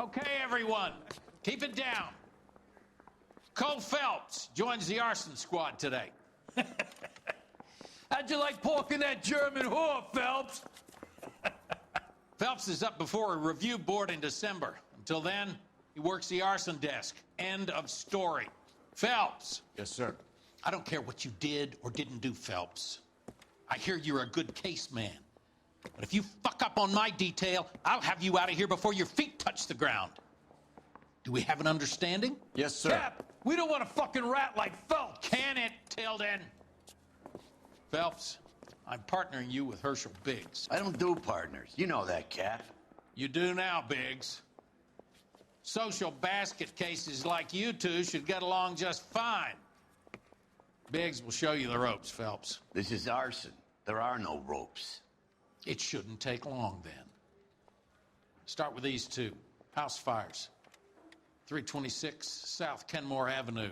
Okay, everyone, keep it down. Cole Phelps joins the arson squad today. How'd you like porking that German whore, Phelps? Phelps is up before a review board in December. Until then, he works the arson desk. End of story. Phelps. Yes, sir. I don't care what you did or didn't do, Phelps. I hear you're a good case man. But if you fuck up on my detail, I'll have you out of here before your feet touch the ground. Do we have an understanding? Yes, sir. Cap, we don't want a fucking rat like Phelps. Can it, Tilden? Phelps, I'm partnering you with Herschel Biggs. I don't do partners. You know that, Cap. You do now, Biggs. Social basket cases like you two should get along just fine. Biggs will show you the ropes, Phelps. This is arson. There are no ropes. It shouldn't take long, then. Start with these two. House fires. 326 South Kenmore Avenue.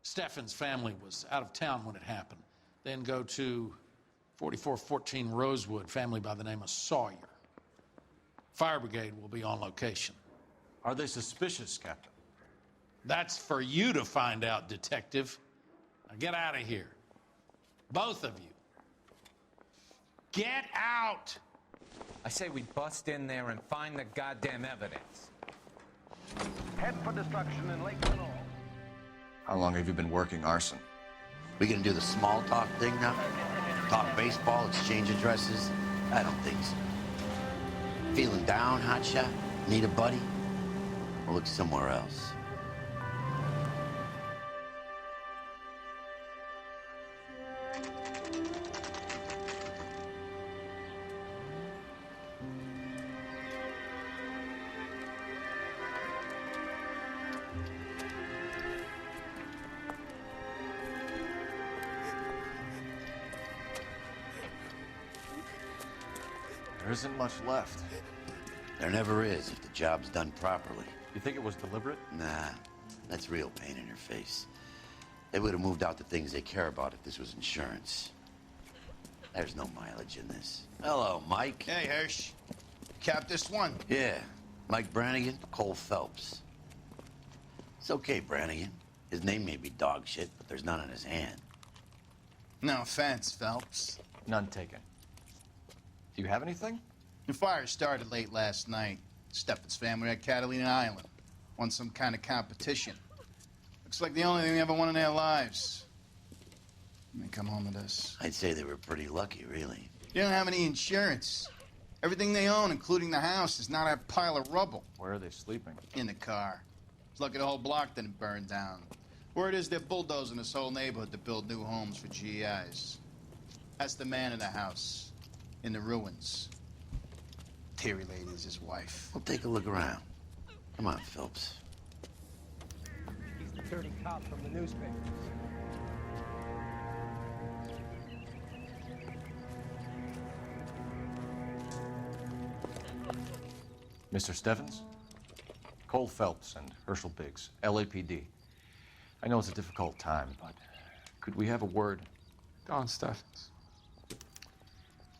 Steffen's family was out of town when it happened. Then go to 4414 Rosewood, family by the name of Sawyer. Fire brigade will be on location. Are they suspicious, Captain? That's for you to find out, Detective. Now get out of here. Both of you. Get out! I say we bust in there and find the goddamn evidence. Head for destruction in Lake Lenore. How long have you been working arson? We gonna do the small talk thing now? Talk baseball, exchange addresses? I don't think so. Feeling down, hotshot? Need a buddy? Or look somewhere else? There isn't much left. There never is if the job's done properly. You think it was deliberate? Nah, that's real pain in your face. They would have moved out the things they care about if this was insurance. There's no mileage in this. Hello, Mike. Hey, Hirsch. Cap this one. Yeah, Mike Brannigan, Cole Phelps. It's okay, Brannigan. His name may be dog shit, but there's none in his hand. No offense, Phelps. None taken. Do you have anything? The fire started late last night. Steffen's family at Catalina Island. Won some kind of competition. Looks like the only thing they ever won in their lives. And they come home to this. I'd say they were pretty lucky, really. They don't have any insurance. Everything they own, including the house, is not a pile of rubble. Where are they sleeping? In the car. It's lucky the whole block didn't burn down. Word is they're bulldozing this whole neighborhood to build new homes for GIs. That's the man in the house. In the ruins. Terry Lady is his wife. We'll take a look around. Come on, Phelps. He's the dirty cop from the newspapers. Mr. Steffens? Cole Phelps and Herschel Biggs, LAPD. I know it's a difficult time, but could we have a word? Don Steffens.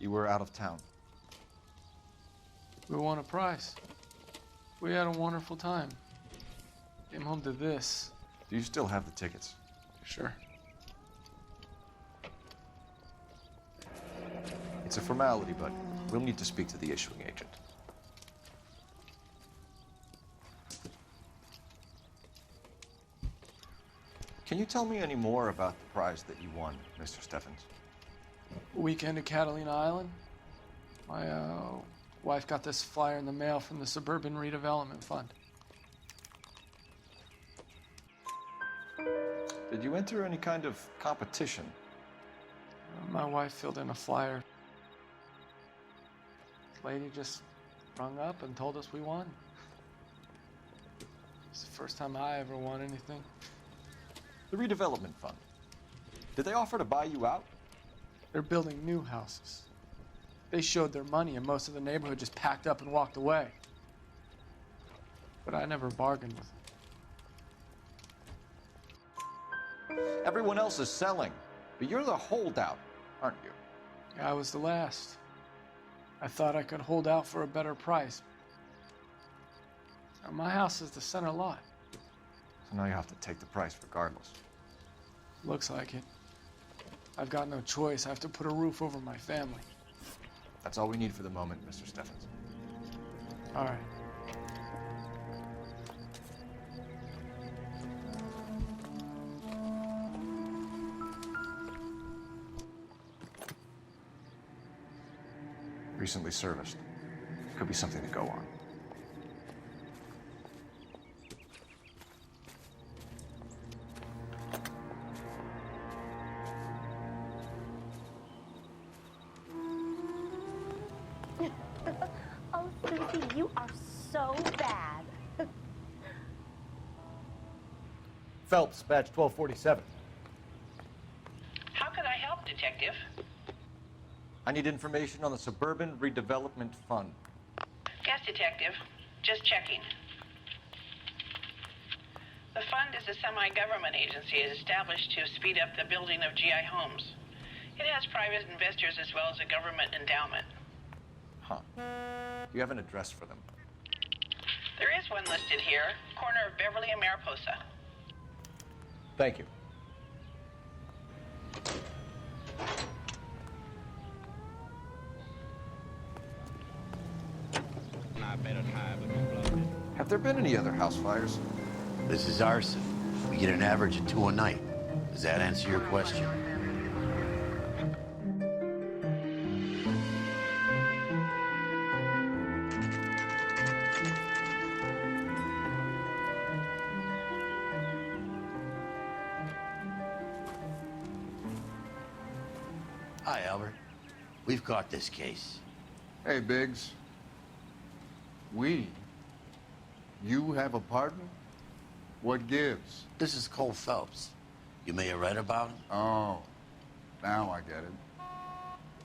You were out of town. We won a prize. We had a wonderful time. Came home to this. Do you still have the tickets? Sure. It's a formality, but we'll need to speak to the issuing agent. Can you tell me any more about the prize that you won, Mr. Steffens? Weekend at Catalina Island. My wife got this flyer in the mail from the Suburban Redevelopment Fund. Did you enter any kind of competition? My wife filled in a flyer. The lady just rung up and told us we won. It's the first time I ever won anything. The redevelopment fund. Did they offer to buy you out? They're building new houses. They showed their money and most of the neighborhood just packed up and walked away. But I never bargained with them. Everyone else is selling, but you're the holdout, aren't you? I was the last. I thought I could hold out for a better price. My house is the center lot. So now you have to take the price regardless. Looks like it. I've got no choice. I have to put a roof over my family. That's all we need for the moment, Mr. Steffens. All right. Recently serviced. Could be something to go on. Oh, Susie, you are so bad. Phelps, badge 1247. How can I help, Detective? I need information on the Suburban Redevelopment Fund. Yes, Detective. Just checking. The fund is a semi-government agency established to speed up the building of GI homes. It has private investors as well as a government endowment. Huh. Do you have an address for them? There is one listed here, corner of Beverly and Mariposa. Thank you. Have there been any other house fires? This is Arson. We get an average of 2 a night. Does that answer your question? Hi, Albert. We've caught this case. Hey, Biggs. We? You have a partner? What gives? This is Cole Phelps. You may have read about him. Oh, now I get it.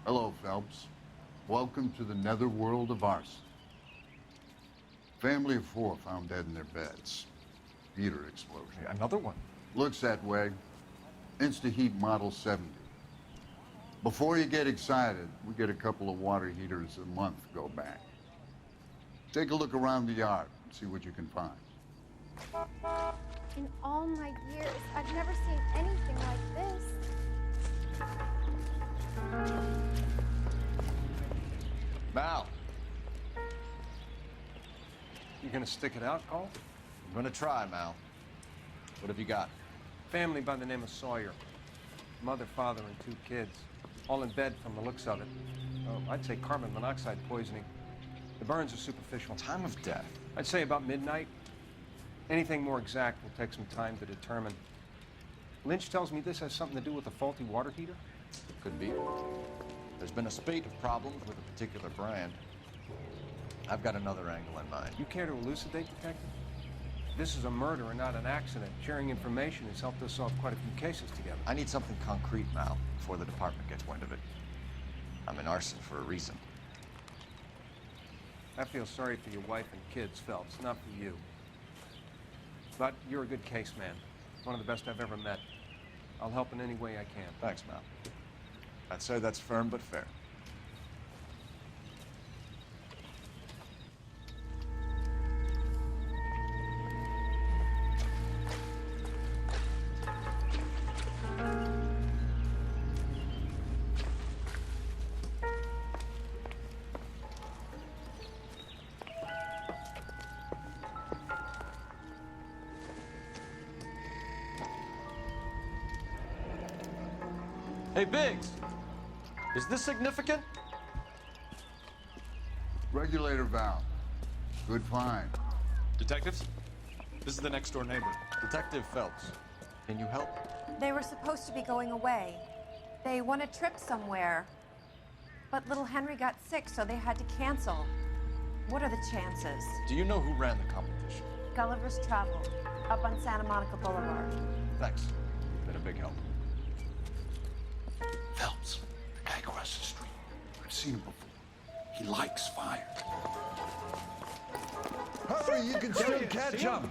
Hello, Phelps. Welcome to the netherworld of Arson. Family of 4 found dead in their beds. Heater explosion. Another one. Looks that way. Insta-heat Model 70. Before you get excited, we get a couple of water heaters a month go back. Take a look around the yard and see what you can find. In all my years, I've never seen anything like this. Mal, You gonna stick it out, Cole? I'm gonna try, Mal. What have you got? Family by the name of Sawyer. Mother, father, and 2 kids. All in bed from the looks of it. Oh, I'd say carbon monoxide poisoning. The burns are superficial. Time of death. I'd say about midnight. Anything more exact will take some time to determine. Lynch tells me this has something to do with a faulty water heater. Could be. There's been a spate of problems with a particular brand. I've got another angle in mind. You care to elucidate, Detective? This is a murder and not an accident. Sharing information has helped us solve quite a few cases together. I need something concrete, Mal, before the department gets wind of it. I'm in Arson for a reason. I feel sorry for your wife and kids, Phelps, not for you. But you're a good case man. One of the best I've ever met. I'll help in any way I can. Thanks, Mal. I'd say that's firm but fair. Hey, Biggs, is this significant? Regulator valve. Good find. Detectives, this is the next door neighbor. Detective Phelps, can you help? They were supposed to be going away. They won a trip somewhere. But little Henry got sick, so they had to cancel. What are the chances? Do you know who ran the competition? Gulliver's Travel, up on Santa Monica Boulevard. Thanks. Been a big help. Phelps, the guy across the street. I've seen him before. He likes fire. Hurry, you can still catch him.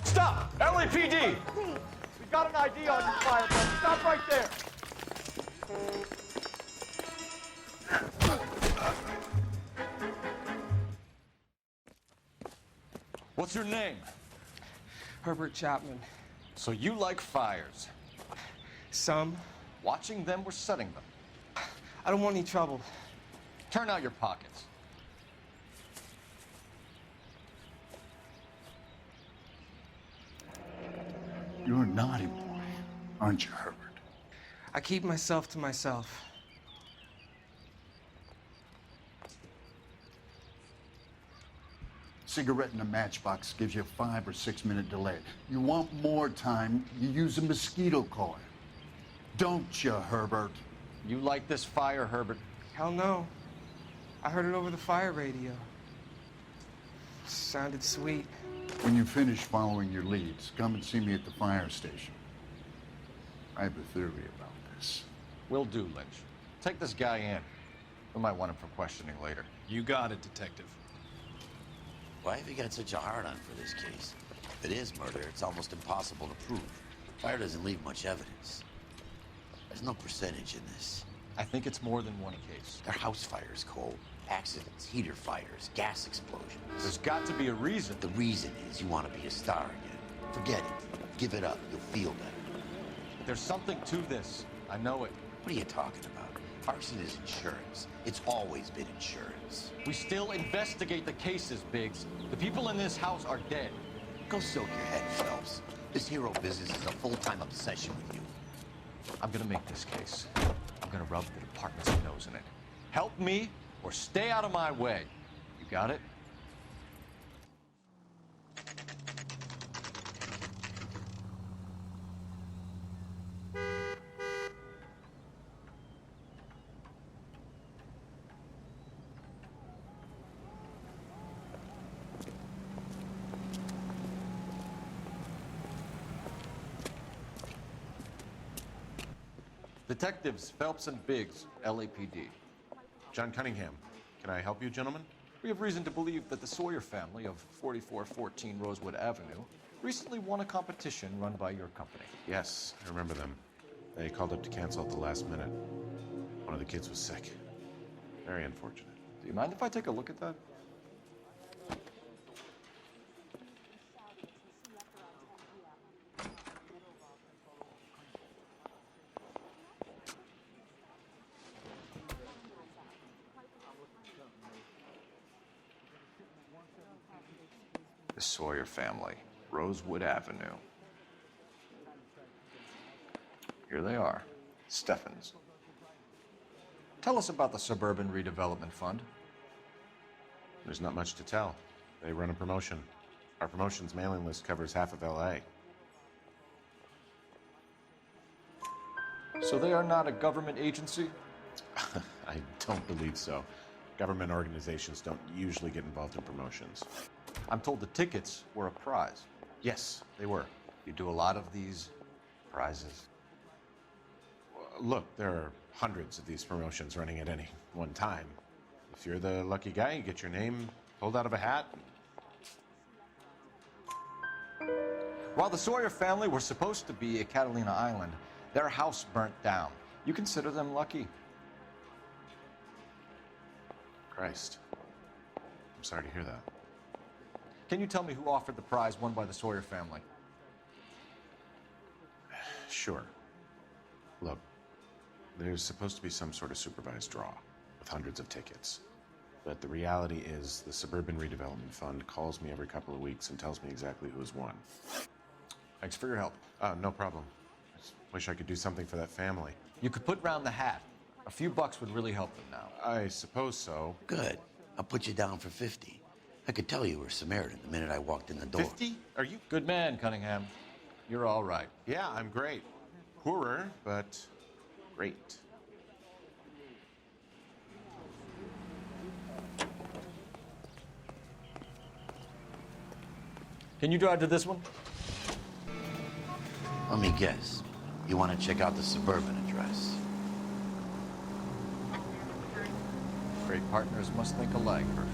Stop! LAPD! Please, got an ID on you, Firebrand. Stop right there. What's your name? Herbert Chapman. So you like fires? Some. Watching them or setting them? I don't want any trouble. Turn out your pockets. You're a naughty boy, aren't you, Herbert? I keep myself to myself. Cigarette in a matchbox gives you a 5 or 6 minute delay. You want more time, you use a mosquito coil. Don't you, Herbert? You like this fire, Herbert? Hell no. I heard it over the fire radio. Sounded sweet. When you finish following your leads, come and see me at the fire station. I have a theory about this. Will do, Lynch. Take this guy in. We might want him for questioning later. You got it, Detective. Why have you got such a hard-on for this case? If it is murder, it's almost impossible to prove. Fire doesn't leave much evidence. There's no percentage in this. I think it's more than one case. They're house fires, Cole. Accidents, heater fires, gas explosions. There's got to be a reason. The reason is you want to be a star again. Forget it. Give it up. You'll feel better. There's something to this. I know it. What are you talking about? Arson is insurance. It's always been insurance. We still investigate the cases, Biggs. The people in this house are dead. Go soak your head, Phelps. This hero business is a full-time obsession with you. I'm gonna make this case. I'm gonna rub the department's nose in it. Help me or stay out of my way. You got it? Detectives Phelps and Biggs, LAPD. John Cunningham. Can I help you, gentlemen? We have reason to believe that the Sawyer family of 4414 Rosewood Avenue recently won a competition run by your company. Yes, I remember them. They called up to cancel at the last minute. One of the kids was sick. Very unfortunate. Do you mind if I take a look at that? The Sawyer family, Rosewood Avenue. Here they are, Steffens. Tell us about the Suburban Redevelopment Fund. There's not much to tell. They run a promotion. Our promotions mailing list covers half of LA. So they are not a government agency? I don't believe so. Government organizations don't usually get involved in promotions. I'm told the tickets were a prize. Yes, they were. You do a lot of these prizes. Look, there are hundreds of these promotions running at any one time. If you're the lucky guy, you get your name pulled out of a hat. While the Sawyer family were supposed to be at Catalina Island, their house burnt down. You consider them lucky? Christ. I'm sorry to hear that. Can you tell me who offered the prize won by the Sawyer family? Sure. Look, there's supposed to be some sort of supervised draw with hundreds of tickets. But the reality is the Suburban Redevelopment Fund calls me every couple of weeks and tells me exactly who has won. Thanks for your help. No problem. I just wish I could do something for that family. You could put round the hat. A few bucks would really help them now. I suppose so. Good. I'll put you down for 50. I could tell you were Samaritan the minute I walked in the door. 50? Are you? Good man, Cunningham. You're all right. Yeah, I'm great. Poorer, but great. Can you drive to this one? Let me guess. You want to check out the Suburban address? Great partners must think alike, Herschel.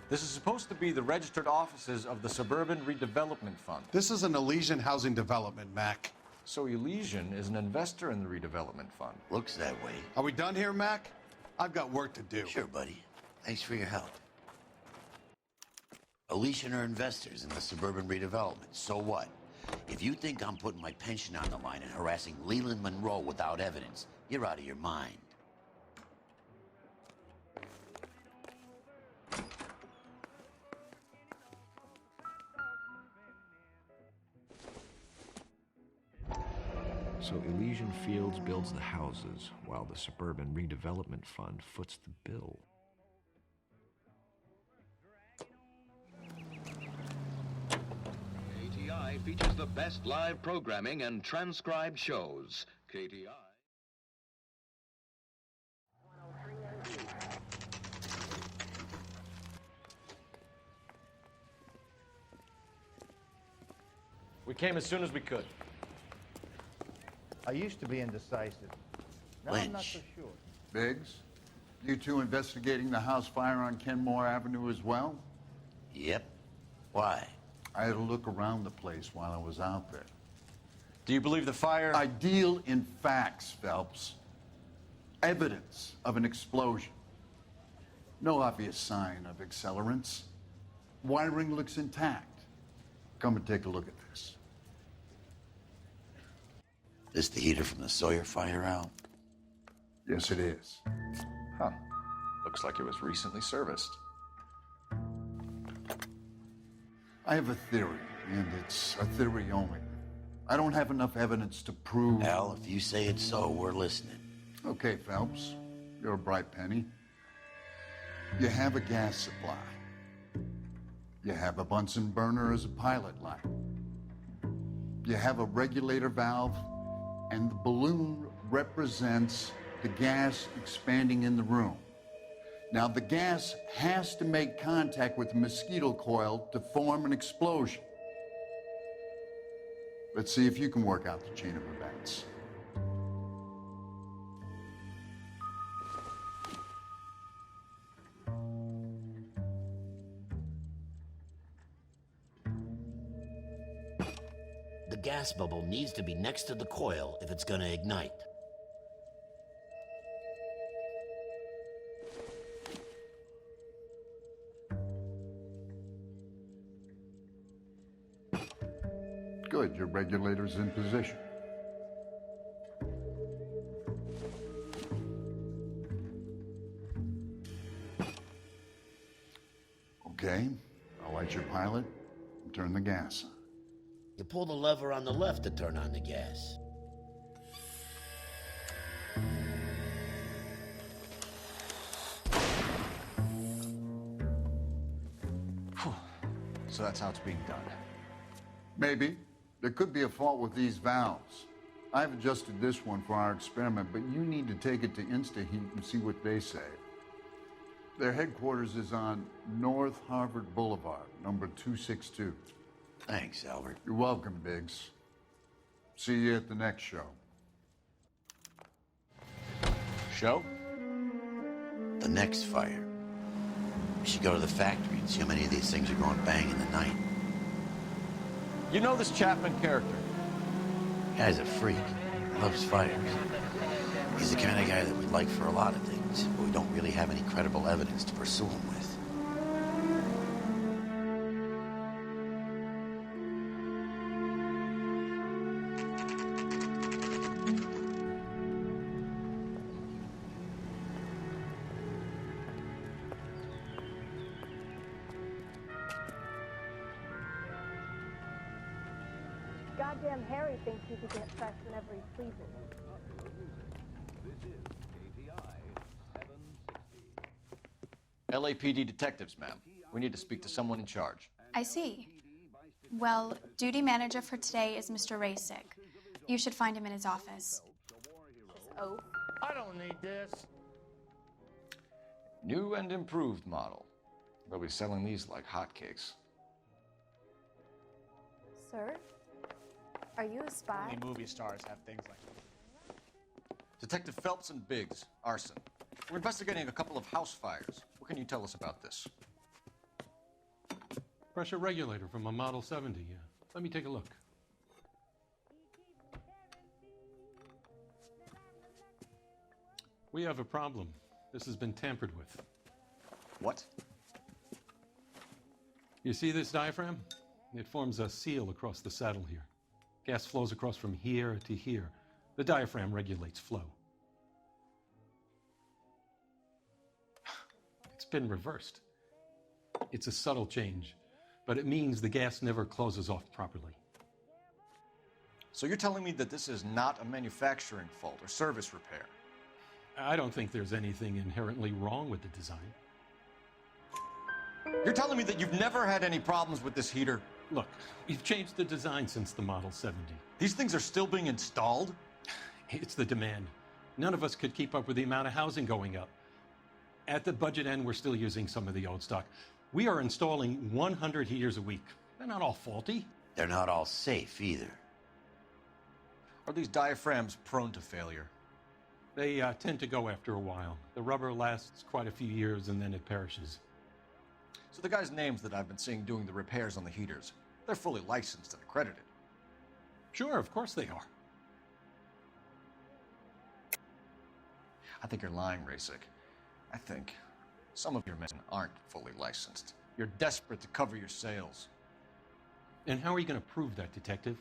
This is supposed to be the registered offices of the Suburban Redevelopment Fund. This is an Elysian housing development, Mac. So Elysian is an investor in the redevelopment fund. Looks that way. Are we done here, Mac? I've got work to do. Sure, buddy. Thanks for your help. Elysian are investors in the suburban redevelopment. So what? If you think I'm putting my pension on the line and harassing Leland Monroe without evidence, you're out of your mind. So Elysian Fields builds the houses, while the Suburban Redevelopment Fund foots the bill. KTI features the best live programming and transcribed shows. KTI. We came as soon as we could. I used to be indecisive. Now I'm not so Lynch. sure. Biggs, you two investigating the house fire on Kenmore Avenue as well? Yep. Why? I had a look around the place while I was out there. Do you believe the fire? I deal in facts, Phelps. Evidence of an explosion. No obvious sign of accelerants. Wiring looks intact. Come and take a look at this. This the heater from the Sawyer fire, Al? Yes, it is. Huh. Looks like it was recently serviced. I have a theory, and it's a theory only. I don't have enough evidence to prove... Al, if you say it's so, we're listening. Okay, Phelps. You're a bright penny. You have a gas supply. You have a Bunsen burner as a pilot light. You have a regulator valve, and the balloon represents the gas expanding in the room. Now, the gas has to make contact with the mosquito coil to form an explosion. Let's see if you can work out the chain of events. The gas bubble needs to be next to the coil if it's gonna ignite. Good, your regulator's in position. Okay, I'll light your pilot and turn the gas on. You pull the lever on the left to turn on the gas. So that's how it's being done. Maybe. There could be a fault with these valves. I've adjusted this one for our experiment, but you need to take it to InstaHeat and see what they say. Their headquarters is on North Harvard Boulevard, number 262. Thanks, Albert. You're welcome, Biggs. See you at the next show. Show? The next fire. We should go to the factory and see how many of these things are going bang in the night. You know this Chapman character? Guy's a freak. Loves fires. He's the kind of guy that we'd like for a lot of things, but we don't really have any credible evidence to pursue him with. Goddamn Harry thinks he can get press whenever he pleases. LAPD detectives, ma'am. We need to speak to someone in charge. I see. Well, duty manager for today is Mr. Rasick. You should find him in his office. Oh. I don't need this. New and improved model. They'll be selling these like hotcakes. Sir? Are you a spy? Only movie stars have things like that. Detective Phelps and Biggs, Arson. We're investigating a couple of house fires. What can you tell us about this? Pressure regulator from a Model 70. Let me take a look. We have a problem. This has been tampered with. What? You see this diaphragm? It forms a seal across the saddle here. Gas flows across from here to here. The diaphragm regulates flow. It's been reversed. It's a subtle change, but it means the gas never closes off properly. So you're telling me that this is not a manufacturing fault or service repair? I don't think there's anything inherently wrong with the design. You're telling me that you've never had any problems with this heater? Look, we've changed the design since the Model 70. These things are still being installed? It's the demand. None of us could keep up with the amount of housing going up. At the budget end, we're still using some of the old stock. We are installing 100 heaters a week. They're not all faulty. They're not all safe either. Are these diaphragms prone to failure? They tend to go after a while. The rubber lasts quite a few years and then it perishes. So the guys' names that I've been seeing doing the repairs on the heaters, they're fully licensed and accredited. Sure, of course they are. I think you're lying, Rasik. I think some of your men aren't fully licensed. You're desperate to cover your sales. And how are you going to prove that, Detective?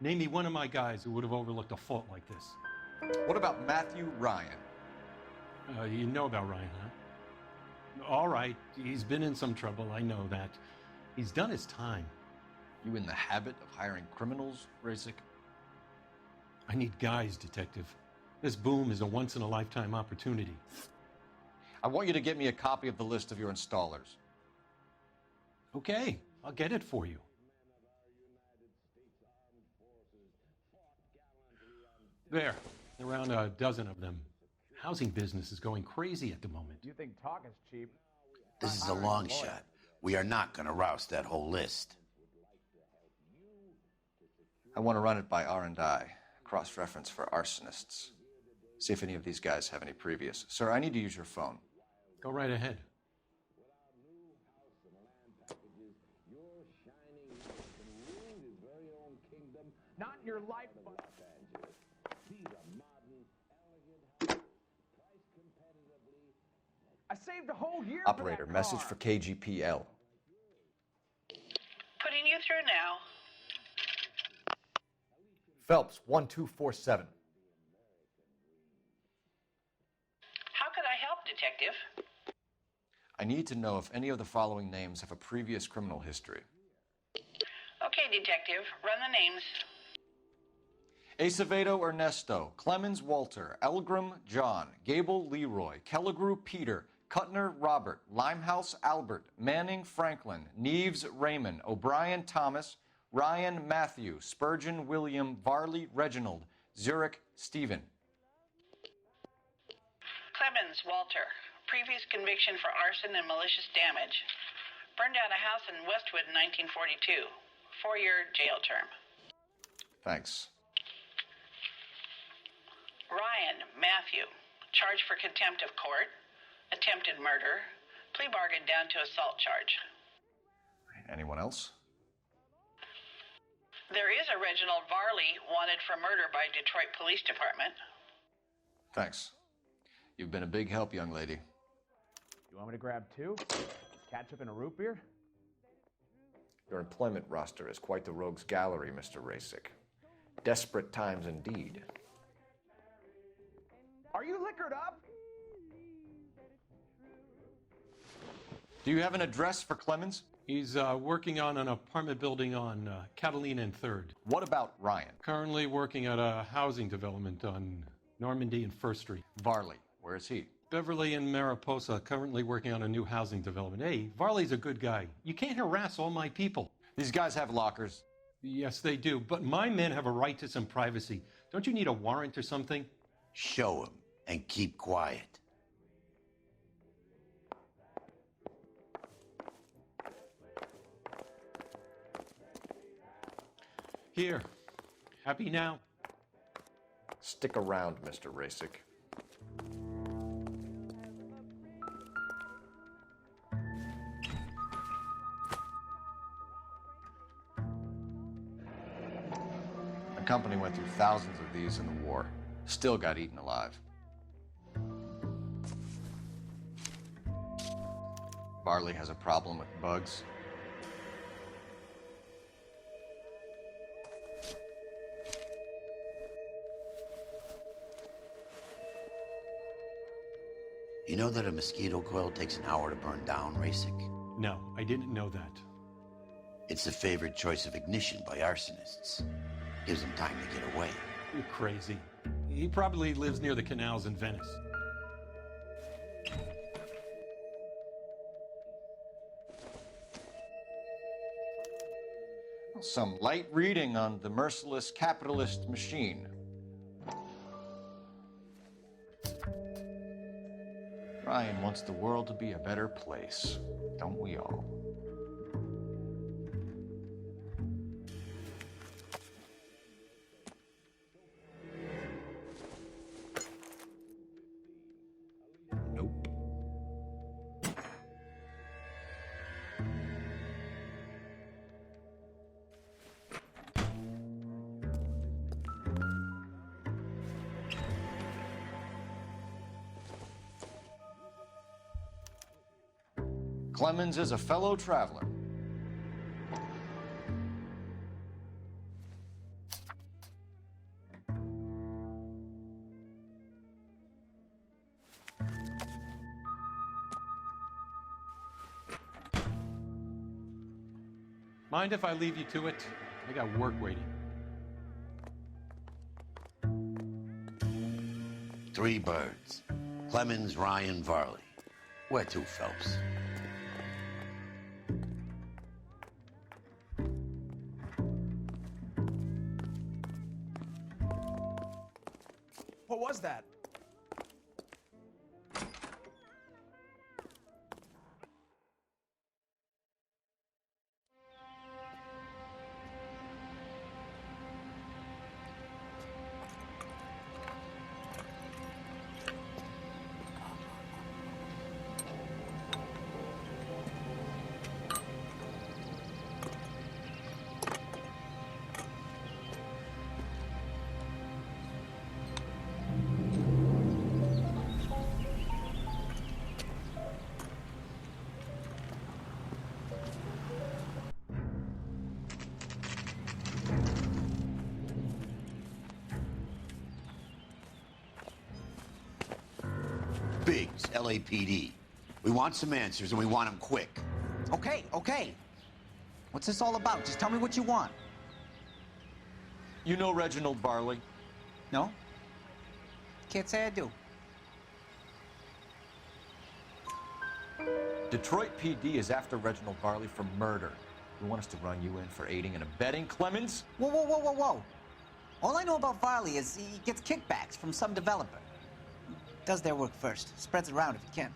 Name me one of my guys who would have overlooked a fault like this. What about Matthew Ryan? You know about Ryan, huh? All right, he's been in some trouble, I know that. He's done his time. You in the habit of hiring criminals, Rasik? I need guys, Detective. This boom is a once-in-a-lifetime opportunity. I want you to get me a copy of the list of your installers. Okay, I'll get it for you. There, around a dozen of them. Housing business is going crazy at the moment. You think talk is cheap? This is a long shot. We are not going to roust that whole list. I want to run it by R&I, cross-reference for arsonists. See if any of these guys have any previous. Sir, I need to use your phone. Go right ahead. Not in your life, I saved a whole year. Operator, message for KGPL. Putting you through now. Phelps, 1247. How could I help, Detective? I need to know if any of the following names have a previous criminal history. Okay, Detective, run the names. Acevedo Ernesto, Clemens Walter, Elgram John, Gable Leroy, Kelligrew Peter, Kuttner Robert, Limehouse Albert, Manning Franklin, Neves Raymond, O'Brien Thomas, Ryan Matthew, Spurgeon William, Varley Reginald, Zurich Stephen. Clemens Walter, previous conviction for arson and malicious damage. Burned down a house in Westwood in 1942. 4-year jail term. Thanks. Ryan Matthew, charged for contempt of court, attempted murder, plea bargain down to assault charge. Anyone else? There is a Reginald Varley wanted for murder by Detroit Police Department. Thanks. You've been a big help, young lady. You want me to grab two? Ketchup and a root beer? Your employment roster is quite the rogues gallery, Mr. Rasik. Desperate times indeed. Are you liquored up? Do you have an address for Clemens? He's working on an apartment building on Catalina and 3rd. What about Ryan? Currently working at a housing development on Normandy and 1st Street. Varley, where is he? Beverly and Mariposa, currently working on a new housing development. Hey, Varley's a good guy. You can't harass all my people. These guys have lockers. Yes, they do, but my men have a right to some privacy. Don't you need a warrant or something? Show him and keep quiet. Here. Happy now? Stick around, Mr. Rasik. My company went through thousands of these in the war. Still got eaten alive. Varley has a problem with bugs. You know that a mosquito coil takes an hour to burn down, Rasic? No, I didn't know that. It's the favored choice of ignition by arsonists. Gives them time to get away. You're crazy. He probably lives near the canals in Venice. Some light reading on the merciless capitalist machine. Ryan wants the world to be a better place, don't we all? Nope. Clemens is a fellow traveler. Mind if I leave you to it? I got work waiting. 3 birds. Clemens, Ryan, Varley. Where to, Phelps? What was that? Biggs, LAPD. We want some answers, and we want them quick. Okay, okay. What's this all about? Just tell me what you want. You know Reginald Varley? No? Can't say I do. Detroit PD is after Reginald Varley for murder. You want us to run you in for aiding and abetting Clemens? Whoa, whoa, whoa, whoa, whoa. All I know about Varley is he gets kickbacks from some developer. Does their work first. Spreads it around if he can.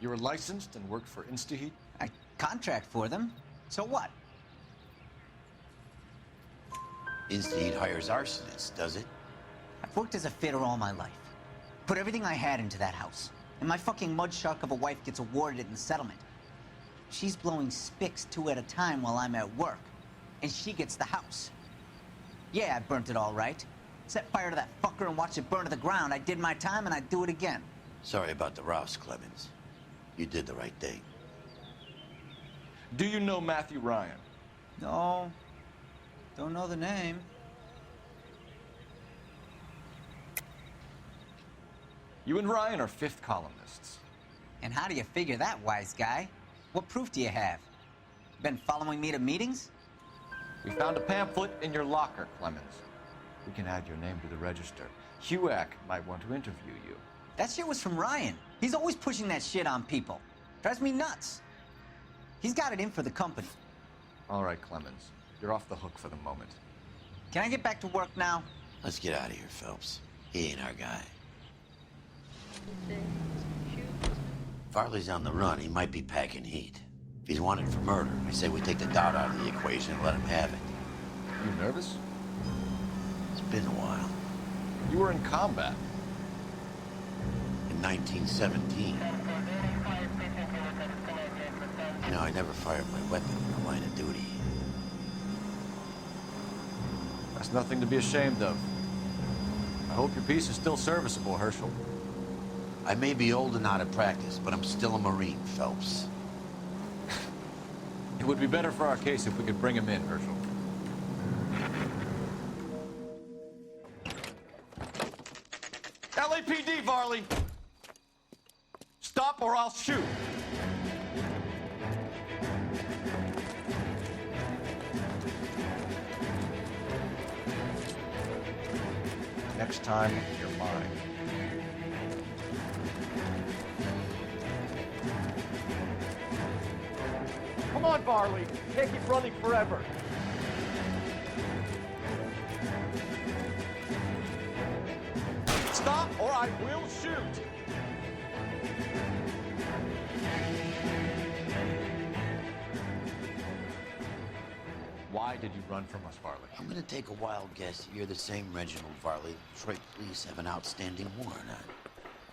You were licensed and worked for InstaHeat? I contract for them. So what? InstaHeat hires arsonists, does it? I've worked as a fitter all my life. Put everything I had into that house. And my fucking mud shark of a wife gets awarded it in the settlement. She's blowing spics 2 at a time while I'm at work. And she gets the house. Yeah, I burnt it all right. Set fire to that fucker and watch it burn to the ground. I did my time and I'd do it again. Sorry about the rouse, Clemens. You did the right thing. Do you know Matthew Ryan? No. Don't know the name. You and Ryan are 5th columnists. And how do you figure that, wise guy? What proof do you have? Been following me to meetings? We found a pamphlet in your locker, Clemens. We can add your name to the register. HUAC might want to interview you. That shit was from Ryan. He's always pushing that shit on people. Drives me nuts. He's got it in for the company. All right, Clemens. You're off the hook for the moment. Can I get back to work now? Let's get out of here, Phelps. He ain't our guy. Varley's on the run. He might be packing heat. If he's wanted for murder, I say we take the doubt out of the equation and let him have it. You nervous? It's been a while. You were in combat. In 1917. You know, I never fired my weapon in the line of duty. That's nothing to be ashamed of. I hope your piece is still serviceable, Herschel. I may be old and out of practice, but I'm still a Marine, Phelps. It would be better for our case if we could bring him in, Herschel. LAPD, Varley! Stop or I'll shoot! Next time, you're mine. Come on, Varley. Can't keep running forever. Stop or I will shoot! Why did you run from us, Varley? I'm gonna take a wild guess you're the same Reginald Varley Detroit police have an outstanding warrant on.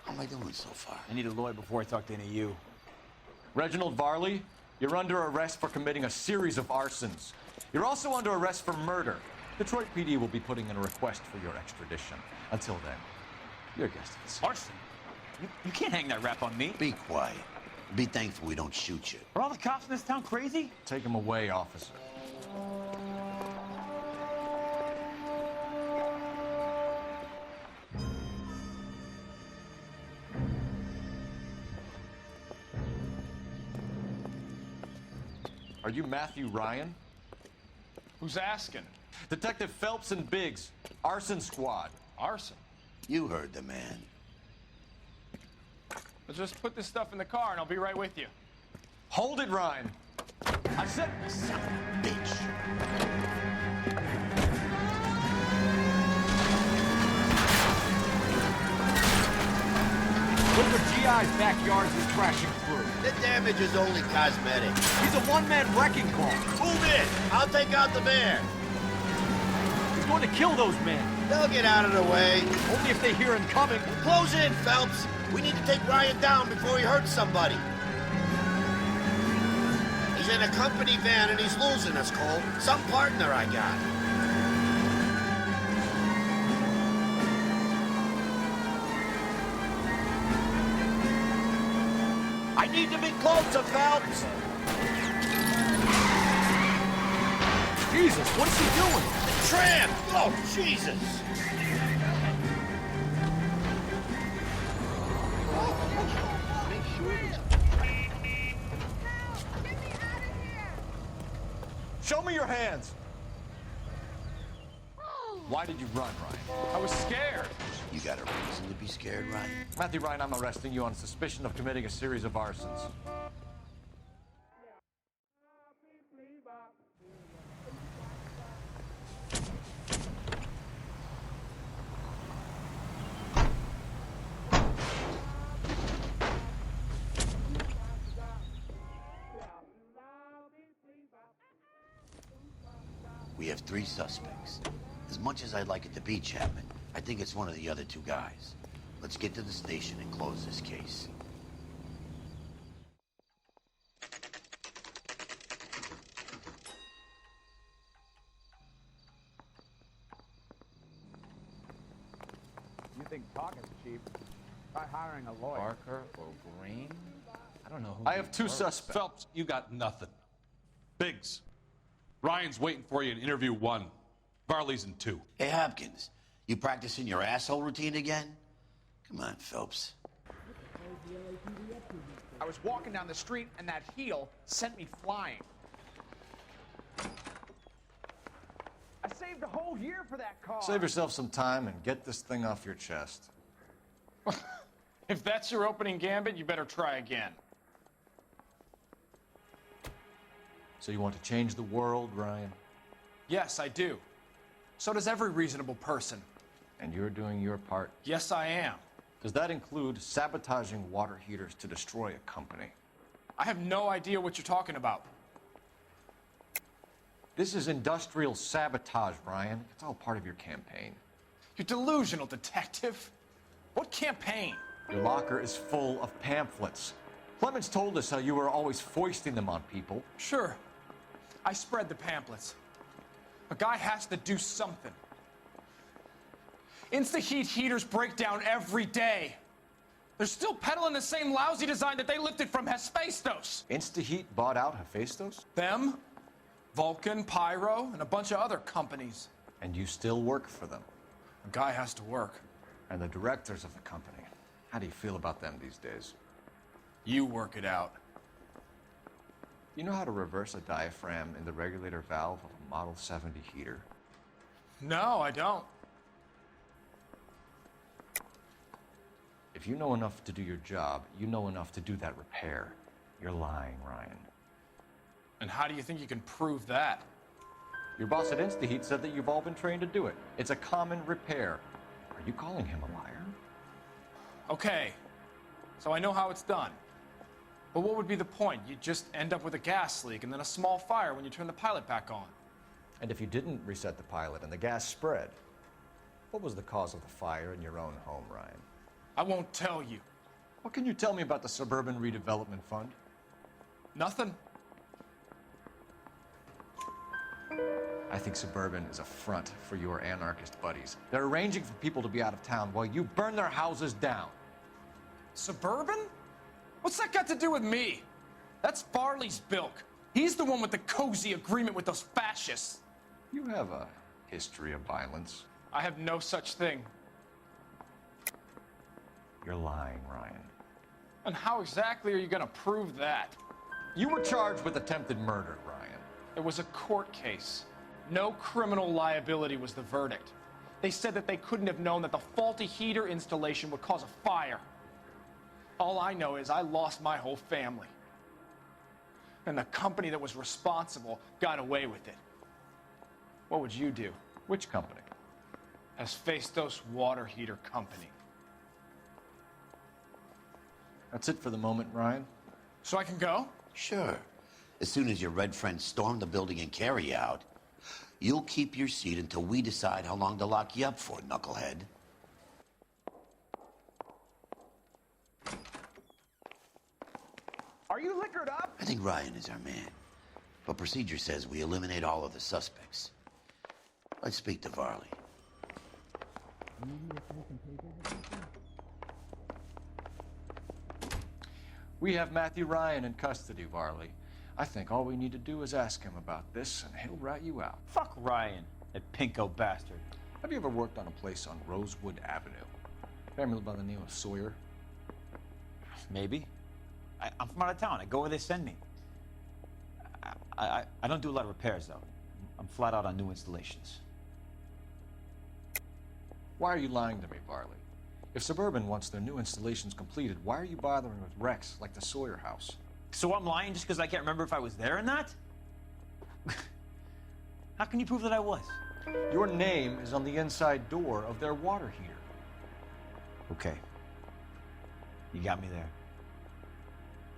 How am I doing so far? I need a lawyer before I talk to any of you. Reginald Varley, you're under arrest for committing a series of arsons. You're also under arrest for murder. Detroit PD will be putting in a request for your extradition. Until then, your guest is. Arson? You can't hang that rap on me. Be quiet. Be thankful we don't shoot you. Are all the cops in this town crazy? Take him away, officer. Are you Matthew Ryan? Who's asking? Detective Phelps and Biggs, Arson Squad. Arson? You heard the man. Let's just put this stuff in the car and I'll be right with you. Hold it, Ryan. I said... Son of a bitch. Look what GI's backyards is crashing through. The damage is only cosmetic. He's a one-man wrecking ball. Move in! I'll take out the van. He's going to kill those men. They'll get out of the way. Only if they hear him coming. Close in, Phelps. We need to take Ryan down before he hurts somebody. He's in a company van and he's losing us, Cole. Some partner I got. I need to be closer, Phelps. Jesus, what is he doing? Tramp! Oh, Jesus! Show me your hands! Why did you run, Ryan? I was scared. You got a reason to be scared, Ryan? Matthew Ryan, I'm arresting you on suspicion of committing a series of arsons. We have 3 suspects. As much as I'd like it to be Chapman, I think it's one of the other 2 guys. Let's get to the station and close this case. You think talking's cheap? Try hiring a lawyer. Barker or Green? I don't know who. I have 2 suspects. Phelps, you got nothing. Biggs, Ryan's waiting for you in interview 1. Varley's in 2. Hey, Hopkins, you practicing your asshole routine again? Come on, Phelps. I was walking down the street and that heel sent me flying. I saved a whole year for that car. Save yourself some time and get this thing off your chest. If that's your opening gambit, you better try again. So you want to change the world, Ryan? Yes, I do. So does every reasonable person. And you're doing your part? Yes, I am. Does that include sabotaging water heaters to destroy a company? I have no idea what you're talking about. This is industrial sabotage, Ryan. It's all part of your campaign. You're delusional, detective. What campaign? Your locker is full of pamphlets. Clemens told us how you were always foisting them on people. Sure. I spread the pamphlets. A guy has to do something. Insta-heat heaters break down every day. They're still peddling the same lousy design that they lifted from Hephaestus. Insta-Heat bought out Hephaestus? Them, Vulcan, Pyro, and a bunch of other companies. And you still work for them? A guy has to work. And the directors of the company, how do you feel about them these days? You work it out. You know how to reverse a diaphragm in the regulator valve of a Model 70 heater? No, I don't. If you know enough to do your job, you know enough to do that repair. You're lying, Ryan. And how do you think you can prove that? Your boss at InstaHeat said that you've all been trained to do it. It's a common repair. Are you calling him a liar? Okay, so I know how it's done. But what would be the point? You'd just end up with a gas leak and then a small fire when you turn the pilot back on. And if you didn't reset the pilot and the gas spread, what was the cause of the fire in your own home, Ryan? I won't tell you. What can you tell me about the Suburban Redevelopment Fund? Nothing. I think Suburban is a front for your anarchist buddies. They're arranging for people to be out of town while you burn their houses down. Suburban? What's that got to do with me? That's Farley's bilk. He's the one with the cozy agreement with those fascists. You have a history of violence. I have no such thing. You're lying, Ryan. And how exactly are you going to prove that? You were charged with attempted murder, Ryan. It was a court case. No criminal liability was the verdict. They said that they couldn't have known that the faulty heater installation would cause a fire. All I know is I lost my whole family. And the company that was responsible got away with it. What would you do? Which company? Hephaestus Water Heater Company. That's it for the moment, Ryan. So I can go? Sure. As soon as your red friends storm the building and carry you out, you'll keep your seat until we decide how long to lock you up for, knucklehead. Are you liquored up? I think Ryan is our man. But procedure says we eliminate all of the suspects. Let's speak to Varley. We have Matthew Ryan in custody, Varley. I think all we need to do is ask him about this, and he'll rat you out. Fuck Ryan, that pinko bastard. Have you ever worked on a place on Rosewood Avenue? Family by the name of Sawyer? Maybe. I'm from out of town. I go where they send me. I don't do a lot of repairs, though. I'm flat out on new installations. Why are you lying to me, Varley? If Suburban wants their new installations completed, why are you bothering with wrecks like the Sawyer house? So I'm lying just because I can't remember if I was there or not? How can you prove that I was? Your name is on the inside door of their water heater. Okay. You got me there.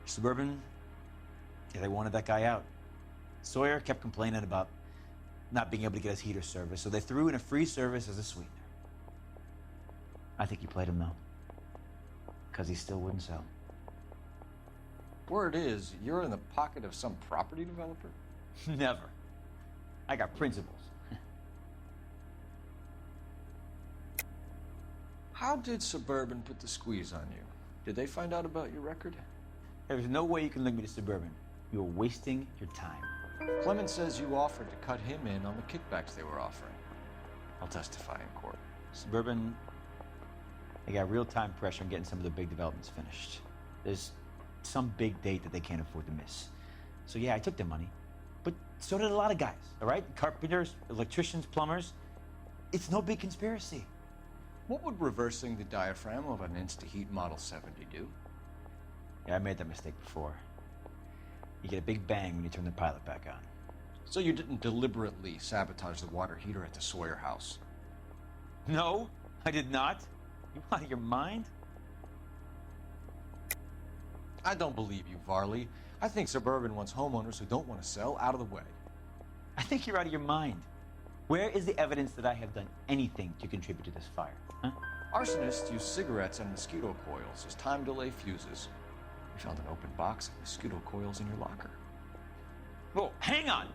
Suburban, yeah, they wanted that guy out. Sawyer kept complaining about not being able to get his heater service, so they threw in a free service as a sweetener. I think he played him, though, because he still wouldn't sell. Word is, you're in the pocket of some property developer? Never. I got principles. How did Suburban put the squeeze on you? Did they find out about your record? There's no way you can link me to Suburban. You're wasting your time. Clemens says you offered to cut him in on the kickbacks they were offering. I'll testify in court. Suburban, they got real-time pressure on getting some of the big developments finished. There's some big date that they can't afford to miss. So yeah, I took their money, but so did a lot of guys, all right? Carpenters, electricians, plumbers. It's no big conspiracy. What would reversing the diaphragm of an InstaHeat Model 70 do? Yeah, I made that mistake before. You get a big bang when you turn the pilot back on. So you didn't deliberately sabotage the water heater at the Sawyer house? No, I did not. You out of your mind? I don't believe you, Varley. I think Suburban wants homeowners who don't want to sell out of the way. I think you're out of your mind. Where is the evidence that I have done anything to contribute to this fire? Huh? Arsonists use cigarettes and mosquito coils as time delay fuses. We found an open box of mosquito coils in your locker. Whoa, hang on!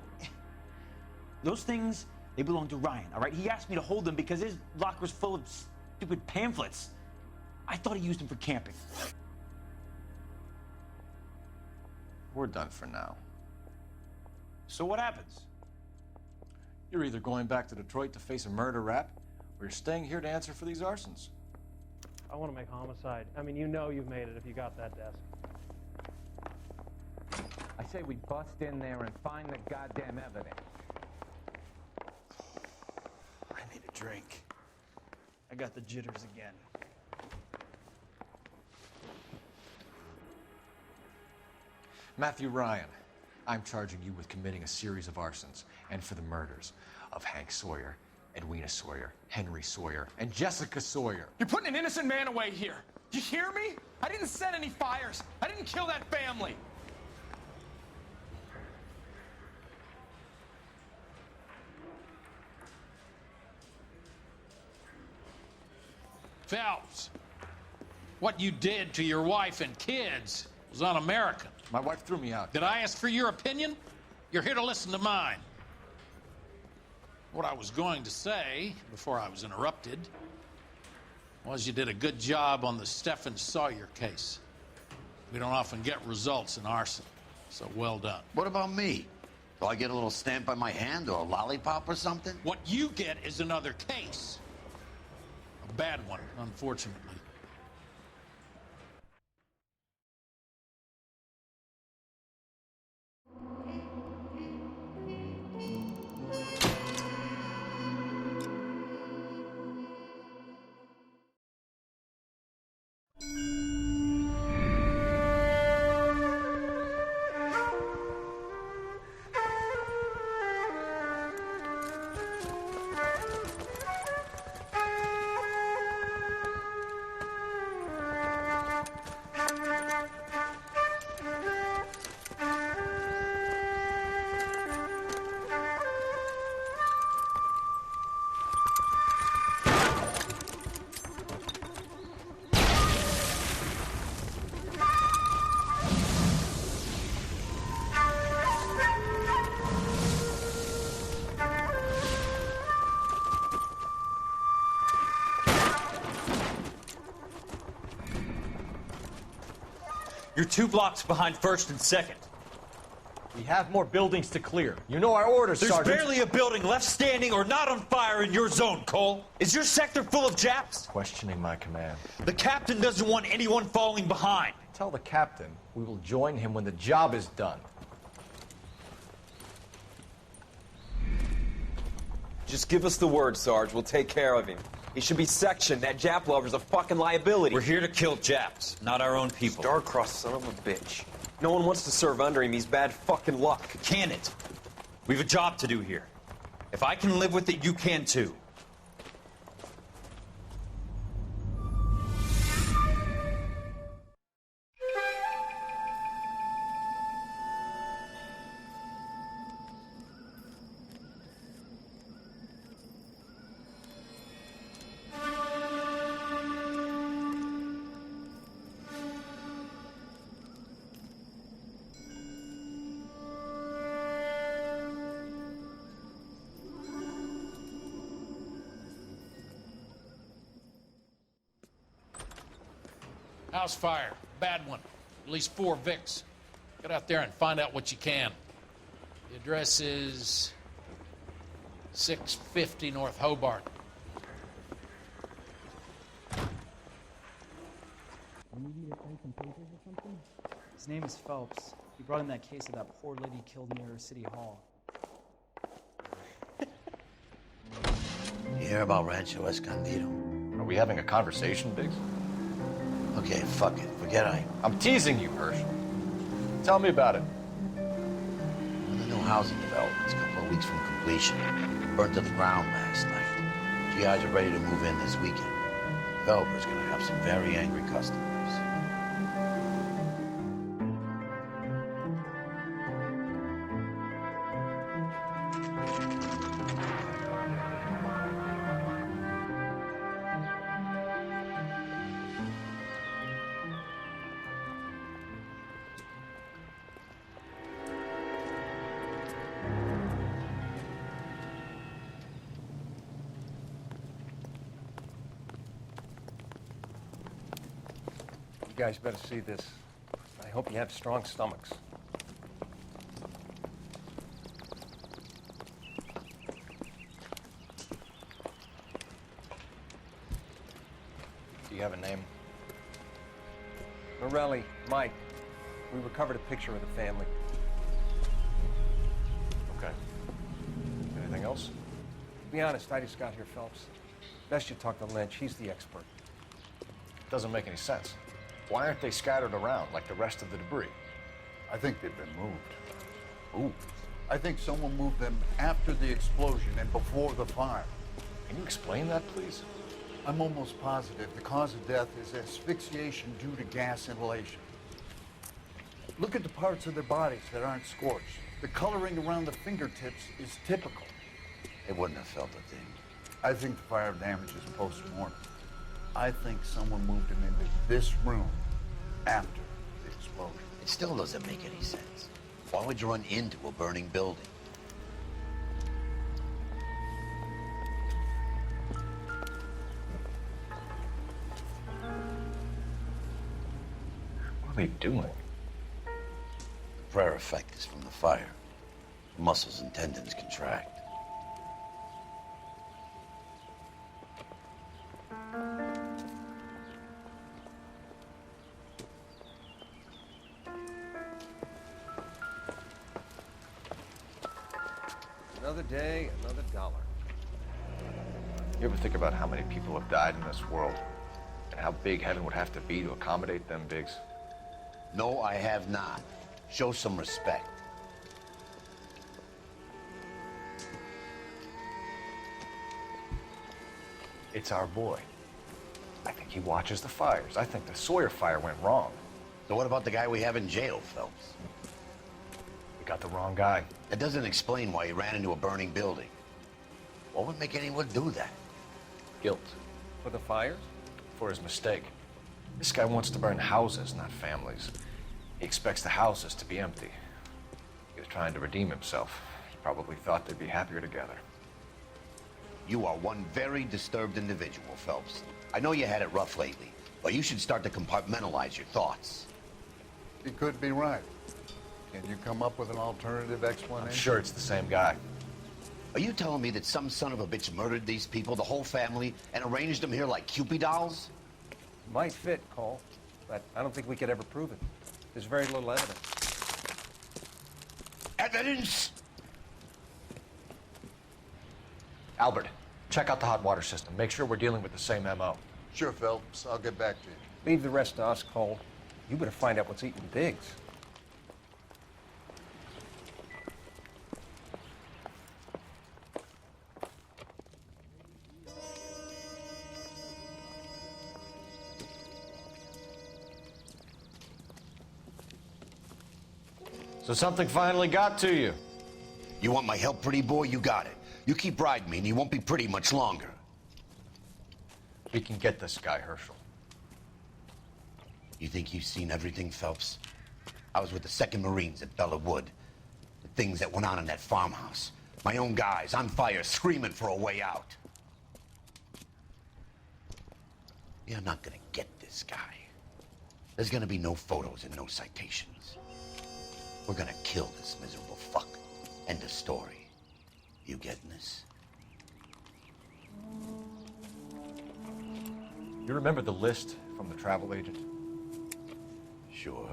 Those things They belong to Ryan, all right? He asked me to hold them because his locker's full of stupid pamphlets. I thought he used them for camping. We're done for now. So what happens? You're either going back to Detroit to face a murder rap, or you're staying here to answer for these arsons. I want to make homicide. I mean, you know you've made it if you got that desk. I say we bust in there and find the goddamn evidence. I need a drink. I got the jitters again. Matthew Ryan, I'm charging you with committing a series of arsons and for the murders of Hank Sawyer, Edwina Sawyer, Henry Sawyer, and Jessica Sawyer. You're putting an innocent man away here. Do you hear me? I didn't set any fires. I didn't kill that family. Phelps, what you did to your wife and kids was un-American. My wife threw me out. Did I ask for your opinion? You're here to listen to mine. What I was going to say, before I was interrupted, was you did a good job on the Stephen Sawyer case. We don't often get results in arson, so well done. What about me? Do I get a little stamp on my hand or a lollipop or something? What you get is another case. A bad one, unfortunately. You're 2 blocks behind 1st and 2nd. We have more buildings to clear. You know our orders, There's Sergeant. barely a building left standing or not on fire in your zone, Cole. Is your sector full of Japs? Questioning my command. The captain doesn't want anyone falling behind. Tell the captain we will join him when the job is done. Just give us the word, Sarge. We'll take care of him. He should be sectioned. That Jap lover's a fucking liability. We're here to kill Japs, not our own people. Star-crossed son of a bitch. No one wants to serve under him. He's bad fucking luck. Can it? We've a job to do here. If I can live with it, you can too. House fire, bad one. At least 4 Vicks. Get out there and find out what you can. The address is 650 North Hobart. His name is Phelps. He brought in that case of that poor lady killed near City Hall. You hear about Rancho Escondido? Are we having a conversation, Biggs? Okay, fuck it. Forget I'm teasing you, Hirsch. Tell me about it. The new housing development's a couple of weeks from completion. Burned to the ground last night. GIs are ready to move in this weekend. Developer's gonna have some very angry customers. guys better see this. I hope you have strong stomachs. Do you have a name? Morelli, Mike. We recovered a picture of the family. Okay. Anything else? To be honest, I just got here, Phelps. Best you talk to Lynch. He's the expert. Doesn't make any sense. Why aren't they scattered around like the rest of the debris? I think they've been moved. Ooh. I think someone moved them after the explosion and before the fire. Can you explain that, please? I'm almost positive the cause of death is asphyxiation due to gas inhalation. Look at the parts of their bodies that aren't scorched. The coloring around the fingertips is typical. They wouldn't have felt a thing. I think the fire damage is post-mortem. I think someone moved them into this room after the explosion. It still doesn't make any sense. Why would you run into a burning building? What are they doing? The prayer effect is from the fire. Muscles and tendons contract. Another day, another dollar. You ever think about how many people have died in this world? And how big heaven would have to be to accommodate them bigs? No, I have not. Show some respect. It's our boy. I think he watches the fires. I think the Sawyer fire went wrong. So what about the guy we have in jail, Phelps? We got the wrong guy. That doesn't explain why he ran into a burning building. What would make anyone do that? Guilt. For the fires? For his mistake. This guy wants to burn houses, not families. He expects the houses to be empty. He was trying to redeem himself. He probably thought they'd be happier together. You are one very disturbed individual, Phelps. I know you had it rough lately, but you should start to compartmentalize your thoughts. He could be right. Can you come up with an alternative explanation? I'm sure it's the same guy. Are you telling me that some son of a bitch murdered these people, the whole family, and arranged them here like Cupid dolls? Might fit, Cole, but I don't think we could ever prove it. There's very little evidence. Evidence? Albert, check out the hot water system. Make sure we're dealing with the same MO. Sure, Phelps. I'll get back to you. Leave the rest to us, Cole. You better find out what's eating Biggs. So something finally got to you. You want my help, pretty boy? You got it. You keep riding me and you won't be pretty much longer. We can get this guy, Herschel. You think you've seen everything, Phelps? I was with the 2nd Marines at Bella Wood. The things that went on in that farmhouse. My own guys on fire, screaming for a way out. You're not gonna get this guy. There's gonna be no photos and no citations. We're gonna kill this miserable fuck. End of story. You getting this? You remember the list from the travel agent? Sure.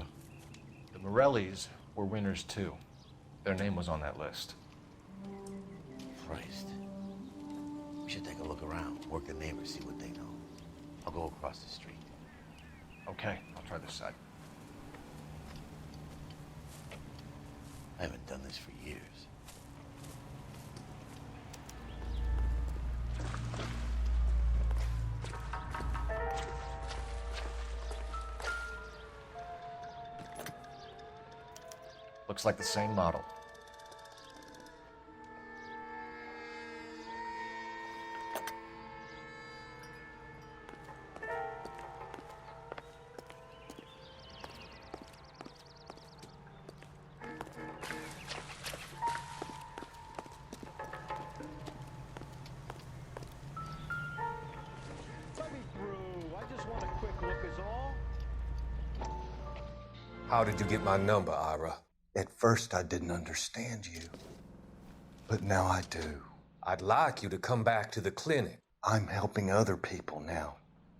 The Morellis were winners too. Their name was on that list. Christ. We should take a look around, work the neighbors, see what they know. I'll go across the street. Okay, I'll try this side. I haven't done this for years. Looks like the same model. How did you get my number, Ira? At first, I didn't understand you. But now I do. I'd like you to come back to the clinic. I'm helping other people now,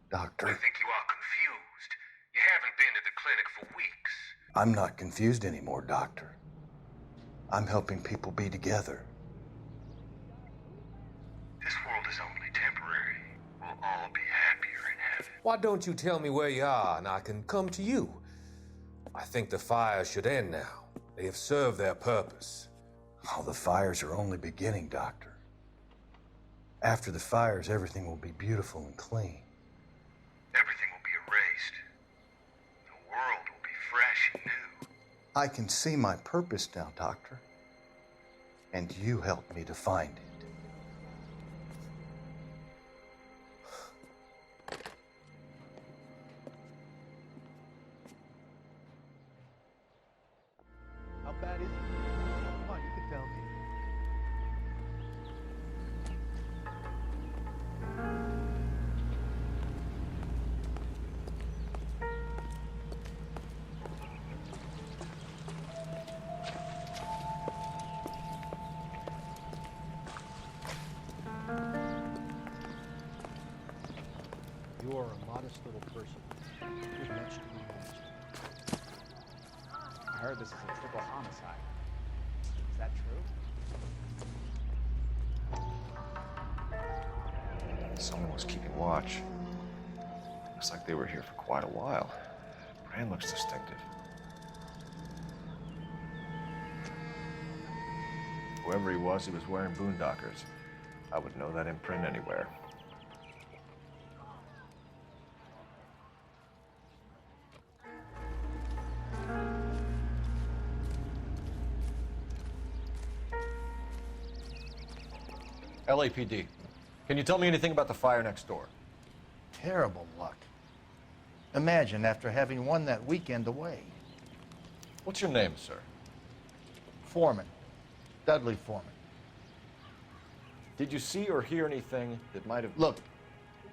Doctor. I think you are confused. You haven't been to the clinic for weeks. I'm not confused anymore, Doctor. I'm helping people be together. This world is only temporary. We'll all be happier in heaven. Why don't you tell me where you are and I can come to you? I think the fire should end now. They have served their purpose. Oh, the fires are only beginning, Doctor. After the fires, everything will be beautiful and clean. Everything will be erased. The world will be fresh and new. I can see my purpose now, Doctor. And you helped me to find it. How bad is it? Come on, you can tell me. You are a modest little person. There's much to be managed. I heard this is a triple homicide. Is that true? Someone was keeping watch. Looks like they were here for quite a while. Brand looks distinctive. Whoever he was wearing boondockers. I would know that imprint anywhere. LAPD. Can you tell me anything about the fire next door? Terrible luck. Imagine after having won that weekend away. What's your name, sir? Foreman. Dudley Foreman. Did you see or hear anything that might have... Look,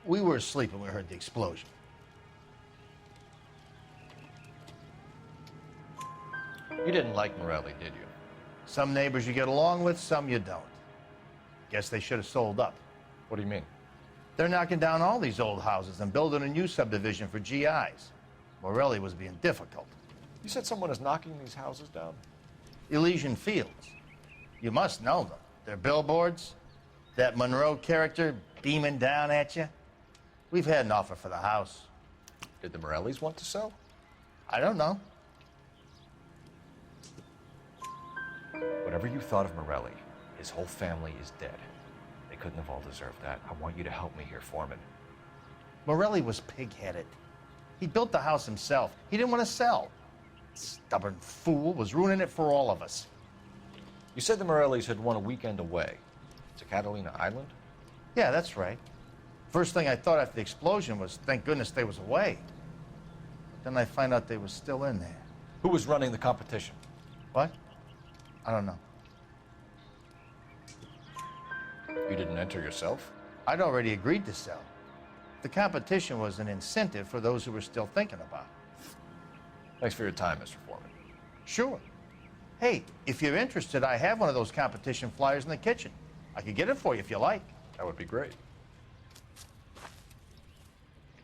we were asleep when we heard the explosion. You didn't like Morelli, did you? Some neighbors you get along with, some you don't. Guess they should have sold up. What do you mean? They're knocking down all these old houses and building a new subdivision for GIs. Morelli was being difficult. You said someone is knocking these houses down? Elysian Fields. You must know them. They're billboards. That Monroe character beaming down at you. We've had an offer for the house. Did the Morellis want to sell? I don't know. Whatever you thought of Morelli, his whole family is dead. They couldn't have all deserved that. I want you to help me here, Foreman. Morelli was pig-headed. He built the house himself. He didn't want to sell. Stubborn fool was ruining it for all of us. You said the Morellis had won a weekend away to Catalina Island? Yeah, that's right. First thing I thought after the explosion was, thank goodness they was away. But then I find out they was still in there. Who was running the competition? What? I don't know. You didn't enter yourself? I'd already agreed to sell. The competition was an incentive for those who were still thinking about it. Thanks for your time, Mr. Foreman. Sure. Hey, if you're interested, I have one of those competition flyers in the kitchen. I could get it for you if you like. That would be great.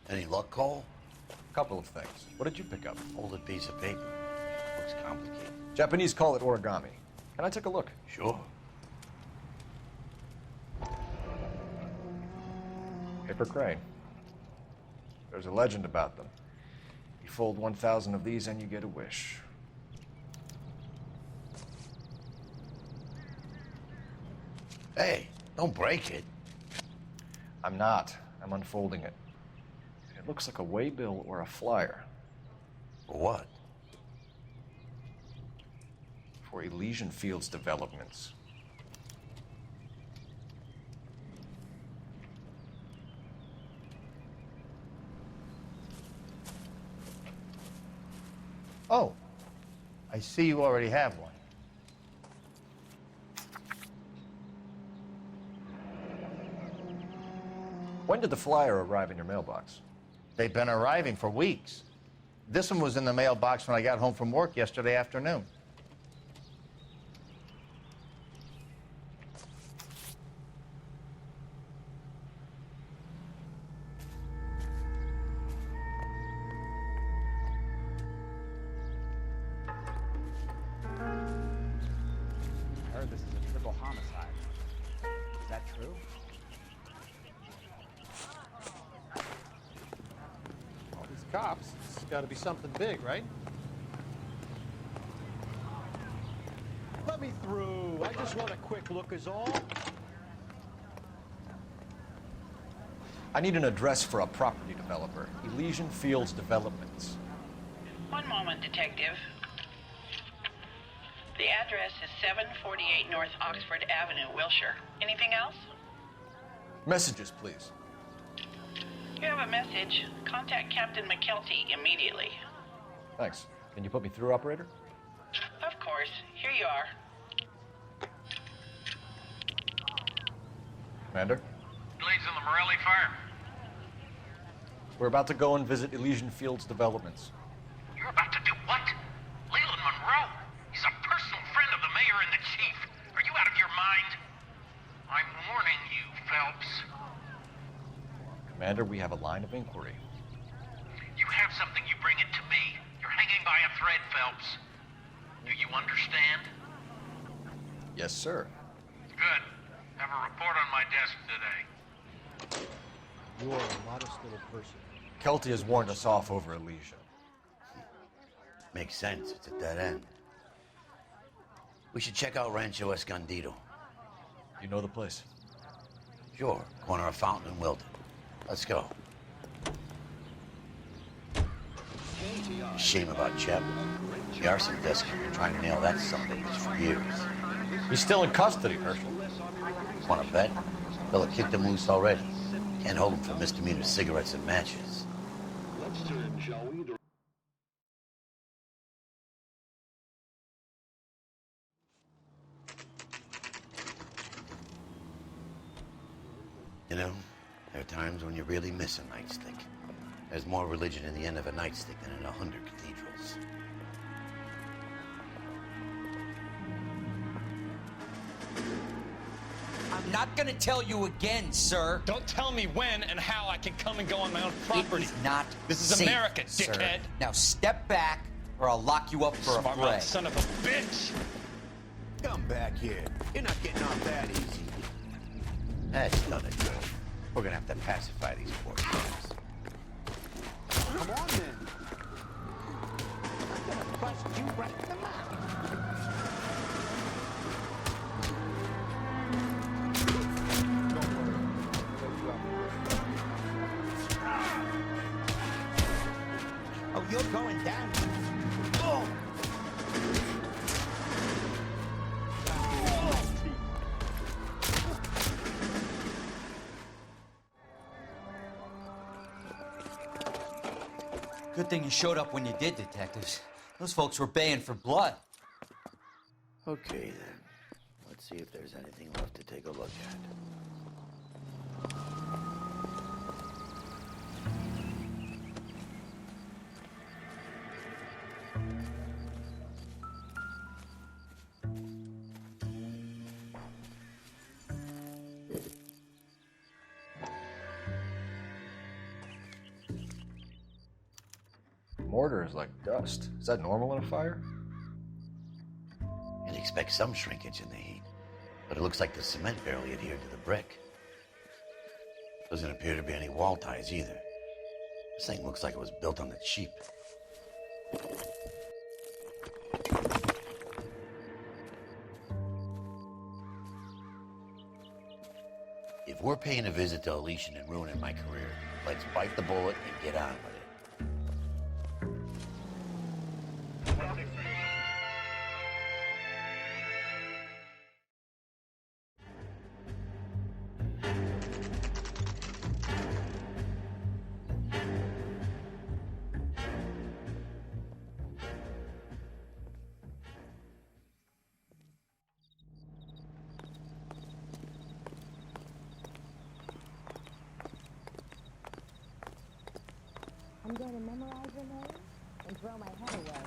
Any luck, Cole? A couple of things. What did you pick up? Folded piece of paper. Looks complicated. Japanese call it origami. Can I take a look? Sure. Paper crane. There's a legend about them. You fold 1,000 of these and you get a wish. Hey, don't break it. I'm not. I'm unfolding it. It looks like a waybill or a flyer. For what? For Elysian Fields developments. Oh, I see you already have one. When did the flyer arrive in your mailbox? They've been arriving for weeks. This one was in the mailbox when I got home from work yesterday afternoon. I heard this is a triple homicide. Is that true? All these cops, it's got to be something big, right? Let me through. I just want a quick look is all. I need an address for a property developer. Elysian Fields Developments. One moment, Detective. The address is 748 North Oxford Avenue, Wilshire. Anything else? Messages, please. You have a message. Contact Captain McKelty immediately. Thanks. Can you put me through, operator? Of course. Here you are. Commander? Leads in the Morelli fire. We're about to go and visit Elysian Fields Developments. You're about to do what? Leland Monroe? He's a personal friend of the mayor and the chief. Are you out of your mind? I'm warning you, Phelps. Commander, we have a line of inquiry. You have something, you bring it to me. You're hanging by a thread, Phelps. Do you understand? Yes, sir. Good. Have a report on my desk today. You are a modest little person. Kelty has warned us off over Elysian. Makes sense. It's a dead end. We should check out Rancho Escondido. You know the place? Sure. Corner of Fountain and Wilton. Let's go. Shame about Jeb. The arson desk has been trying to nail that sumbitch for years. He's still in custody, Herschel. Want to bet? Fella kicked him loose already. Can't hold him for misdemeanor cigarettes and matches. Let's turn, shall we? You know, there are times when you really miss a nightstick. There's more religion in the end of a nightstick than in 100 cathedrals. I'm not gonna tell you again, sir. Don't tell me when and how I can come and go on my own property. It is not This is safe, America, sir. dickhead. Now step back, or I'll lock you up for Smart a fray. mouth son of a bitch. Come back here. You're not getting off that easy. That's done it good. We're gonna have to pacify these poor guys. Come on, then. I'm gonna bust you right in the mouth. Oh, you're going down. Oh! Good thing you showed up when you did, detectives. Those folks were baying for blood. Okay, then. Let's see if there's anything left to take a look at. Mortar is like dust. Is that normal in a fire? You'd expect some shrinkage in the heat, but it looks like the cement barely adhered to the brick. Doesn't appear to be any wall ties either. This thing looks like it was built on the cheap. If we're paying a visit to Elysian and ruining my career, let's bite the bullet and get on with it. I'm going to memorize your name, and throw my head away.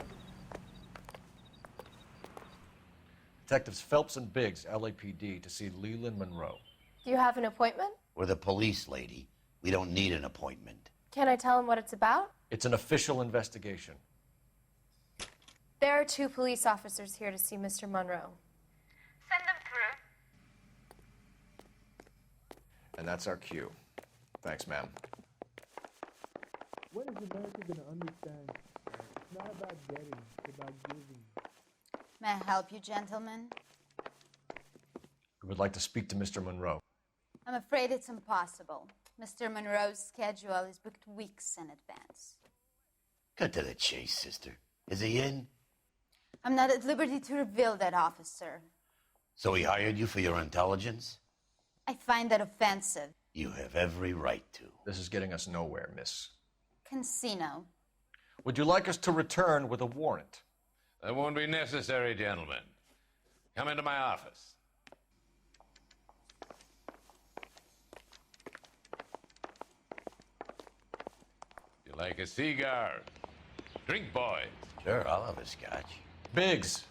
Detectives Phelps and Biggs, LAPD, to see Leland Monroe. Do you have an appointment? We're the police, lady. We don't need an appointment. Can I tell him what it's about? It's an official investigation. There are 2 police officers here to see Mr. Monroe. Send them through. And that's our cue. Thanks, ma'am. When is America going to understand? It's not about getting, it's about giving. May I help you, gentlemen? We would like to speak to Mr. Monroe. I'm afraid it's impossible. Mr. Monroe's schedule is booked weeks in advance. Cut to the chase, sister. Is he in? I'm not at liberty to reveal that, officer. So he hired you for your intelligence? I find that offensive. You have every right to. This is getting us nowhere, miss. Casino. Would you like us to return with a warrant? That won't be necessary, gentlemen. Come into my office. You like a cigar? Drink, boys. Sure, I'll have a scotch. Biggs.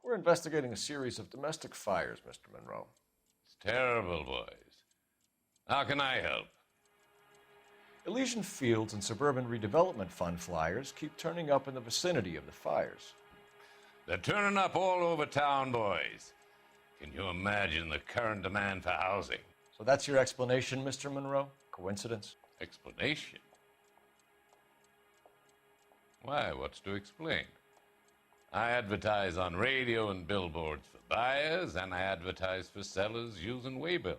We're investigating a series of domestic fires, Mr. Monroe. It's terrible, boys. How can I help? Elysian Fields and Suburban Redevelopment Fund flyers keep turning up in the vicinity of the fires. They're turning up all over town, boys. Can you imagine the current demand for housing? So that's your explanation, Mr. Monroe? Coincidence? Explanation? Why, what's to explain? I advertise on radio and billboards for buyers, and I advertise for sellers using waybills.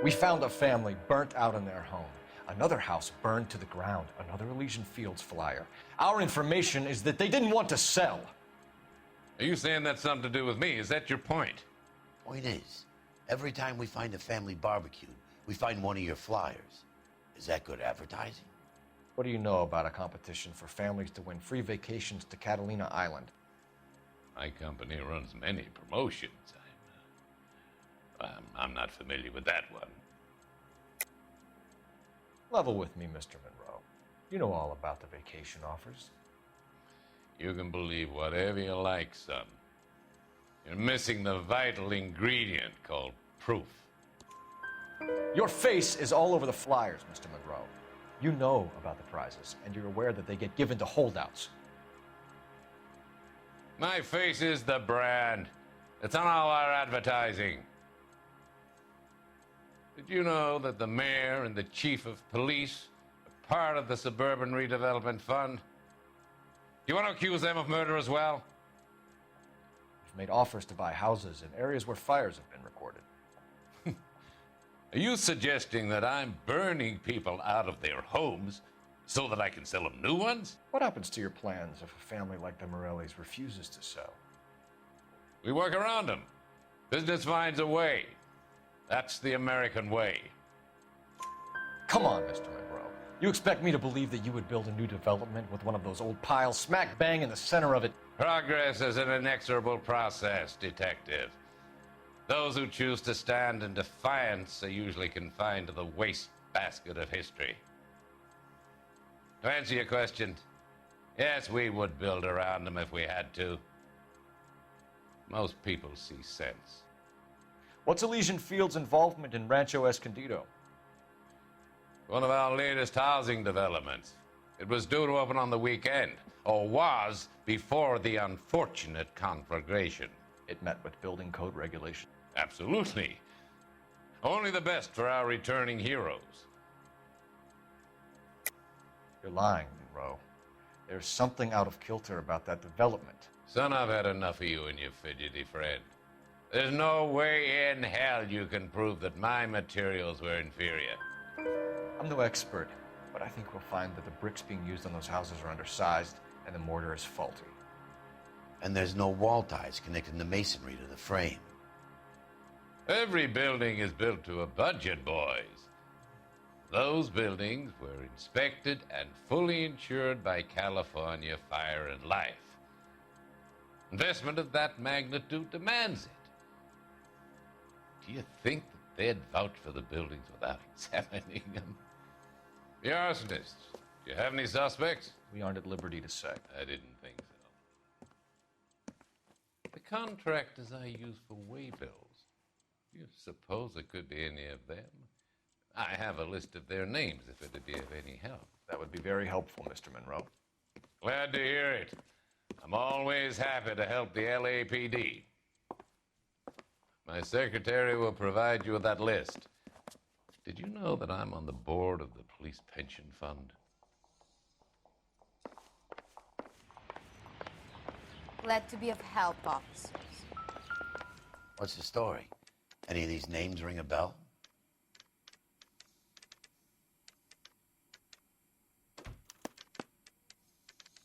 We found a family burnt out in their home. Another house burned to the ground. Another Elysian Fields flyer. Our information is that they didn't want to sell. Are you saying that's something to do with me? Is that your point? Point is, every time we find a family barbecued, we find one of your flyers. Is that good advertising? What do you know about a competition for families to win free vacations to Catalina Island? My company runs many promotions. I'm not familiar with that one. Level with me, Mr. Monroe. You know all about the vacation offers. You can believe whatever you like, son. You're missing the vital ingredient called proof. Your face is all over the flyers, Mr. Monroe. You know about the prizes, and you're aware that they get given to holdouts. My face is the brand. It's on all our advertising. Did you know that the mayor and the chief of police are part of the Suburban Redevelopment Fund? Do you want to accuse them of murder as well? We've made offers to buy houses in areas where fires have been recorded. Are you suggesting that I'm burning people out of their homes so that I can sell them new ones? What happens to your plans if a family like the Morellis refuses to sell? We work around them. Business finds a way. That's the American way. Come on, Mr. Monroe. You expect me to believe that you would build a new development with one of those old piles smack bang in the center of it? Progress is an inexorable process, detective. Those who choose to stand in defiance are usually confined to the wastebasket of history. To answer your question, yes, we would build around them if we had to. Most people see sense. What's Elysian Fields' involvement in Rancho Escondido? One of our latest housing developments. It was due to open on the weekend, or was before the unfortunate conflagration. It met with building code regulations. Absolutely. Only the best for our returning heroes. You're lying, Monroe. There's something out of kilter about that development. Son, I've had enough of you and your fidgety friend. There's no way in hell you can prove that my materials were inferior. I'm no expert, but I think we'll find that the bricks being used on those houses are undersized and the mortar is faulty. And there's no wall ties connecting the masonry to the frame. Every building is built to a budget, boys. Those buildings were inspected and fully insured by California Fire and Life. Investment of that magnitude demands it. Do you think that they'd vouch for the buildings without examining them? The arsonist. Do you have any suspects? We aren't at liberty to say. I didn't think so. The contractors I use for waybills. Do you suppose it could be any of them? I have a list of their names if it'd be of any help. That would be very helpful, Mr. Monroe. Glad to hear it. I'm always happy to help the LAPD. My secretary will provide you with that list. Did you know that I'm on the board of the Police Pension Fund? Glad to be of help, officers. What's the story? Any of these names ring a bell?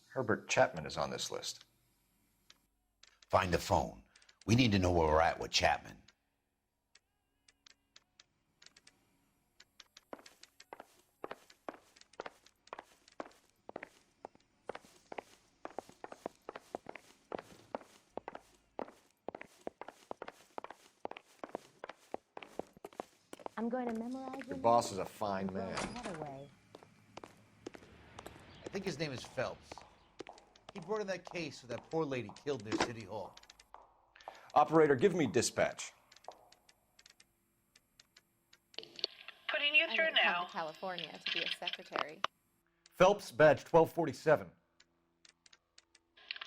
Herbert Chapman is on this list. Find the phone. We need to know where we're at with Chapman. I'm going to memorize Your boss is a fine man. I think his name is Phelps. He brought in that case where that poor lady killed near City Hall. Operator, give me dispatch. Putting you through I now. come to California to be a secretary. Phelps, badge 1247.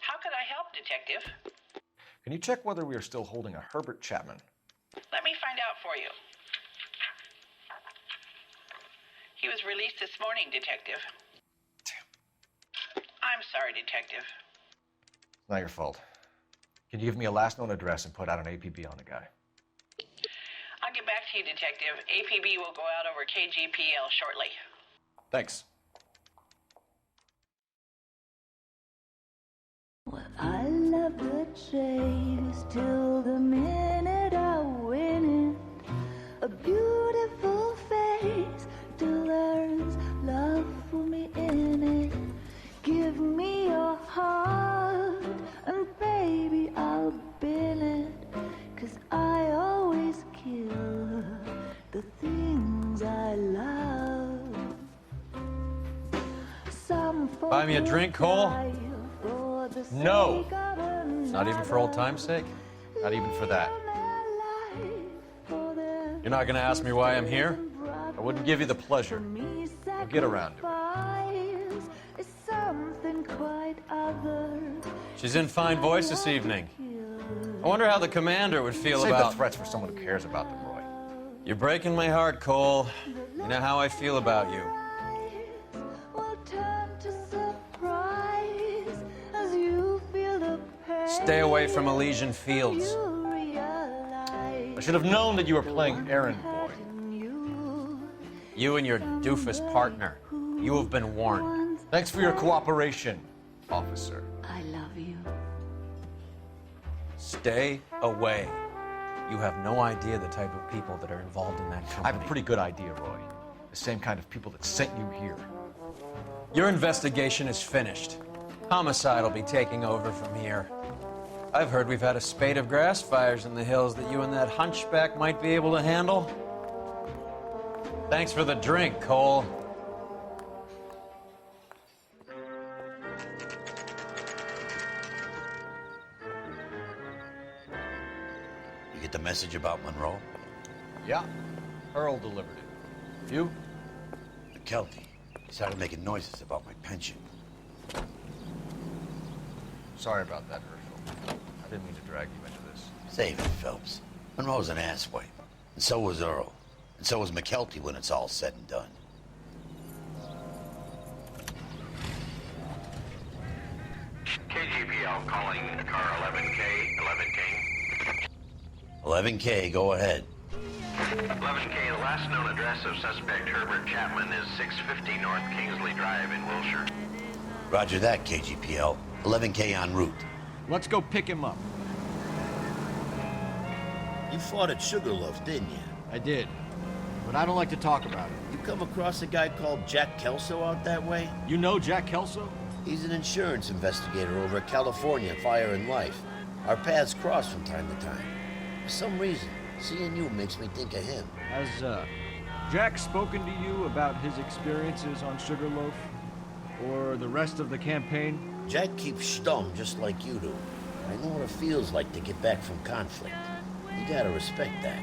How could I help, Detective? Can you check whether we are still holding a Herbert Chapman? Let me find out for you. He was released this morning, Detective. I'm sorry, Detective. It's not your fault. Can you give me a last known address and put out an APB on the guy? I'll get back to you, Detective. APB will go out over KGPL shortly. Thanks. Well, I love the chase till the minute I win it. A beautiful face till there's love for me in it. Give me your heart and baby I'll bill it. 'Cause I always kill the things I love. Some Buy me a drink, Cole? No. Not even for old time's sake? Not even for that. You're not gonna ask me why I'm here? I wouldn't give you the pleasure. I'll get around to it. Is something quite other. She's in fine voice this evening. I wonder how the commander would feel Save about... the threats for someone who cares about them, Roy. You're breaking my heart, Cole. You know how I feel about you. Will turn to surprise as you feel the pain. Stay away from Elysian Fields. You realize I should have known that you were playing errand boy. You and your doofus partner. You have been warned. Thanks for your cooperation, officer. I love you. Stay away. You have no idea the type of people that are involved in that company. I have a pretty good idea, Roy. The same kind of people that sent you here. Your investigation is finished. Homicide will be taking over from here. I've heard we've had a spate of grass fires in the hills that you and that hunchback might be able to handle. Thanks for the drink, Cole. You get the message about Monroe? Yeah. Earl delivered it. You? McKelty. He started making noises about my pension. Sorry about that, Herschel. I didn't mean to drag you into this. Save it, Phelps. Monroe's an asswipe. And so was Earl. And so was McKelty when it's all said and done. KGPL calling car 11K, 11K. 11K, go ahead. 11K, the last known address of suspect Herbert Chapman is 650 North Kingsley Drive in Wilshire. Roger that, KGPL. 11K en route. Let's go pick him up. You fought at Sugarloaf, didn't you? I did, but I don't like to talk about it. You come across a guy called Jack Kelso out that way? You know Jack Kelso? He's an insurance investigator over at California Fire and Life. Our paths cross from time to time. For some reason, seeing you makes me think of him. Jack spoken to you about his experiences on Sugarloaf? Or the rest of the campaign? Jack keeps stum just like you do. I know what it feels like to get back from conflict. You gotta respect that.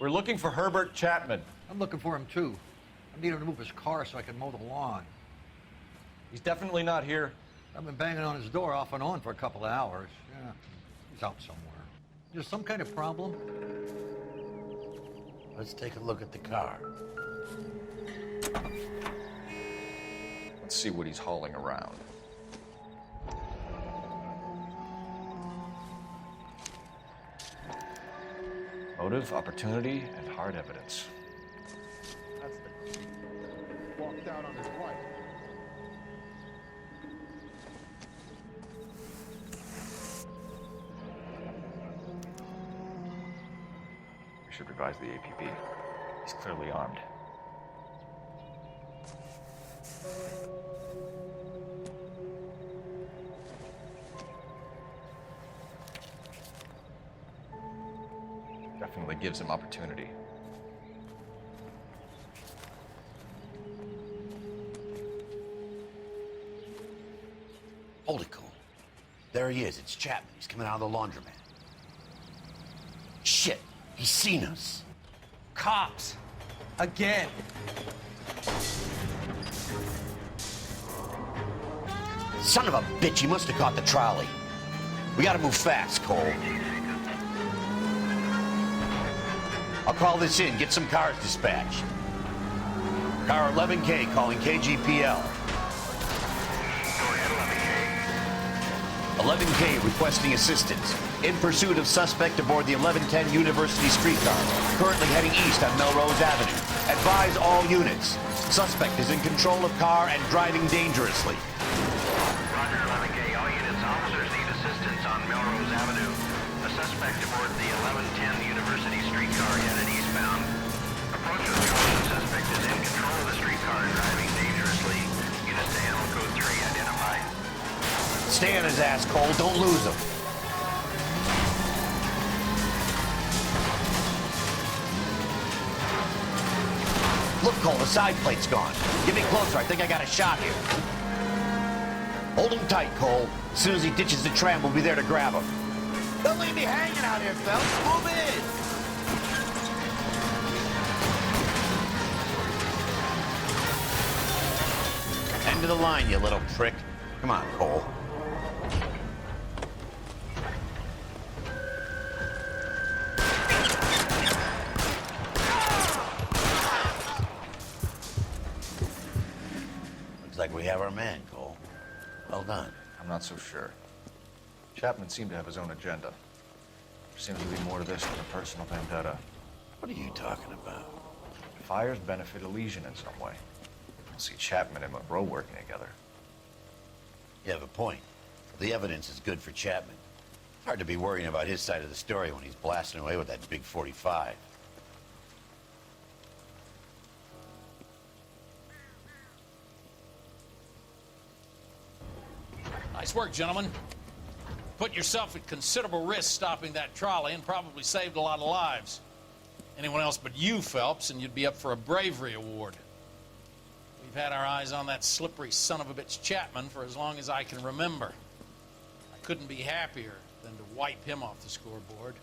We're looking for Herbert Chapman. I'm looking for him too. I need him to move his car so I can mow the lawn. He's definitely not here. I've been banging on his door off and on for a couple of hours. Yeah, he's out somewhere. Is there some kind of problem? Let's take a look at the car. Let's see what he's hauling around. Motive, opportunity, and hard evidence. That's the creep. Walked out on his wife. We should revise the APB. He's clearly armed. Definitely gives him opportunity. Hold it, Cole. There he is. It's Chapman. He's coming out of the laundromat. Shit. He's seen us. Cops. Again. Son of a bitch. He must have caught the trolley. We gotta move fast, Cole. I'll call this in. Get some cars dispatched. Car 11K calling KGPL. 11K requesting assistance. In pursuit of suspect aboard the 1110 University streetcar. Currently heading east on Melrose Avenue. Advise all units. Suspect is in control of car and driving dangerously. Roger, 11K. All units, officers need assistance on Melrose Avenue. A suspect aboard the 1110 University streetcar headed eastbound. Approach of the caution. Suspect is in control of the streetcar and driving dangerously. Units to handle code 3 identified. Stay on his ass, Cole. Don't lose him. Look, Cole, the side plate's gone. Get me closer. I think I got a shot here. Hold him tight, Cole. As soon as he ditches the tram, we'll be there to grab him. Don't leave me hanging out here, Phelps. Move in. End of the line, you little prick. Come on, Cole. Looks like we have our man, Cole. Well done. I'm not so sure. Chapman seemed to have his own agenda. There seems to be more to this than a personal vendetta. What are you talking about? Fires benefit Elysian in some way. We'll see Chapman and Monroe working together. You have a point. The evidence is good for Chapman. Hard to be worrying about his side of the story when he's blasting away with that big 45. Nice work, gentlemen. Put yourself at considerable risk stopping that trolley and probably saved a lot of lives. Anyone else but you, Phelps, and you'd be up for a bravery award. We've had our eyes on that slippery son of a bitch Chapman for as long as I can remember. I couldn't be happier than to wipe him off the scoreboard.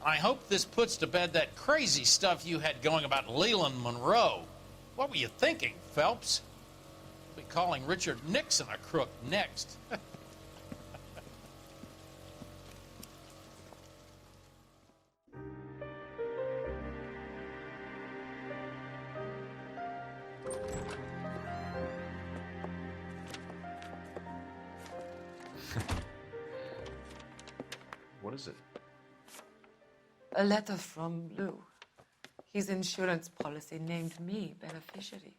I hope this puts to bed that crazy stuff you had going about Leland Monroe. What were you thinking, Phelps? We'll be calling Richard Nixon a crook next. What is it? A letter from Lou. His insurance policy named me beneficiary.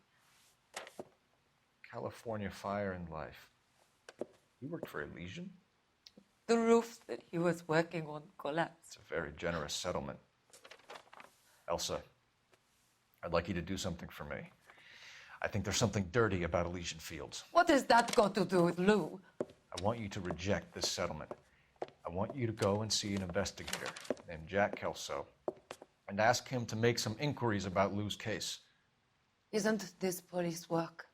California Fire and Life. You worked for Elysian? The roof that he was working on collapsed. It's a very generous settlement. Elsa, I'd like you to do something for me. I think there's something dirty about Elysian Fields. What has that got to do with Lou? I want you to reject this settlement. I want you to go and see an investigator named Jack Kelso and ask him to make some inquiries about Lou's case. Isn't this police work?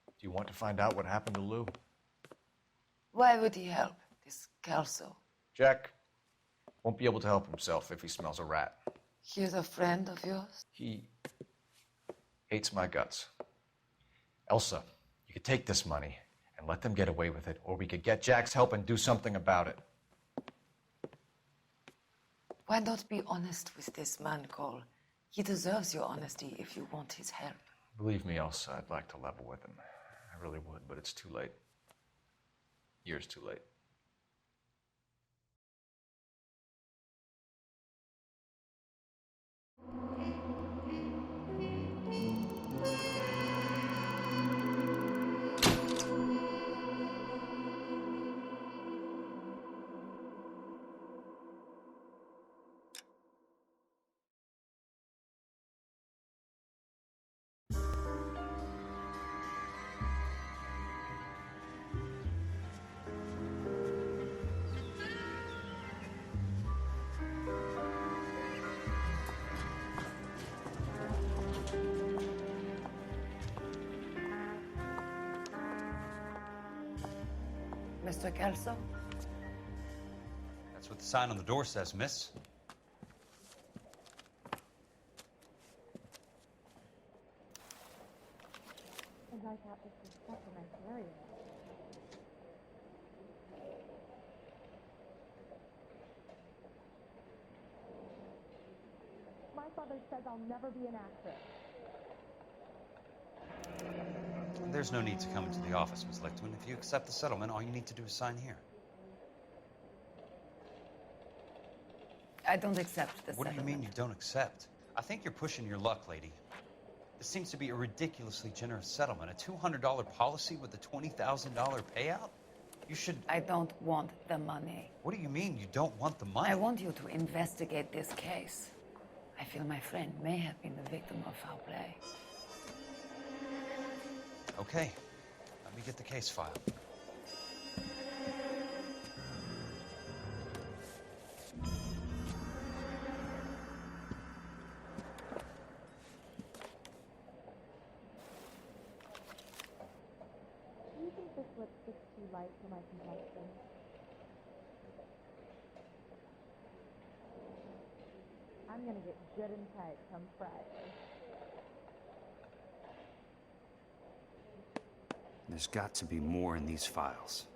Do you want to find out what happened to Lou? Why would he help, this Kelso? Jack won't be able to help himself if he smells a rat. He's a friend of yours? He hates my guts. Elsa, you could take this money and let them get away with it, or we could get Jack's help and do something about it. Why not be honest with this man, Cole? He deserves your honesty if you want his help. Believe me, Elsa, I'd like to level with him. I really would, but it's too late. Years too late. Mr. Kelso? That's what the sign on the door says, miss. And I thought this was such a nice area. My father says I'll never be an actress. There's no need to come into the office, Miss Lichtman. If you accept the settlement, all you need to do is sign here. I don't accept the What do you mean you don't accept? I think you're pushing your luck, lady. This seems to be a ridiculously generous settlement. A $200 policy with a $20,000 payout? You should... I don't want the money. What do you mean you don't want the money? I want you to investigate this case. I feel my friend may have been the victim of foul play. Okay. Let me get the case file. Do you think this lipstick's too light for my complexion? I'm gonna get good and tight come Friday. There's got to be more in these files.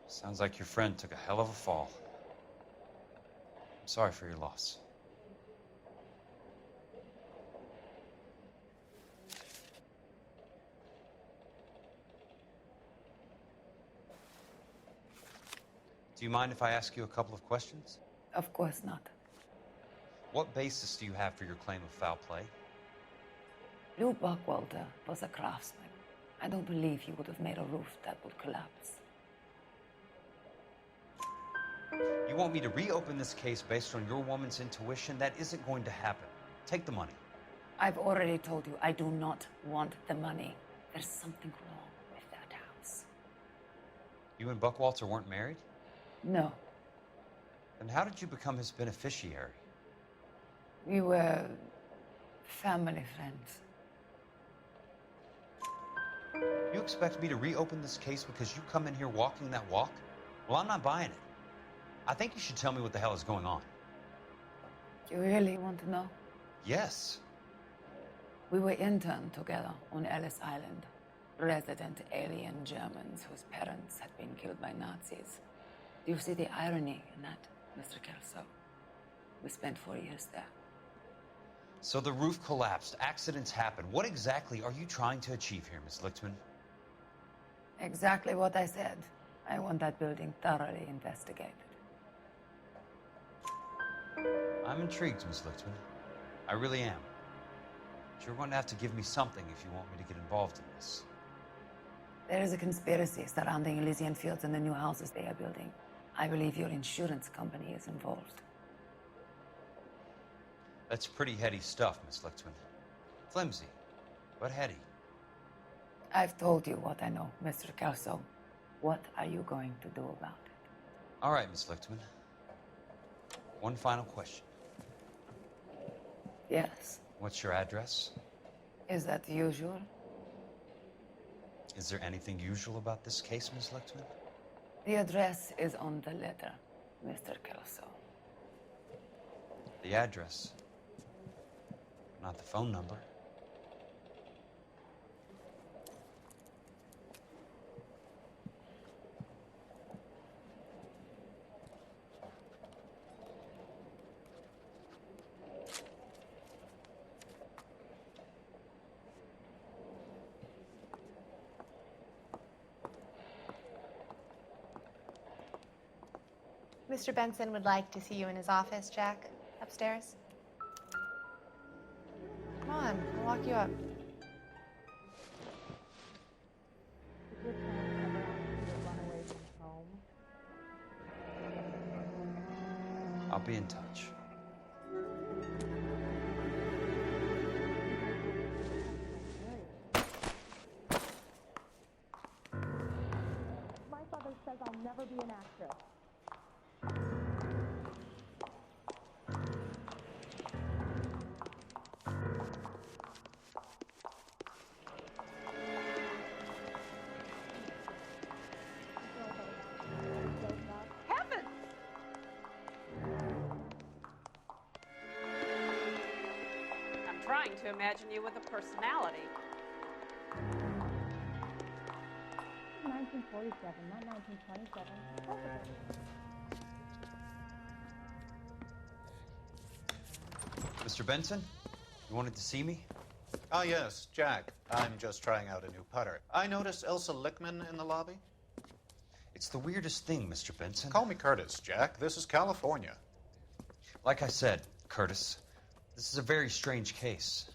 Sounds like your friend took a hell of a fall. I'm sorry for your loss. Do you mind if I ask you a couple of questions? Of course not. What basis do you have for your claim of foul play? Lou Buckwalter was a craftsman. I don't believe he would have made a roof that would collapse. You want me to reopen this case based on your woman's intuition? That isn't going to happen. Take the money. I've already told you I do not want the money. There's something wrong with that house. You and Buckwalter weren't married? No. Then how did you become his beneficiary? We were family friends. You expect me to reopen this case because you come in here walking that walk? Well, I'm not buying it. I think you should tell me what the hell is going on. You really want to know? Yes. We were interned together on Ellis Island. Resident alien Germans whose parents had been killed by Nazis. Do you see the irony in that, Mr. Kelso? We spent 4 years there. So the roof collapsed, accidents happen. What exactly are you trying to achieve here, Miss Lichtman? Exactly what I said. I want that building thoroughly investigated. I'm intrigued, Miss Lichtman. I really am. But you're going to have to give me something if you want me to get involved in this. There is a conspiracy surrounding Elysian Fields and the new houses they are building. I believe your insurance company is involved. That's pretty heady stuff, Miss Lichtman. Flimsy, but heady. I've told you what I know, Mr. Kelso. What are you going to do about it? All right, Miss Lichtman. One final question. Yes. What's your address? Is that usual? Is there anything usual about this case, Miss Lichtman? The address is on the letter, Mr. Kelso. The address, not the phone number. Mr. Benson would like to see you in his office, Jack. Upstairs. Come on, I'll walk you up. Is your plan ever to run away from home? I'll be in touch. My father says I'll never be an actress. Heavens! I'm trying to imagine you with a personality. 1947, not 1927. Mr. Benson, you wanted to see me? Ah, yes, Jack. I'm just trying out a new putter. I noticed Elsa Lichtman in the lobby. It's the weirdest thing, Mr. Benson. Call me Curtis, Jack. This is California. Like I said, Curtis, this is a very strange case.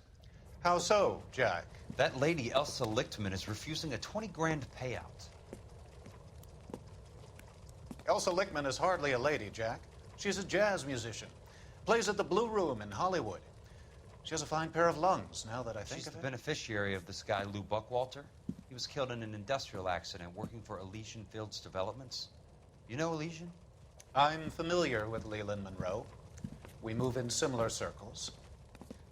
How so, Jack? That lady, Elsa Lichtman, is refusing a 20 grand payout. Elsa Lichtman is hardly a lady, Jack. She's a jazz musician. Plays at the Blue Room in Hollywood. She has a fine pair of lungs, now that I think She's of the it. beneficiary of this guy, Lou Buckwalter. He was killed in an industrial accident working for Elysian Fields Developments. You know Elysian? I'm familiar with Leland Monroe. We move in similar circles.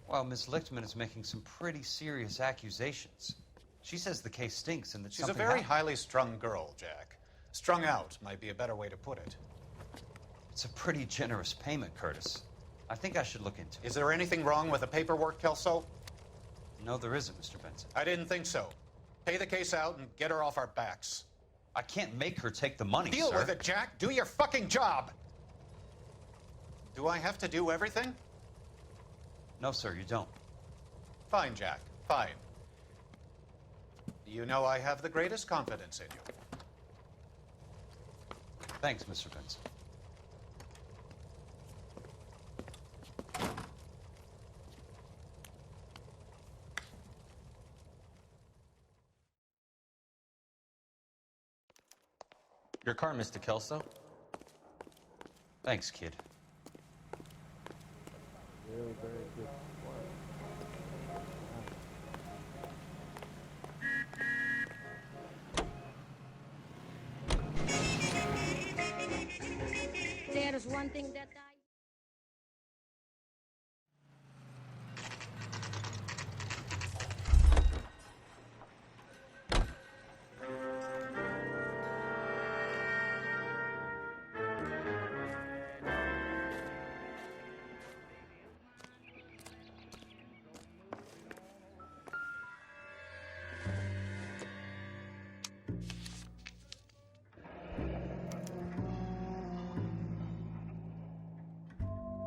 Well, Miss Lichtman is making some pretty serious accusations. She says the case stinks and that She's a something very happened. highly strung girl, Jack. Strung out might be a better way to put it. It's a pretty generous payment, Curtis. I think I should look into it. Is there anything wrong with the paperwork, Kelso? No, there isn't, Mr. Benson. I didn't think so. Pay the case out and get her off our backs. I can't make her take the money, Deal sir. with it, Jack. Do your fucking job. Do I have to do everything? No, sir, you don't. Fine, Jack. Fine. You know I have the greatest confidence in you. Thanks, Mr. Benson. Your car, Mr. Kelso. Thanks, kid. Very, very good. There's one thing that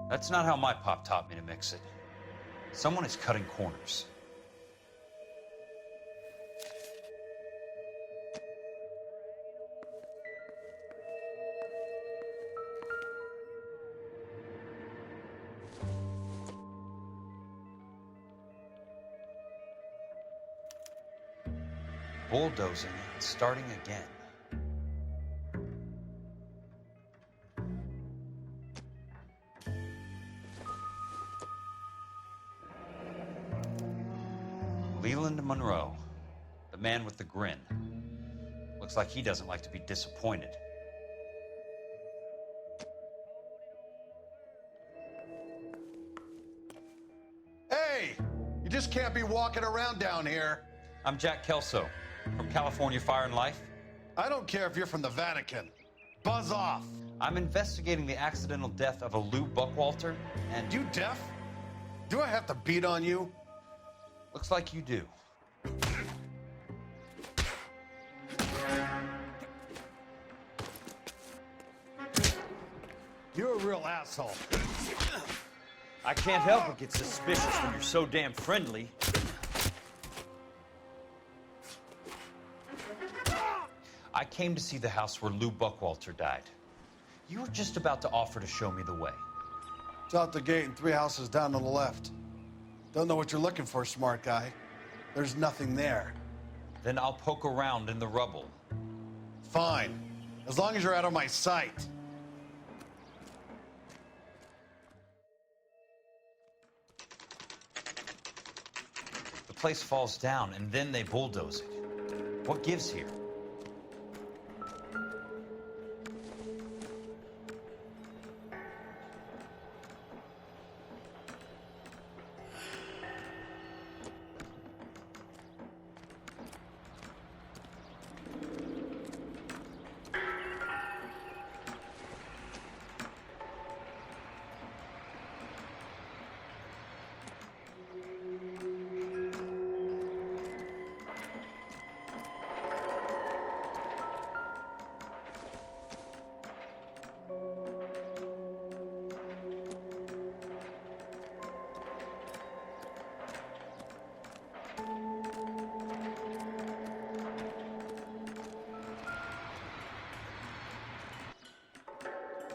That's not how my pop taught me to mix it. Someone is cutting corners. Bulldozing and starting again. Leland Monroe, the man with the grin. Looks like he doesn't like to be disappointed. Hey! You just can't be walking around down here. I'm Jack Kelso, from California Fire and Life. I don't care if you're from the Vatican. Buzz off. I'm investigating the accidental death of a Lou Buckwalter, and... You deaf? Do I have to beat on you? Looks like you do. You're a real asshole. I can't help but get suspicious when you're so damn friendly. I came to see the house where Lou Buckwalter died. You were just about to offer to show me the way. It's out the gate and 3 houses down on the left. Don't know what you're looking for, smart guy. There's nothing there. Then I'll poke around in the rubble. Fine. As long as you're out of my sight. The place falls down, and then they bulldoze it. What gives here?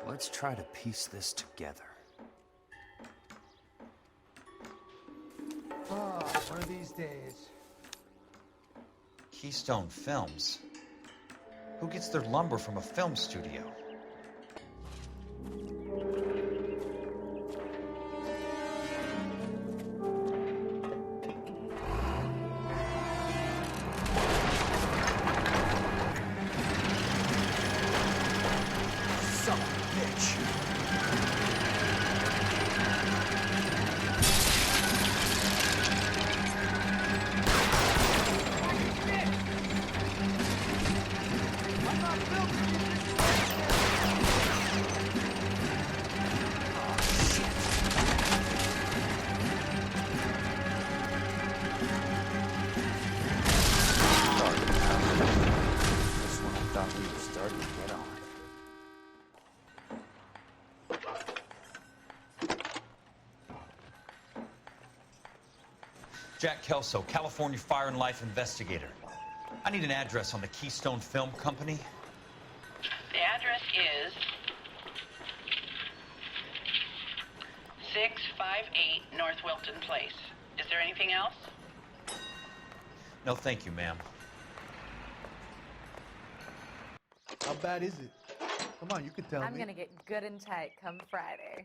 Let's try to piece this together. One of these days. Keystone Films? Who gets their lumber from a film studio? Son of a bitch. This one I thought we were starting to get on. Jack Kelso, California Fire and Life investigator. I need an address on the Keystone Film Company. The address is 658 North Wilton Place. Is there anything else? No, thank you, ma'am. How bad is it? Come on, you can tell I'm me. gonna get good and tight come Friday.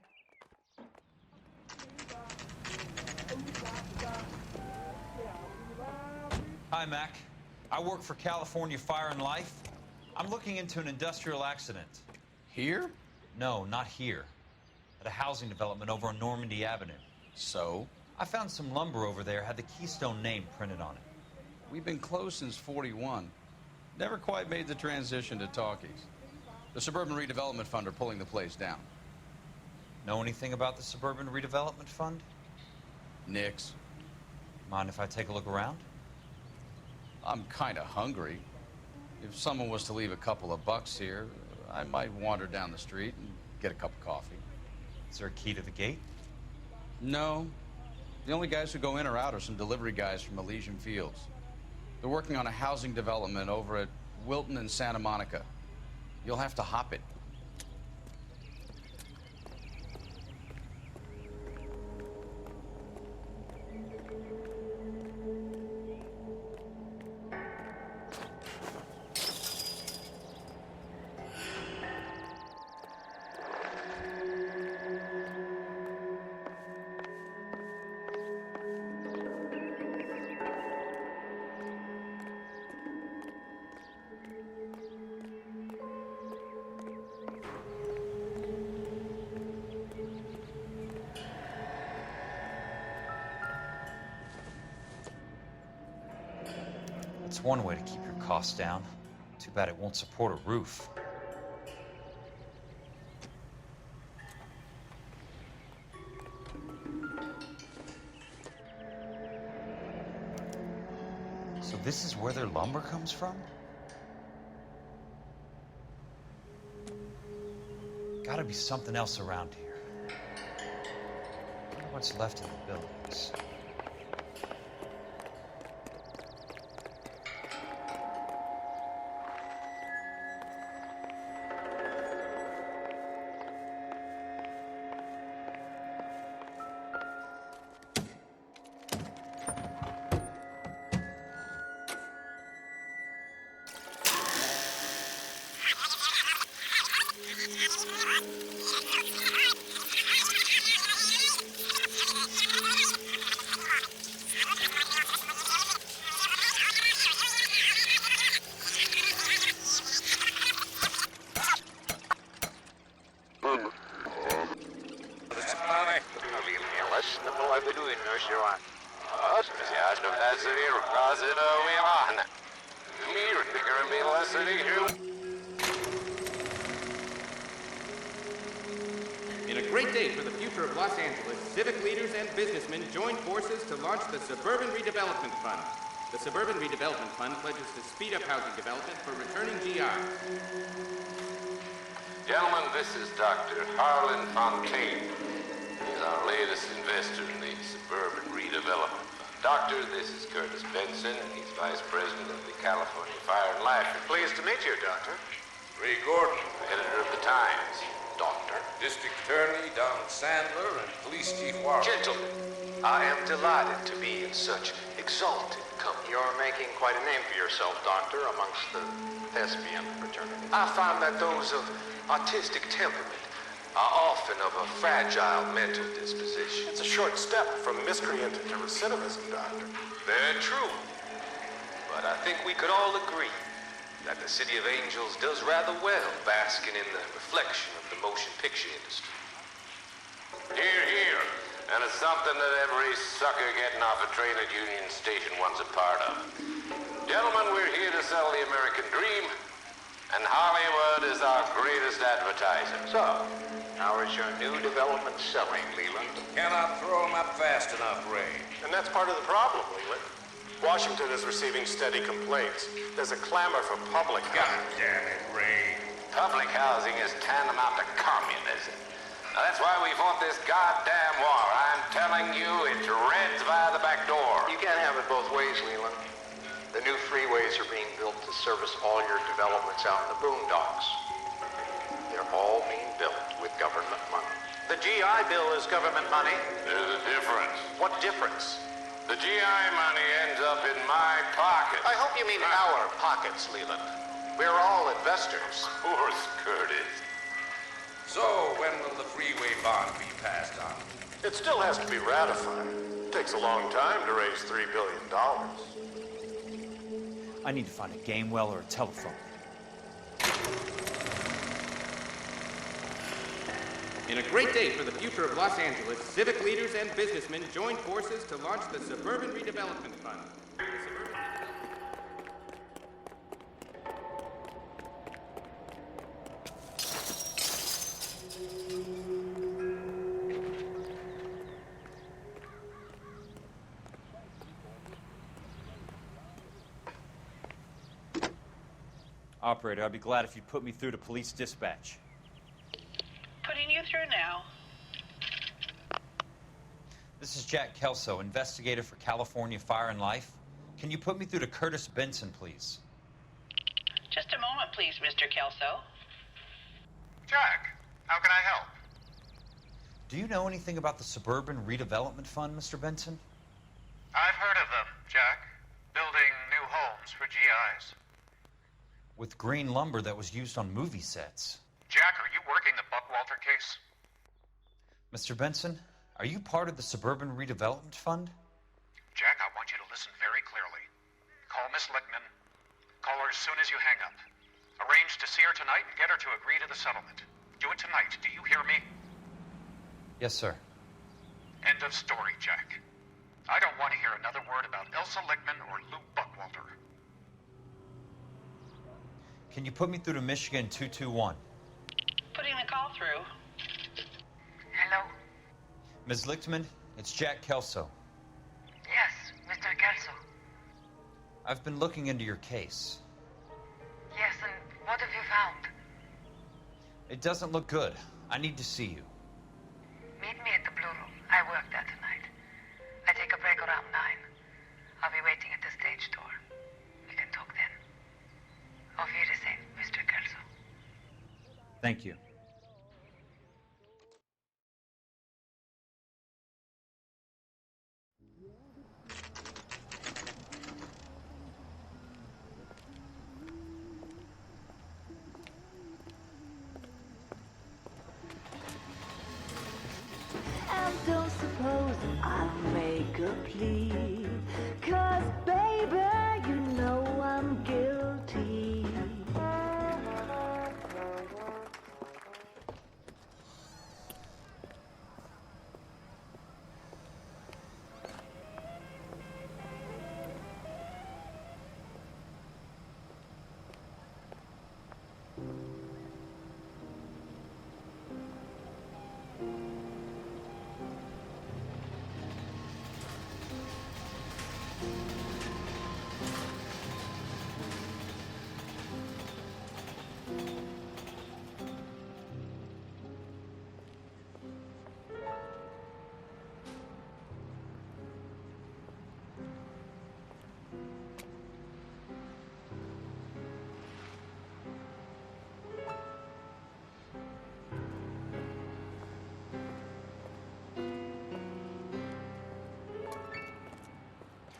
Hi, Mac. I work for California Fire and Life. I'm looking into an industrial accident. Here? No, not here. At a housing development over on Normandy Avenue. So? I found some lumber over there, had the Keystone name printed on it. We've been closed since '41. Never quite made the transition to talkies. The Suburban Redevelopment Fund are pulling the place down. Know anything about the Suburban Redevelopment Fund? Nix. Mind if I take a look around? I'm kind of hungry. If someone was to leave a couple of bucks here, I might wander down the street and get a cup of coffee. Is there a key to the gate? No. The only guys who go in or out are some delivery guys from Elysian Fields. They're working on a housing development over at Wilton and Santa Monica. You'll have to hop it. That's one way to keep your costs down. Too bad it won't support a roof. So this is where their lumber comes from? Gotta be something else around here. I wonder what's left in the buildings. In a great day for the future of Los Angeles, civic leaders and businessmen joined forces to launch the Suburban Redevelopment Fund. The Suburban Redevelopment Fund pledges to speed up housing development for returning GIs. Gentlemen, this is Dr. Harlan Fontaine. He's our latest investor in the Suburban Redevelopment Fund. Doctor, this is Curtis Benson, and he's Vice President of the California Fire and Life. Pleased to meet you, Doctor. Ray Gordon, editor of the Times. Doctor. District Attorney Don Sandler and Police Chief Warren. Gentlemen, I am delighted to be in such exalted company. You're making quite a name for yourself, Doctor, amongst the thespian fraternity. I find that those of artistic temperament are often of a fragile mental disposition. It's a short step from miscreant to recidivism, Doctor. Very true. But I think we could all agree that the City of Angels does rather well basking in the reflection of the motion picture industry. Hear, hear. And it's something that every sucker getting off a train at Union Station wants a part of. Gentlemen, we're here to sell the American dream, and Hollywood is our greatest advertiser. So, how is your new development selling, Leland? Cannot throw them up fast enough, Ray. And that's part of the problem, Leland. Washington is receiving steady complaints. There's a clamor for public housing. God damn it, Ray. Public housing is tantamount to communism. Now, that's why we fought this goddamn war. I'm telling you, it's Reds via the back door. You can't have it both ways, Leland. The new freeways are being built to service all your developments out in the boondocks. They're all being built with government money. The GI Bill is government money. There's a difference. What difference? The GI money ends up in my pocket. I hope you mean our pockets, Leland. We're all investors. Of course, Curtis. So, when will the freeway bond be passed on? It still has to be ratified. It takes a long time to raise $3 billion. I need to find a game well or a telephone. In a great day for the future of Los Angeles, civic leaders and businessmen joined forces to launch the Suburban Redevelopment Fund. Operator, I'd be glad if you'd put me through to police dispatch. Putting you through now. This is Jack Kelso, investigator for California Fire and Life. Can you put me through to Curtis Benson, please? Just a moment, please, Mr. Kelso. Jack, how can I help? Do you know anything about the Suburban Redevelopment Fund, Mr. Benson? I've heard of them, Jack. Building new homes for GIs. With green lumber that was used on movie sets. Jack, are you working the Buckwalter case? Mr. Benson, are you part of the Suburban Redevelopment Fund? Jack, I want you to listen very clearly. Call Miss Lickman. Call her as soon as you hang up. Arrange to see her tonight and get her to agree to the settlement. Do it tonight. Do you hear me? Yes, sir. End of story, Jack. I don't want to hear another word about Elsa Lickman or Lou Buckwalter. Can you put me through to Michigan 221? Putting the call through. Hello? Ms. Lichtman, it's Jack Kelso. Yes, Mr. Kelso. I've been looking into your case. Yes, and what have you found? It doesn't look good. I need to see you. Meet me at the Blue Room. I work there tonight. I take a break around 9. I'll be waiting at the stage door. We can talk then. Auf Wiedersehen, Mr. Kelso. Thank you. And don't suppose I'll make a plea, 'cause baby, you know I'm guilty.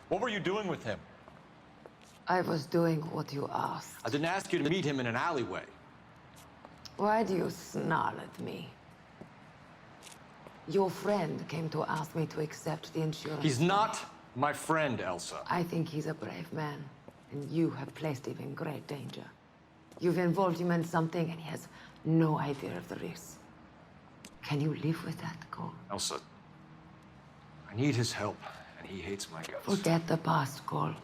What were you doing with him? I was doing what you asked. I didn't ask you to meet him in an alleyway. Why do you snarl at me? Your friend came to ask me to accept the insurance. He's not my friend, Elsa. I think he's a brave man, and you have placed him in great danger. You've involved him in something, and he has no idea of the risk. Can you live with that, Cole? Elsa, I need his help, and he hates my guts. Forget the past, Cole.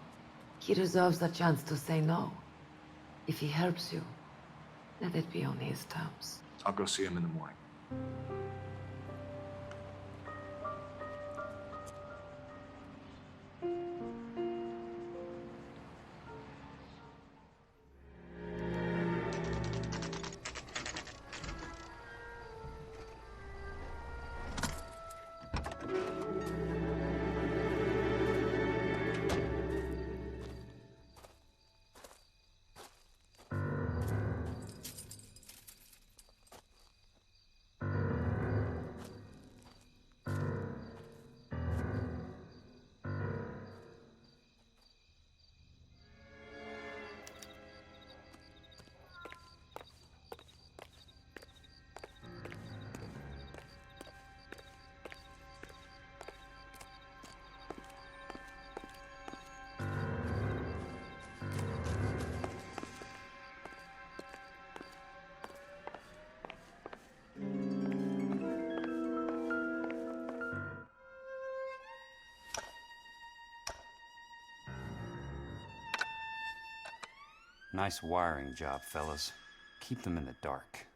He deserves a chance to say no. If he helps you, let it be on his terms. I'll go see him in the morning. Nice wiring job, fellas. Keep them in the dark.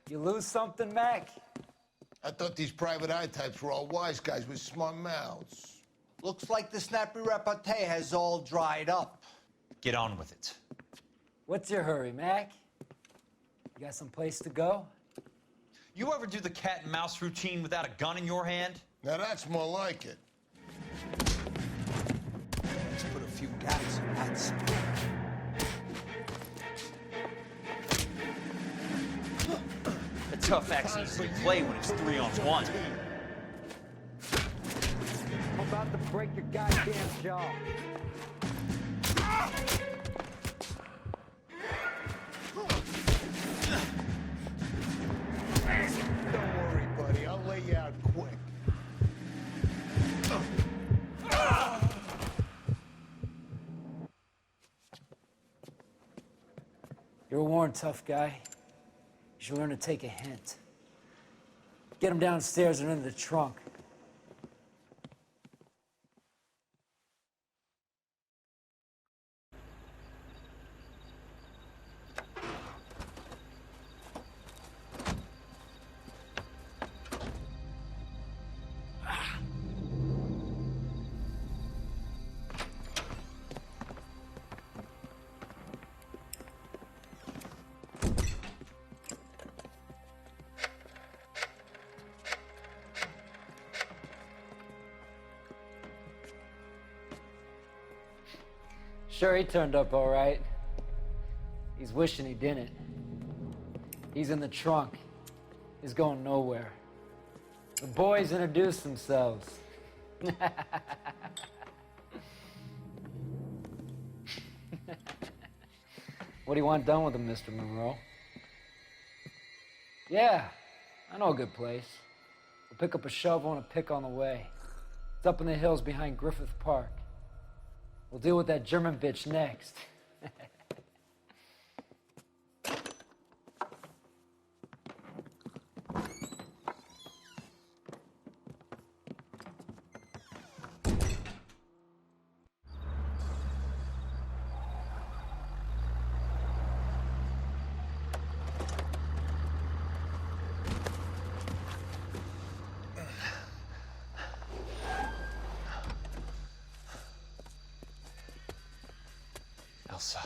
You lose something, Mac? I thought these private eye types were all wise guys with smart mouths. Looks like the snappy repartee has all dried up. Get on with it. What's your hurry, Mac? You got some place to go? You ever do the cat and mouse routine without a gun in your hand? Now that's more like it. Let's put a few gaps in that spin. The tough act's easy to play when it's 3-on-1. I'm about to break your goddamn jaw. Don't worry, buddy. I'll lay you out quick. You're a worn, tough guy. You should learn to take a hint. Get him downstairs and into the trunk. Sure, he turned up all right. He's wishing he didn't. He's in the trunk. He's going nowhere. The boys introduced themselves. What do you want done with him, Mr. Monroe? Yeah, I know a good place. We'll pick up a shovel and a pick on the way. It's up in the hills behind Griffith Park. We'll deal with that German bitch next. Elsa.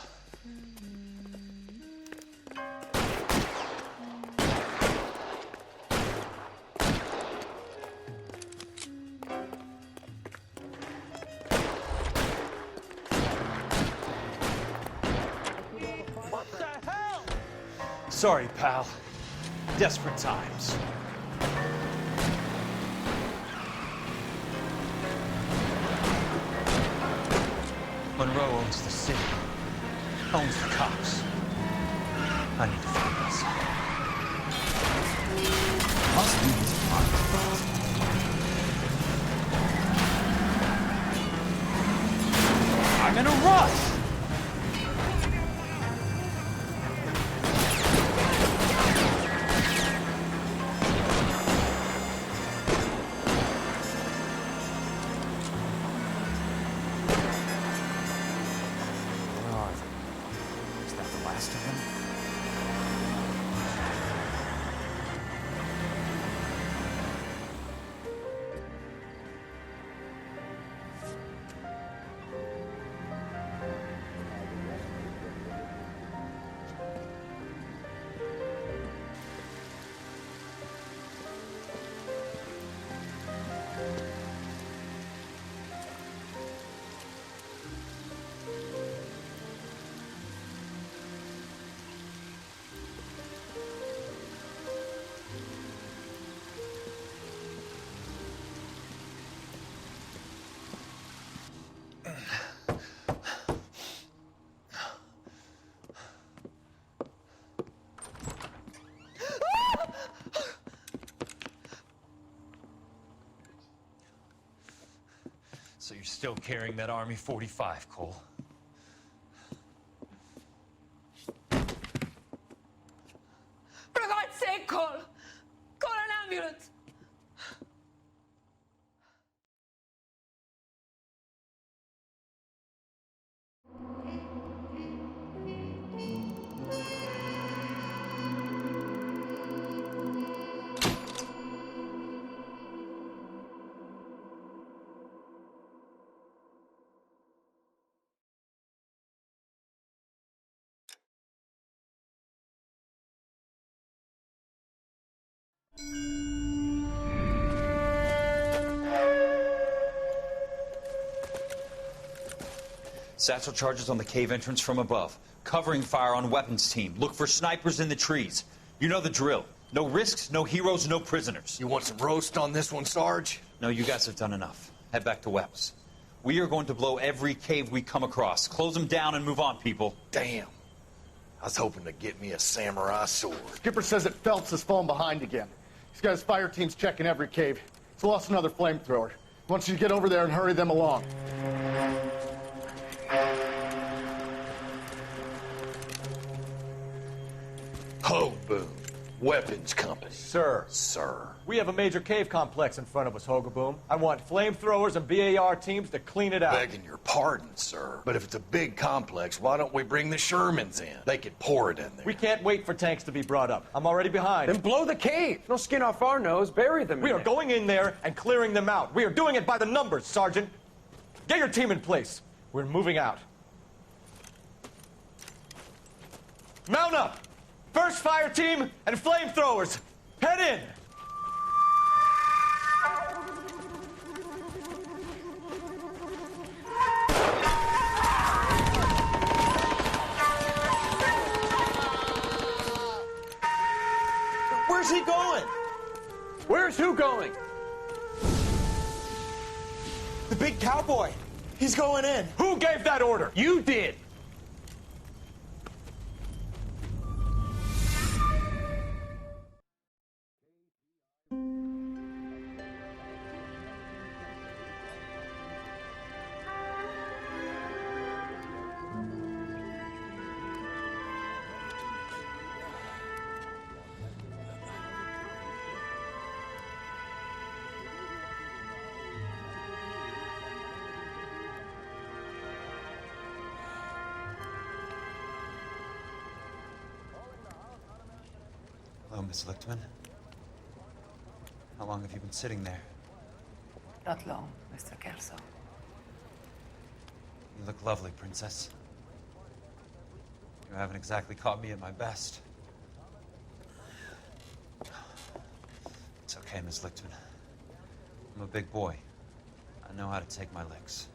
What the hell? Sorry, pal. Desperate times. Monroe owns the city. Owns the cops. I need to find this. Must be his I'm in a rush! So you're still carrying that Army 45, Cole? For God's sake, Cole! Call an ambulance! Satchel charges on the cave entrance from above. Covering fire on weapons team. Look for snipers in the trees. You know the drill. No risks, no heroes, no prisoners. You want some roast on this one, Sarge? No, you guys have done enough. Head back to Weps. We are going to blow every cave we come across. Close them down and move on, people. Damn. I was hoping to get me a samurai sword. Skipper says that Phelps has fallen behind again. He's got his fire teams checking every cave. He's lost another flamethrower. He wants you to get over there and hurry them along. Ho, boom. Weapons company. Sir. Sir. We have a major cave complex in front of us, Hogaboom. I want flamethrowers and BAR teams to clean it out. Begging your pardon, sir. But if it's a big complex, why don't we bring the Shermans in? They could pour it in there. We can't wait for tanks to be brought up. I'm already behind. Then blow the cave. No skin off our nose. Bury them. We are going in there and clearing them out. We are doing it by the numbers, Sergeant. Get your team in place. We're moving out. Mount up! First fire team and flamethrowers. Head in! Where's he going? Where's who going? The big cowboy. He's going in. Who gave that order? You did. Hello, Miss Lichtman. How long have you been sitting there? Not long, Mr. Kelso. You look lovely, Princess. You haven't exactly caught me at my best. It's okay, Miss Lichtman. I'm a big boy. I know how to take my licks.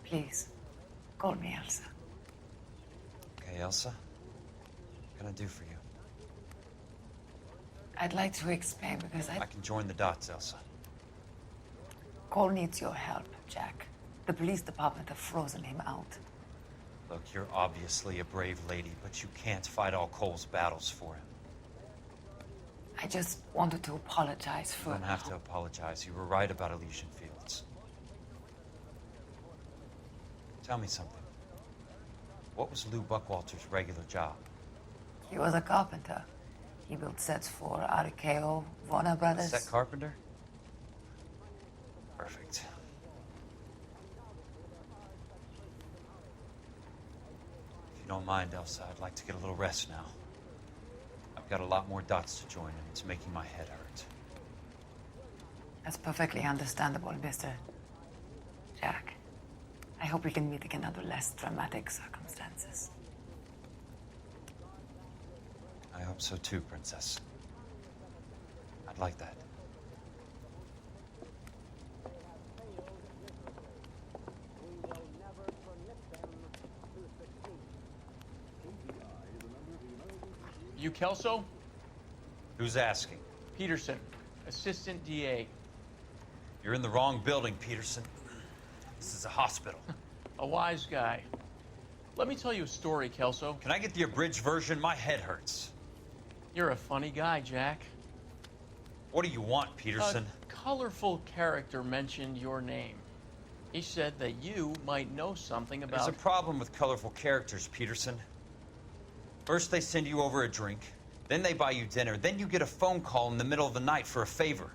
Please, call me Elsa. Okay, Elsa? What can I do for you? I'd like to explain because I can join the dots, Elsa. Cole needs your help, Jack. The police department have frozen him out. Look, you're obviously a brave lady, but you can't fight all Cole's battles for him. I just wanted to apologize for... You don't have to apologize. You were right about Elysian Fields. Tell me something. What was Lou Buckwalter's regular job? He was a carpenter. He built sets for RKO, Warner Brothers. Set carpenter? Perfect. If you don't mind, Elsa, I'd like to get a little rest now. I've got a lot more dots to join, and it's making my head hurt. That's perfectly understandable, Mr. Jack. I hope we can meet again under less dramatic circumstances. I hope so too, Princess. I'd like that. You Kelso? Who's asking? Peterson, assistant DA. You're in the wrong building, Peterson. This is a hospital. A wise guy. Let me tell you a story, Kelso. Can I get the abridged version? My head hurts. You're a funny guy, Jack. What do you want, Peterson? A colorful character mentioned your name. He said that you might know something about... There's a problem with colorful characters, Peterson. First they send you over a drink, then they buy you dinner, then you get a phone call in the middle of the night for a favor.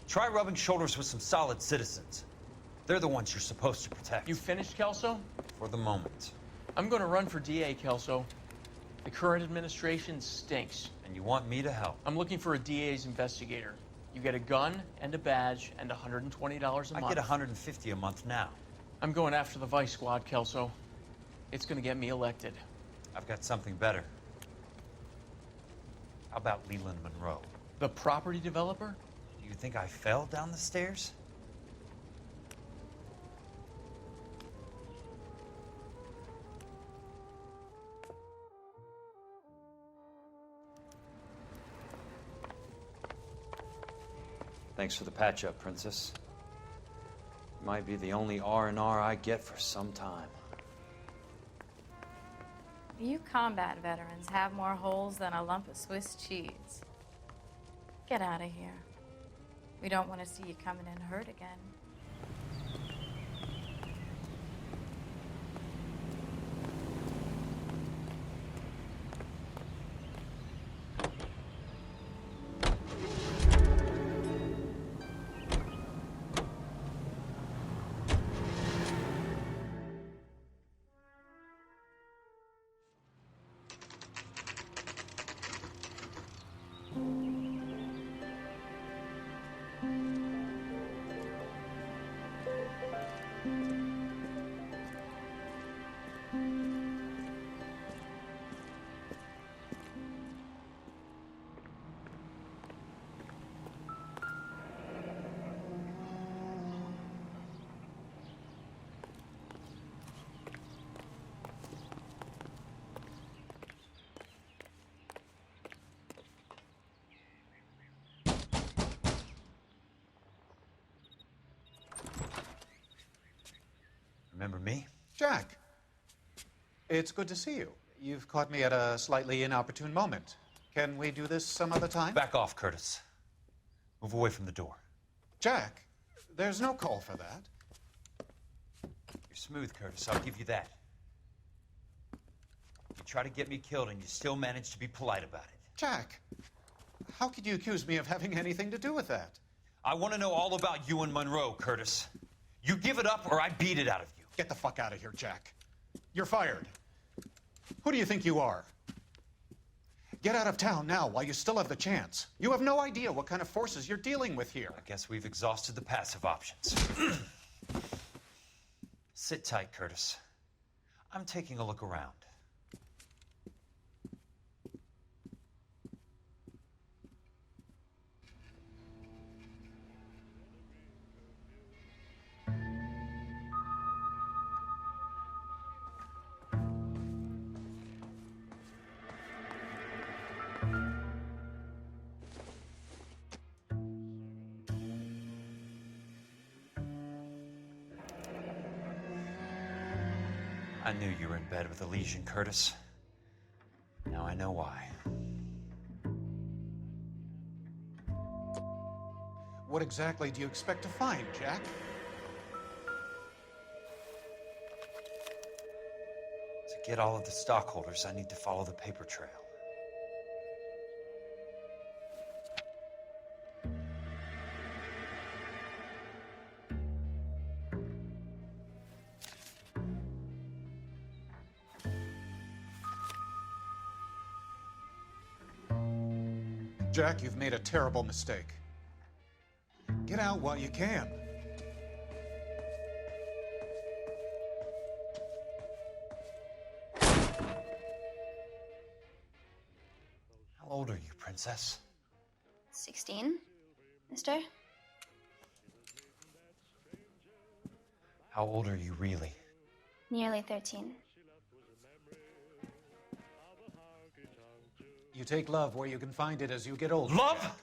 Try rubbing shoulders with some solid citizens. They're the ones you're supposed to protect. You finished, Kelso? For the moment. I'm going to run for DA, Kelso. The current administration stinks. And you want me to help? I'm looking for a DA's investigator. You get a gun and a badge and $120 a month. I get $150 a month now. I'm going after the Vice Squad, Kelso. It's going to get me elected. I've got something better. How about Leland Monroe? The property developer? Do you think I fell down the stairs? Thanks for the patch-up, Princess. Might be the only R&R I get for some time. You combat veterans have more holes than a lump of Swiss cheese. Get out of here. We don't want to see you coming in hurt again. Remember me? Jack, it's good to see you. You've caught me at a slightly inopportune moment. Can we do this some other time? Back off, Curtis. Move away from the door. Jack, there's no call for that. You're smooth, Curtis. I'll give you that. You try to get me killed and you still manage to be polite about it. Jack, how could you accuse me of having anything to do with that? I want to know all about you and Monroe, Curtis. You give it up or I beat it out of you. Get the fuck out of here, Jack. You're fired. Who do you think you are? Get out of town now while you still have the chance. You have no idea what kind of forces you're dealing with here. I guess we've exhausted the passive options. Sit tight, Curtis. I'm taking a look around. I knew you were in bed with the Legion, Curtis. Now I know why. What exactly do you expect to find, Jack? To get all of the stockholders, I need to follow the paper trail. Jack, you've made a terrible mistake. Get out while you can. How old are you, Princess? 16, mister? How old are you really? Nearly 13. You take love where you can find it as you get older. Love? Jack.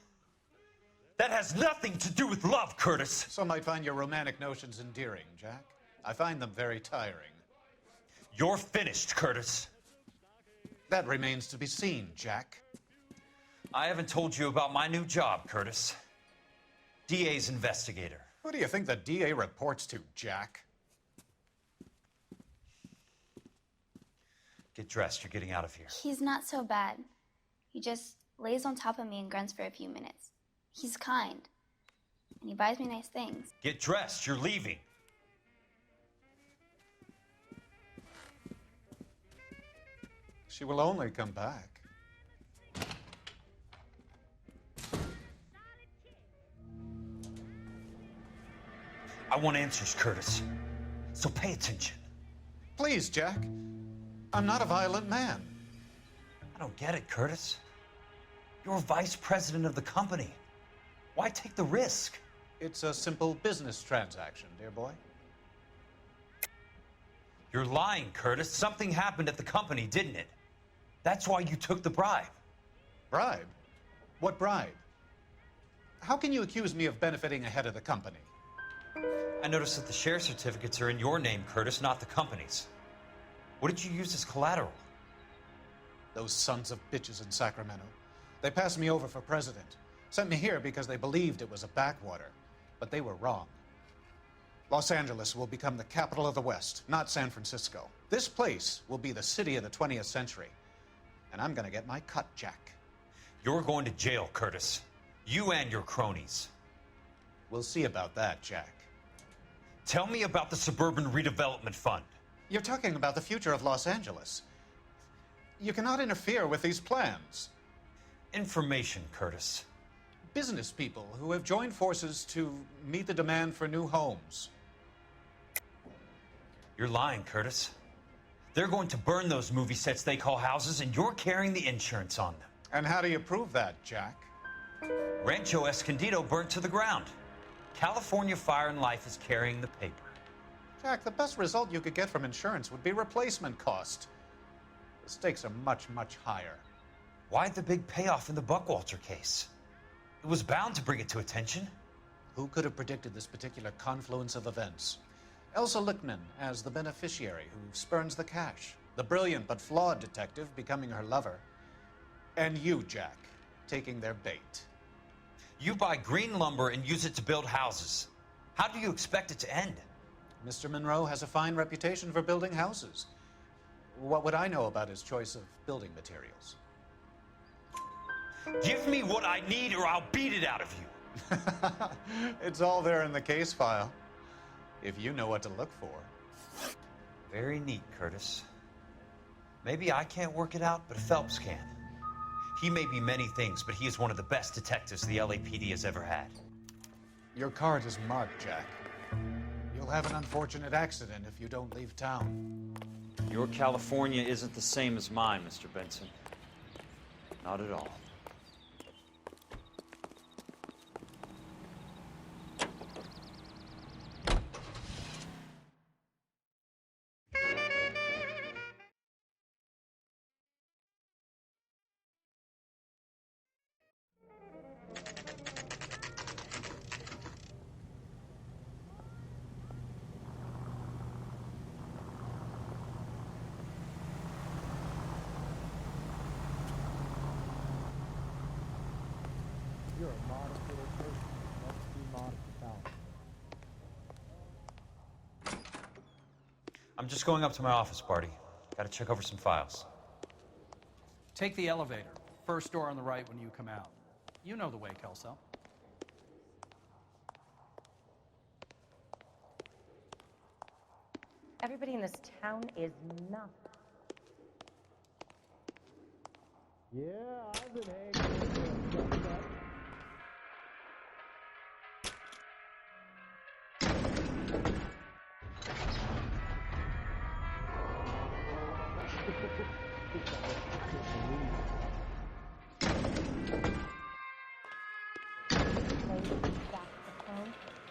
That has nothing to do with love, Curtis. Some might find your romantic notions endearing, Jack. I find them very tiring. You're finished, Curtis. That remains to be seen, Jack. I haven't told you about my new job, Curtis. DA's investigator. Who do you think the DA reports to, Jack? Get dressed. You're getting out of here. He's not so bad. He just lays on top of me and grunts for a few minutes. He's kind. And he buys me nice things. Get dressed. You're leaving. She will only come back. I want answers, Curtis. So pay attention. Please, Jack. I'm not a violent man. I don't get it, Curtis. You're vice president of the company. Why take the risk? It's a simple business transaction, dear boy. You're lying, Curtis. Something happened at the company, didn't it? That's why you took the bribe. Bribe? What bribe? How can you accuse me of benefiting ahead of the company? I noticed that the share certificates are in your name, Curtis, not the company's. What did you use as collateral? Those sons of bitches in Sacramento. They passed me over for president. Sent me here because they believed it was a backwater. But they were wrong. Los Angeles will become the capital of the West, not San Francisco. This place will be the city of the 20th century. And I'm gonna get my cut, Jack. You're going to jail, Curtis. You and your cronies. We'll see about that, Jack. Tell me about the Suburban Redevelopment Fund. You're talking about the future of Los Angeles. You cannot interfere with these plans. Information, Curtis. Business people who have joined forces to meet the demand for new homes. You're lying, Curtis. They're going to burn those movie sets they call houses, and you're carrying the insurance on them. And how do you prove that, Jack? Rancho Escondido burnt to the ground. California Fire and Life is carrying the paper. Jack, the best result you could get from insurance would be replacement cost. The stakes are much, much higher. Why the big payoff in the Buckwalter case? It was bound to bring it to attention. Who could have predicted this particular confluence of events? Elsa Lichtman as the beneficiary who spurns the cash. The brilliant but flawed detective becoming her lover. And you, Jack, taking their bait. You buy green lumber and use it to build houses. How do you expect it to end? Mr. Monroe has a fine reputation for building houses. What would I know about his choice of building materials? Give me what I need or I'll beat it out of you. It's all there in the case file, if you know what to look for. Very neat, Curtis. Maybe I can't work it out, but Phelps can. He may be many things, but he is one of the best detectives the LAPD has ever had. Your card is marked, Jack. You'll have an unfortunate accident if you don't leave town. Your California isn't the same as mine, Mr. Benson. Not at all. You're a modest little person. Let's be modest about it. I'm just going up to my office, Barty. Gotta check over some files. Take the elevator. First door on the right when you come out. You know the way, Kelso. Everybody in this town is nuts. Yeah, I've been hanging.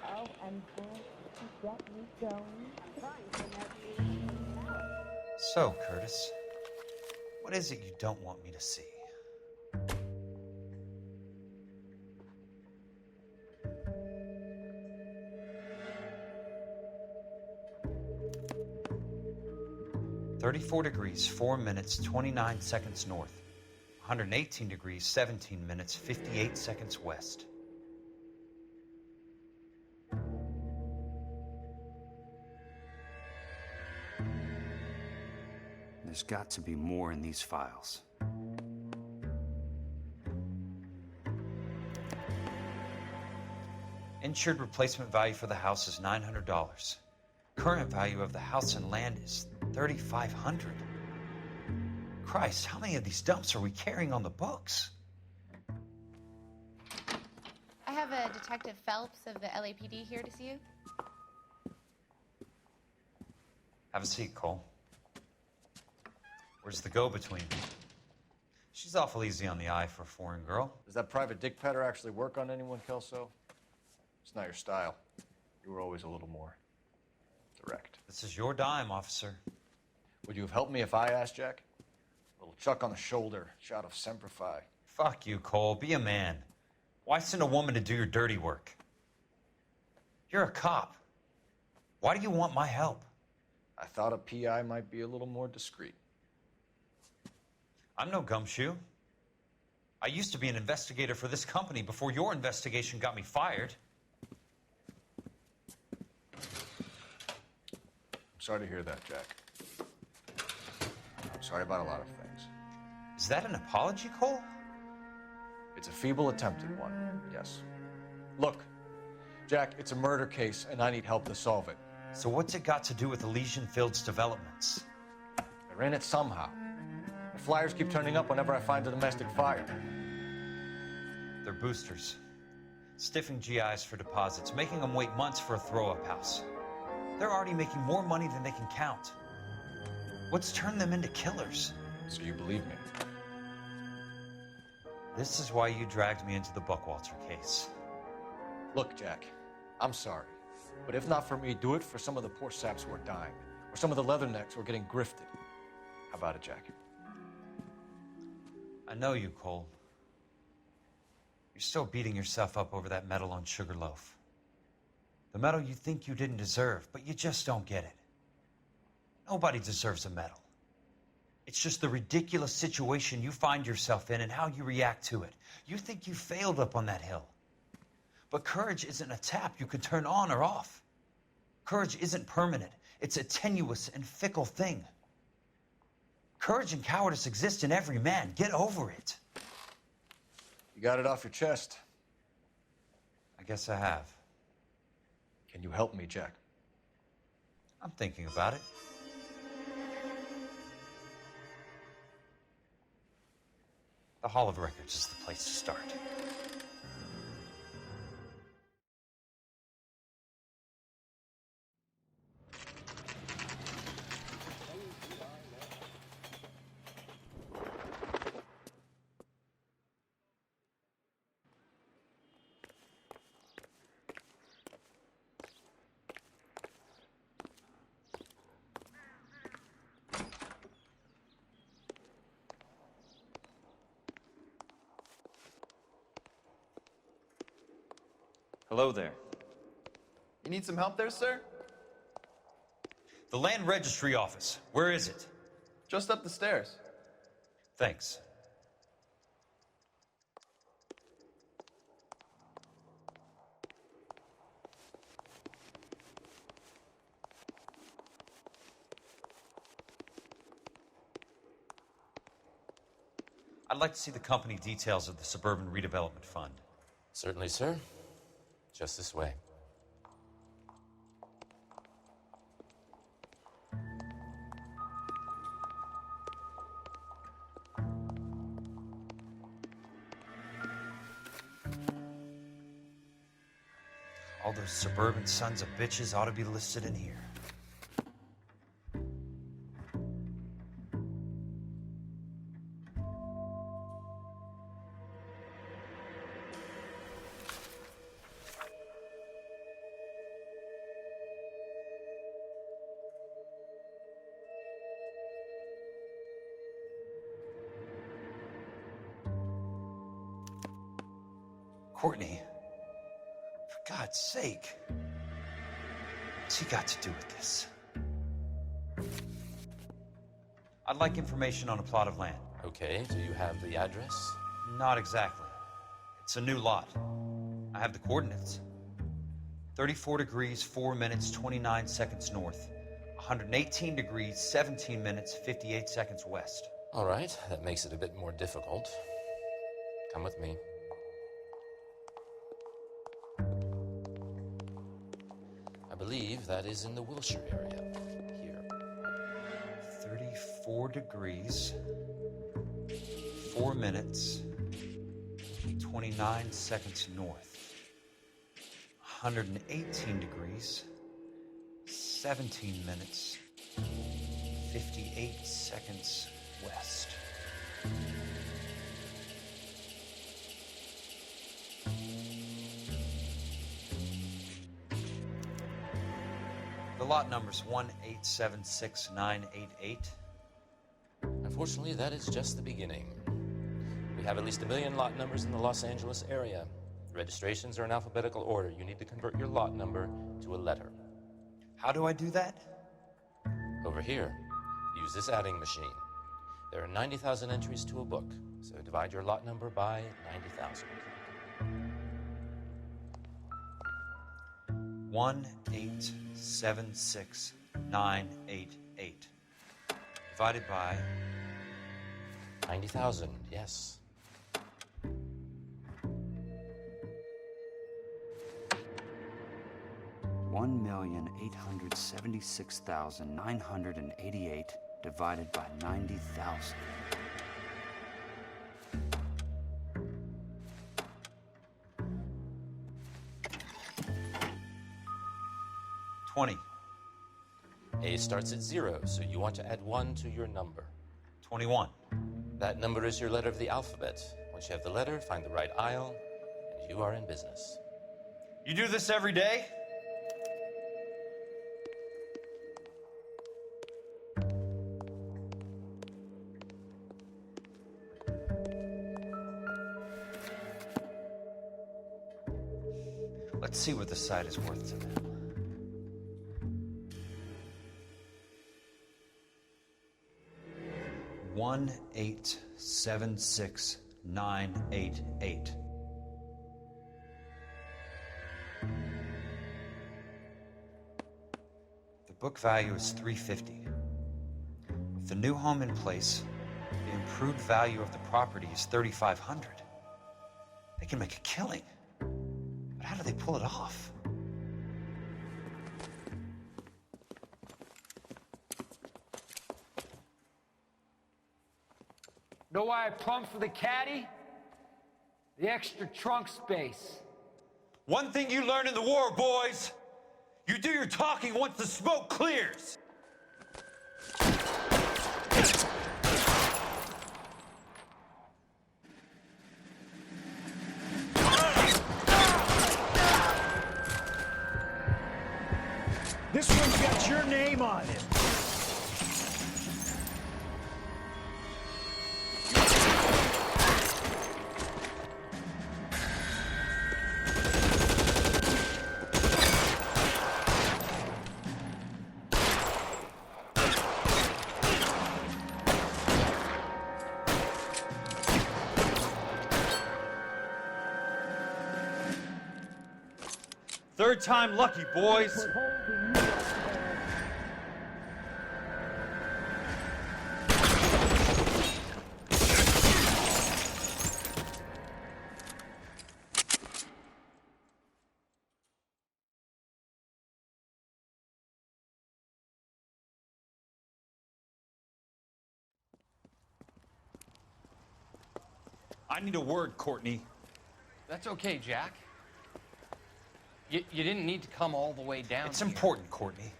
Oh, I'm going to get you going. So, Curtis, what is it you don't want me to see? (34°, 4 minutes, 29 seconds north. 118 degrees, 17 minutes, 58 seconds west. There's got to be more in these files. Insured replacement value for the house is $900. Current value of the house and land is $3,500. Christ, how many of these dumps are we carrying on the books? I have a Detective Phelps of the LAPD here to see you. Have a seat, Cole. Where's the go-between? She's awful easy on the eye for a foreign girl. Does that private dick petter actually work on anyone, Kelso? It's not your style. You were always a little more direct. This is your dime, officer. Would you have helped me if I asked, Jack? A little chuck on the shoulder, shot of Semper Fi. Fuck you, Cole. Be a man. Why send a woman to do your dirty work? You're a cop. Why do you want my help? I thought a PI might be a little more discreet. I'm no gumshoe. I used to be an investigator for this company before your investigation got me fired. I'm sorry to hear that, Jack. I'm sorry about a lot of things. Is that an apology, Cole? It's a feeble attempt at one, yes. Look, Jack, it's a murder case, and I need help to solve it. So what's it got to do with Elysian Fields developments? They're in it somehow. The flyers keep turning up whenever I find a domestic fire. They're boosters. Stiffing GIs for deposits, making them wait months for a throw-up house. They're already making more money than they can count. What's turned them into killers? So you believe me? This is why you dragged me into the Buckwalter case. Look, Jack, I'm sorry. But if not for me, do it for some of the poor saps who are dying. Or some of the leathernecks who are getting grifted. How about it, Jack? I know you, Cole. You're still beating yourself up over that medal on Sugarloaf. The medal you think you didn't deserve, but you just don't get it. Nobody deserves a medal. It's just the ridiculous situation you find yourself in and how you react to it. You think you failed up on that hill. But courage isn't a tap you can turn on or off. Courage isn't permanent. It's a tenuous and fickle thing. Courage and cowardice exist in every man. Get over it. You got it off your chest. I guess I have. Can you help me, Jack? I'm thinking about it. The Hall of Records is the place to start. Hello there. You need some help there, sir? The Land Registry Office. Where is it? Just up the stairs. Thanks. I'd like to see the company details of the Suburban Redevelopment Fund. Certainly, sir. Just this way. All those suburban sons of bitches ought to be listed in here. Courtney, for God's sake, what's he got to do with this? I'd like information on a plot of land. Okay, do you have the address? Not exactly. It's a new lot. I have the coordinates. 34 degrees, 4 minutes, 29 seconds north. 118 degrees, 17 minutes, 58 seconds west. All right, that makes it a bit more difficult. Come with me. I believe that is in the Wilshire area, here. 34 degrees, 4 minutes, 29 seconds north. 118 degrees, 17 minutes, 58 seconds west. The lot number's 1876988. Unfortunately, that is just the beginning. We have at least 1 million lot numbers in the Los Angeles area. Registrations are in alphabetical order. You need to convert your lot number to a letter. How do I do that? Over here, use this adding machine. There are 90,000 entries to a book, so divide your lot number by 90,000. 1876988 divided by 90,000, yes. $1,876,988 divided by 90,000. $20. A starts at 0, so you want to add 1 to your number. 21. That number is your letter of the alphabet. Once you have the letter, find the right aisle, and you are in business. You do this every day? Let's see what the site is worth to them. $1,876,988. The book value is $350. With the new home in place, the improved value of the property is $3,500. They can make a killing. But how do they pull it off? Know why I plumbed for the caddy? The extra trunk space. One thing you learn in the war, boys. You do your talking once the smoke clears. This one's got your name on it. Third time lucky, boys. I need a word, Courtney. That's okay, Jack. You didn't need to come all the way down It's here. important, Courtney.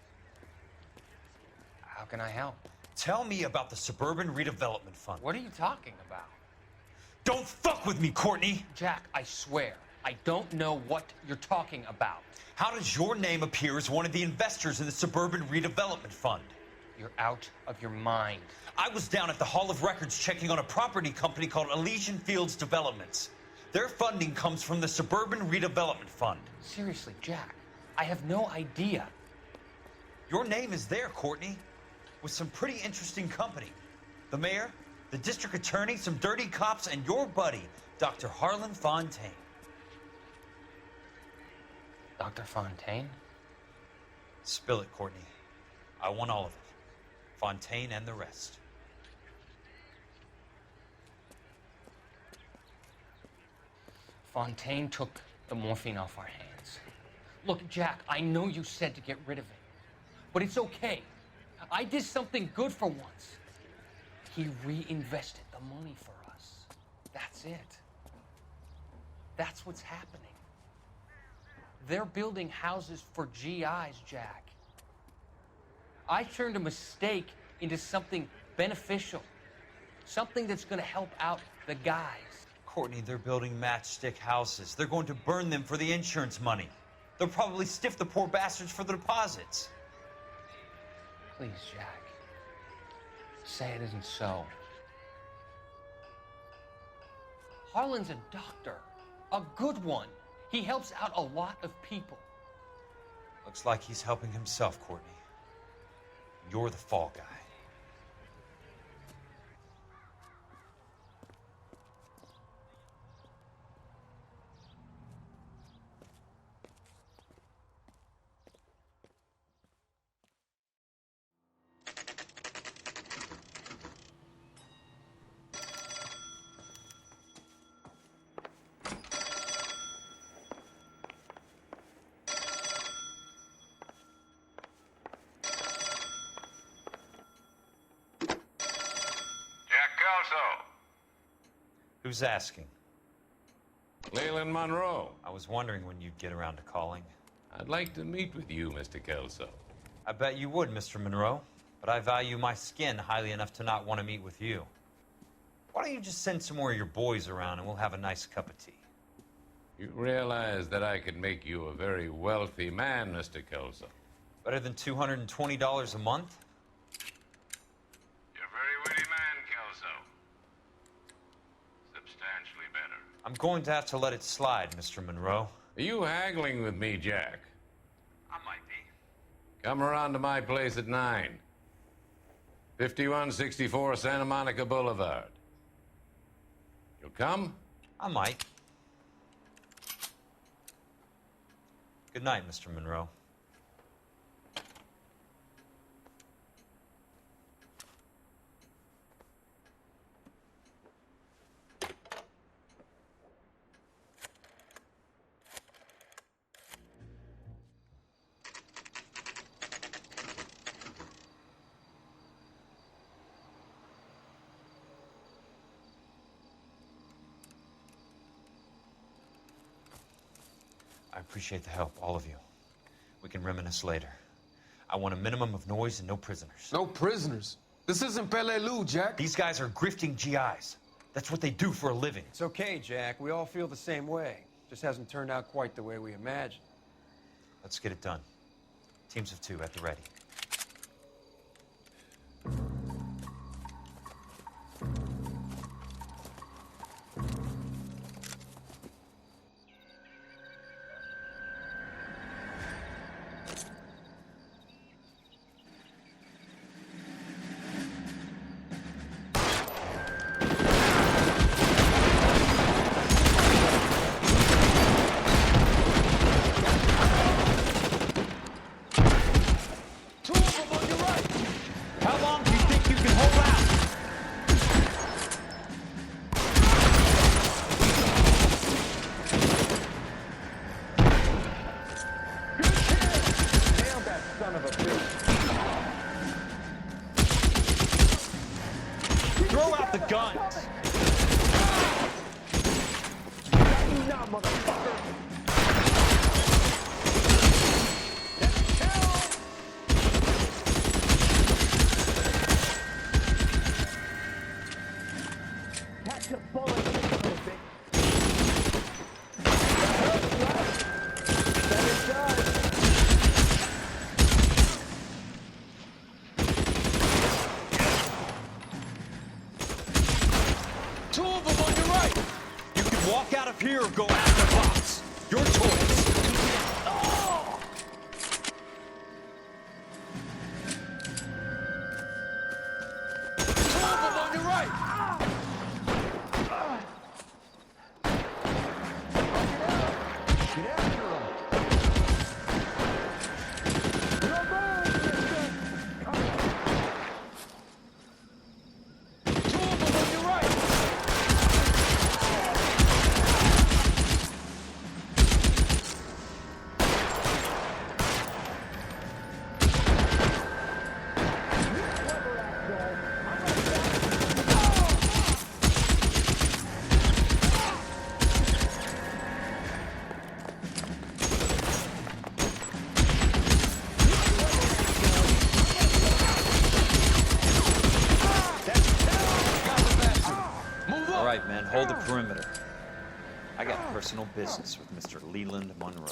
How can I help? Tell me about the Suburban Redevelopment Fund. What are you talking about? Don't fuck with me, Courtney! Jack, I swear, I don't know what you're talking about. How does your name appear as one of the investors in the Suburban Redevelopment Fund? You're out of your mind. I was down at the Hall of Records checking on a property company called Elysian Fields Developments. Their funding comes from the Suburban Redevelopment Fund. Seriously, Jack, I have no idea. Your name is there, Courtney, with some pretty interesting company. The mayor, the district attorney, some dirty cops, and your buddy, Dr. Harlan Fontaine. Dr. Fontaine? Spill it, Courtney. I want all of it. Fontaine and the rest. Fontaine took the morphine off our hands. Look, Jack, I know you said to get rid of it, but it's okay. I did something good for once. He reinvested the money for us. That's it. That's what's happening. They're building houses for GIs, Jack. I turned a mistake into something beneficial, something that's going to help out the guys. Courtney, they're building matchstick houses. They're going to burn them for the insurance money. They'll probably stiff the poor bastards for the deposits. Please, Jack, say it isn't so. Harlan's a doctor, a good one. He helps out a lot of people. Looks like he's helping himself, Courtney. You're the fall guy. Who's asking? Leland Monroe. I was wondering when you'd get around to calling. I'd like to meet with you, Mr. Kelso. I bet you would, Mr. Monroe. But I value my skin highly enough to not want to meet with you. Why don't you just send some more of your boys around and we'll have a nice cup of tea? You realize that I could make you a very wealthy man, Mr. Kelso. Better than $220 a month? You're a very witty man, Kelso. Substantially better. I'm going to have to let it slide, Mr. Monroe. Are you haggling with me, Jack? I might be. Come around to my place at 9. 5164 Santa Monica Boulevard. You'll come? I might. Good night, Mr. Monroe. I appreciate the help, all of you. We can reminisce later. I want a minimum of noise and no prisoners. No prisoners? This isn't Pelelu, Jack. These guys are grifting GIs. That's what they do for a living. It's okay, Jack. We all feel the same way. Just hasn't turned out quite the way we imagined. Let's get it done. Teams of 2 at the ready. Throw out the guns! Now, motherfucker! Catch a bullet, you little bitch. That it does. Two of them on your right! You can walk out of here or go after Phelps. Your choice. Oh! Two of them on your right! Get after him. Your man, mister. Come on. Two of them on your right! All right, men, hold the perimeter. I got personal business with Mr. Leland Monroe.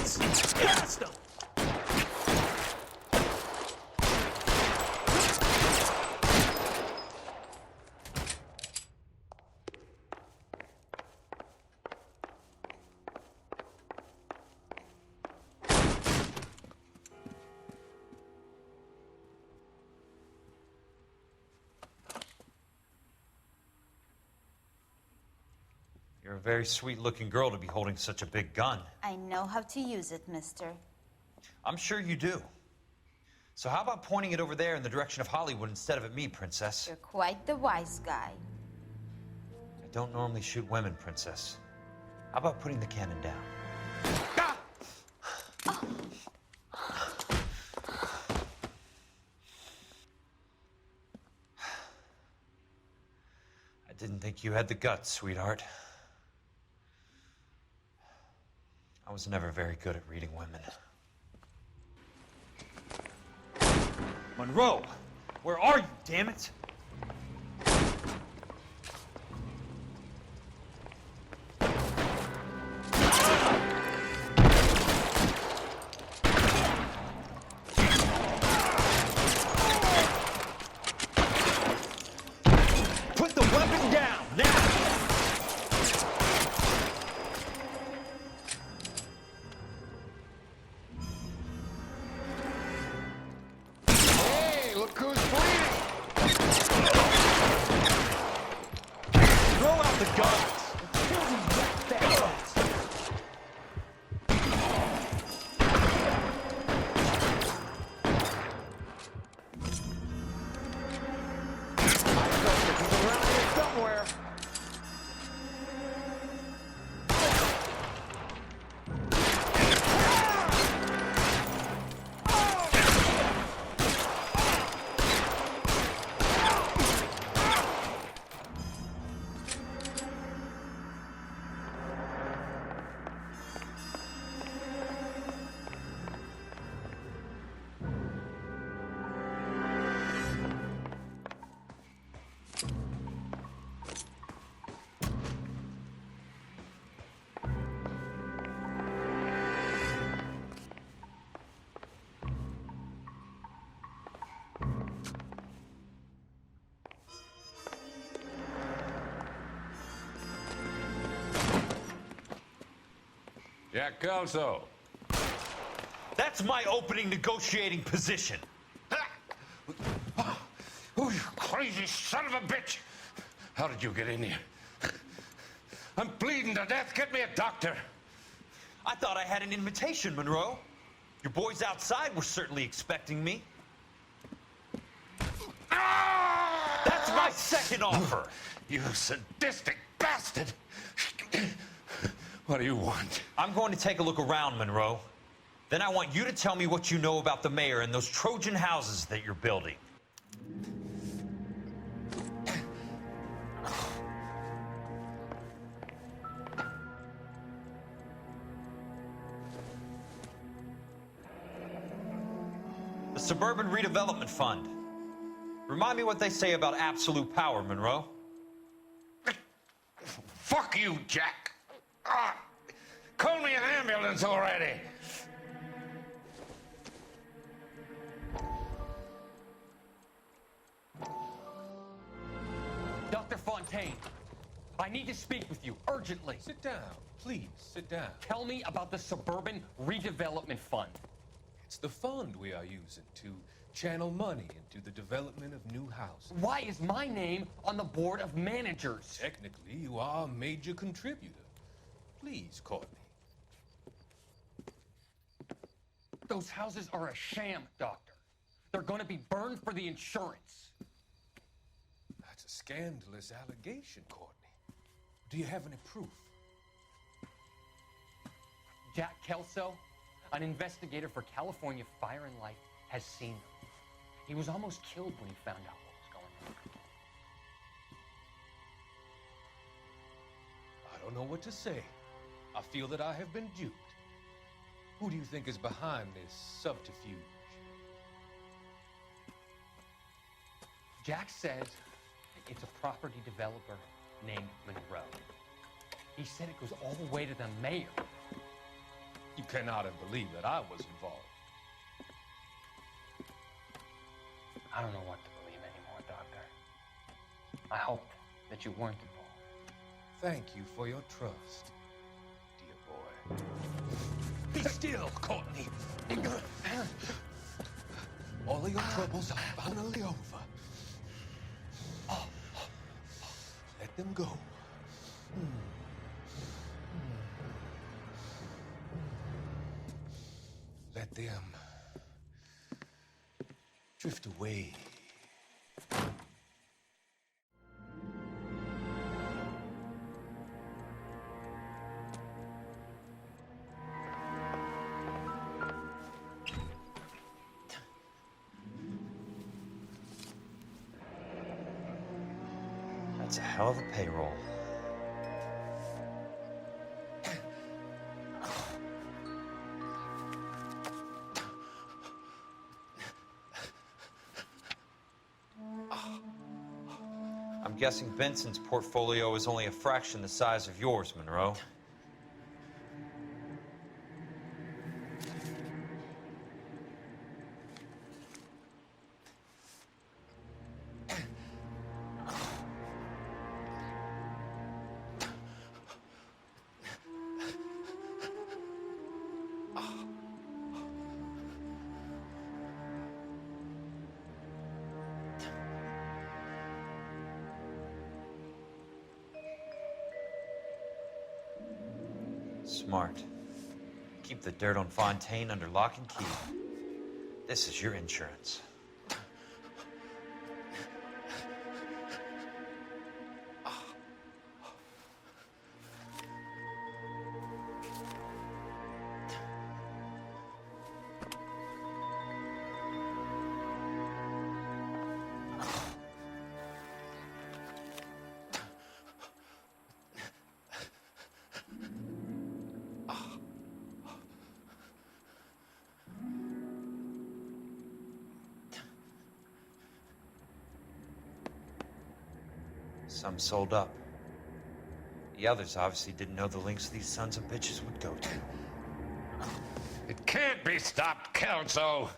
this! Cast them! You're a very sweet-looking girl to be holding such a big gun. I know how to use it, mister. I'm sure you do. So how about pointing it over there in the direction of Hollywood instead of at me, Princess? You're quite the wise guy. I don't normally shoot women, Princess. How about putting the cannon down? I didn't think you had the guts, sweetheart. I was never very good at reading women. Monroe! Where are you, damn it? Put the weapon down, now! Hey, look who's bleeding! Throw out the guns! Kill these wet bastards! He's around here somewhere. Jack Kelso. That's my opening negotiating position. Oh, you crazy son of a bitch! How did you get in here? I'm bleeding to death. Get me a doctor. I thought I had an invitation, Monroe. Your boys outside were certainly expecting me. That's my second offer. You sadistic bastard! What do you want? I'm going to take a look around, Monroe. Then I want you to tell me what you know about the mayor and those Trojan houses that you're building. The Suburban Redevelopment Fund. Remind me what they say about absolute power, Monroe. Fuck you, Jack. Call me an ambulance already. Dr. Fontaine, I need to speak with you urgently. Sit down. Please, sit down. Tell me about the Suburban Redevelopment Fund. It's the fund we are using to channel money into the development of new houses. Why is my name on the board of managers? Technically, you are a major contributor. Please, Courtney. Those houses are a sham, Doctor. They're going to be burned for the insurance. That's a scandalous allegation, Courtney. Do you have any proof? Jack Kelso, an investigator for California Fire and Life, has seen them. He was almost killed when he found out what was going on. I don't know what to say. I feel that I have been duped. Who do you think is behind this subterfuge? Jack says it's a property developer named Monroe. He said it goes all the way to the mayor. You cannot have believed that I was involved. I don't know what to believe anymore, Doctor. I hoped that you weren't involved. Thank you for your trust, dear boy. Be still, Courtney. All of your troubles are finally over. Let them go. Let them drift away. That's a hell of a payroll. I'm guessing Benson's portfolio is only a fraction the size of yours, Monroe. Smart. Keep the dirt on Fontaine under lock and key. This is your insurance. Some sold up. The others obviously didn't know the lengths these sons of bitches would go to. It can't be stopped, Kelso.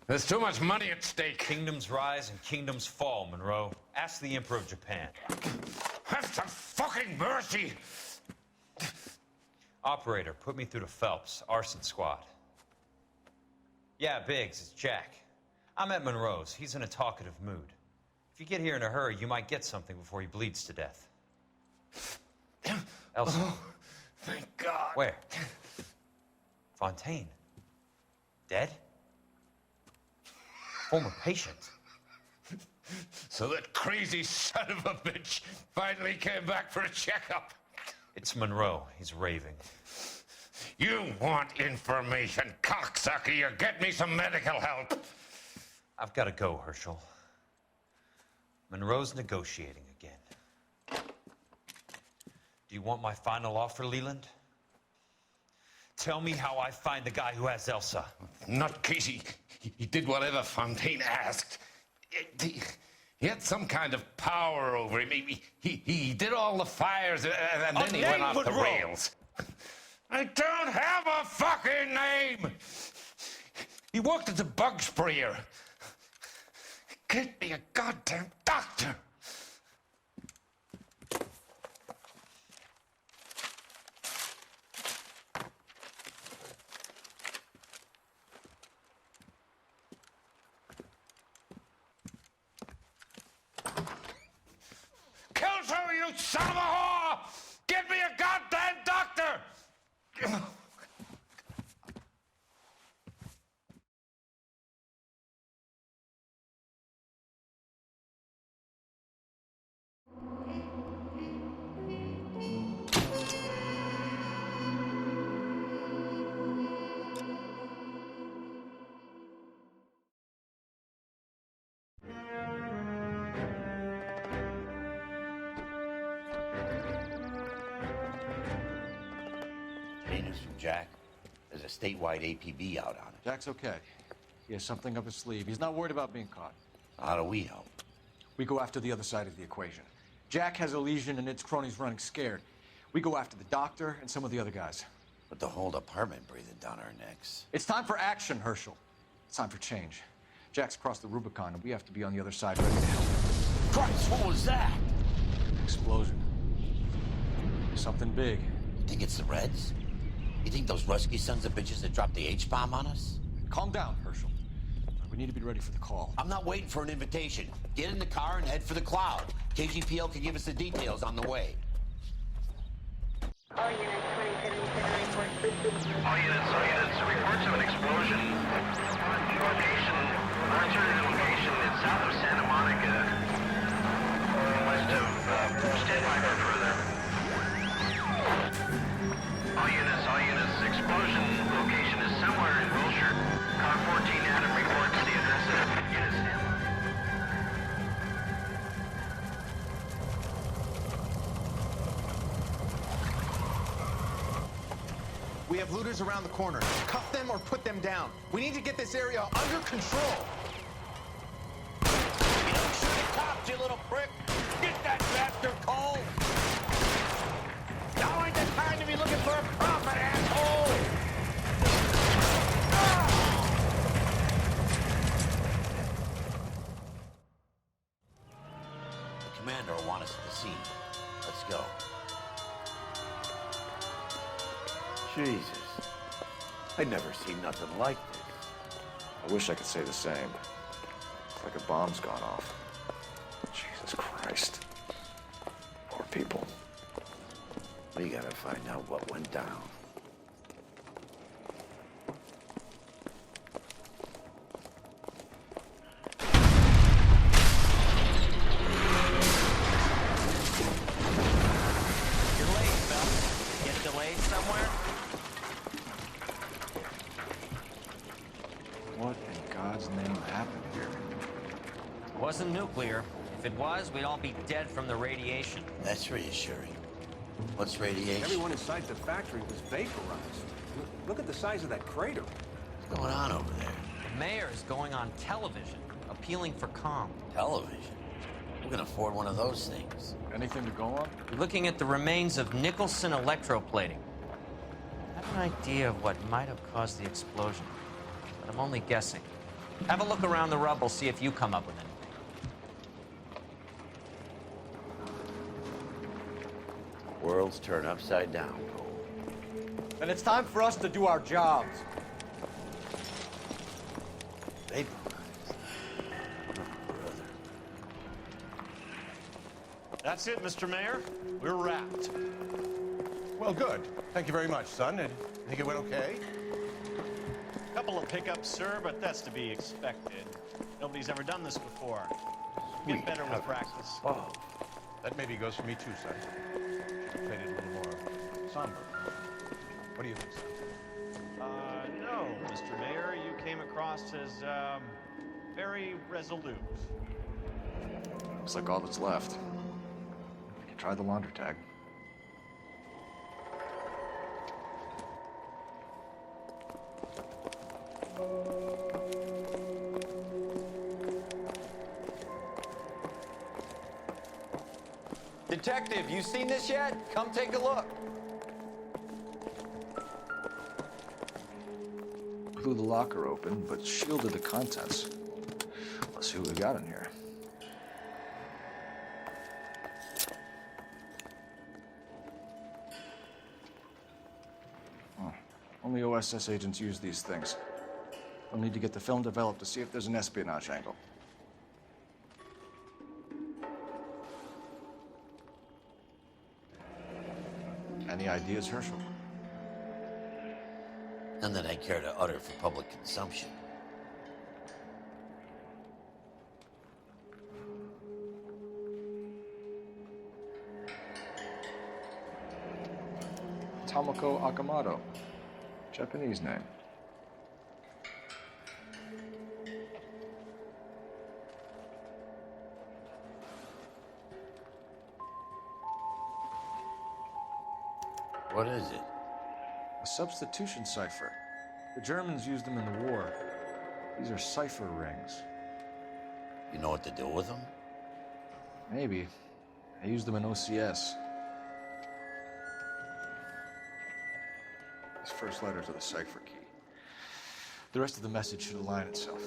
There's too much money at stake. Kingdoms rise and kingdoms fall, Monroe. Ask the Emperor of Japan. Have some fucking mercy! Operator, put me through to Phelps, Arson squad. Yeah, Biggs, it's Jack. I'm at Monroe's. He's in a talkative mood. If you get here in a hurry, you might get something before he bleeds to death. Elsa. Oh, thank God. Where? Fontaine. Dead? Former patient. So that crazy son of a bitch finally came back for a checkup. It's Monroe. He's raving. You want information, cocksucker. You get me some medical help. I've got to go, Herschel. Monroe's negotiating again. Do you want my final offer, Leland? Tell me how I find the guy who has Elsa. Not Casey. He did whatever Fontaine asked. He had some kind of power over him. He did all the fires, and then he went off the rails. I don't have a fucking name! He worked as a bug sprayer. Get me a goddamn doctor! Kelso, you son of a whore! Get me a goddamn doctor! Any news from Jack? There's a statewide APB out on it. Jack's okay. He has something up his sleeve. He's not worried about being caught. How do we help? We go after the other side of the equation. Jack has a legion and its cronies running scared. We go after the doctor and some of the other guys. With the whole department breathing down our necks. It's time for action, Herschel. It's time for change. Jack's crossed the Rubicon, and we have to be on the other side ready to help. Christ, what was that? Explosion. Something big. You think it's the Reds? You think those Rusky sons of bitches that dropped the H-bomb on us? Calm down, Herschel. We need to be ready for the call. I'm not waiting for an invitation. Get in the car and head for the cloud. KGPL can give us the details on the way. All units, reports of an explosion. Alternative location is south of Santa Monica, west of Stand by for further. All units, explosion location is somewhere in Wilshire. Car 14 Adam reports the address of unit stand. We have looters around the corner. Cuff them or put them down. We need to get this area under control. You don't shoot at cops, you little prick! Get that bastard cold! Now ain't the time to be looking for a profit, asshole! The commander will want us at the scene. Let's go. Jesus. I'd never seen nothing like this. I wish I could say the same. It's like a bomb's gone off. Jesus Christ. Poor people. We gotta find out what went down. You're late, Phelps. Get delayed somewhere? What in God's name happened here? It wasn't nuclear. If it was, we'd all be dead from the radiation. That's reassuring. What's radiation? Everyone inside the factory was vaporized. Look at the size of that crater. What's going on over there? The mayor is going on television, appealing for calm. Television? Who can afford one of those things? Anything to go on? We're looking at the remains of Nicholson electroplating. I have an idea of what might have caused the explosion, but I'm only guessing. Have a look around the rubble, see if you come up with anything. Worlds turn upside down, Cole. Then it's time for us to do our jobs. That's it, Mr. Mayor. We're wrapped. Well, good. Thank you very much, son. And think it went okay? Couple of hiccups, sir, but that's to be expected. Nobody's ever done this before. Get better with practice. Oh, that maybe goes for me too, son. Should've played it a little more somber. What do you think, son? No, Mr. Mayor, you came across as, very resolute. Looks like all that's left. We can try the laundry tag. Detective, you seen this yet? Come take a look. Blew the locker open, but shielded the contents. Let's see what we got in here. Oh, only OSS agents use these things. We'll need to get the film developed to see if there's an espionage angle. Any ideas, Herschel? None that I care to utter for public consumption. Tomoko Akamoto. Japanese name. What is it? A substitution cipher. The Germans used them in the war. These are cipher rings. You know what to do with them? Maybe. I used them in OCS. These first letters are the cipher key. The rest of the message should align itself.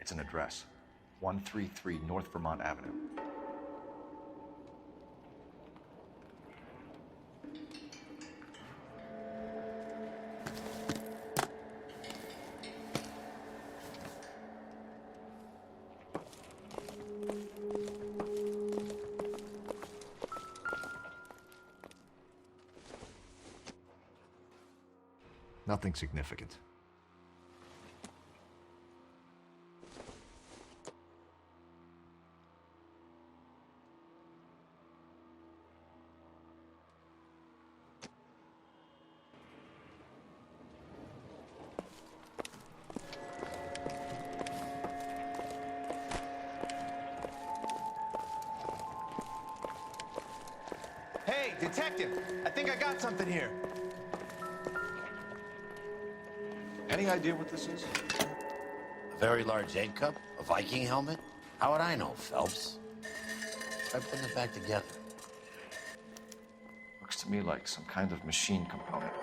It's an address, 133 North Vermont Avenue. Nothing significant. Hey, detective! I think I got something here. Any idea what this is? A very large egg cup? A Viking helmet? How would I know, Phelps? Try putting it back together. Looks to me like some kind of machine component.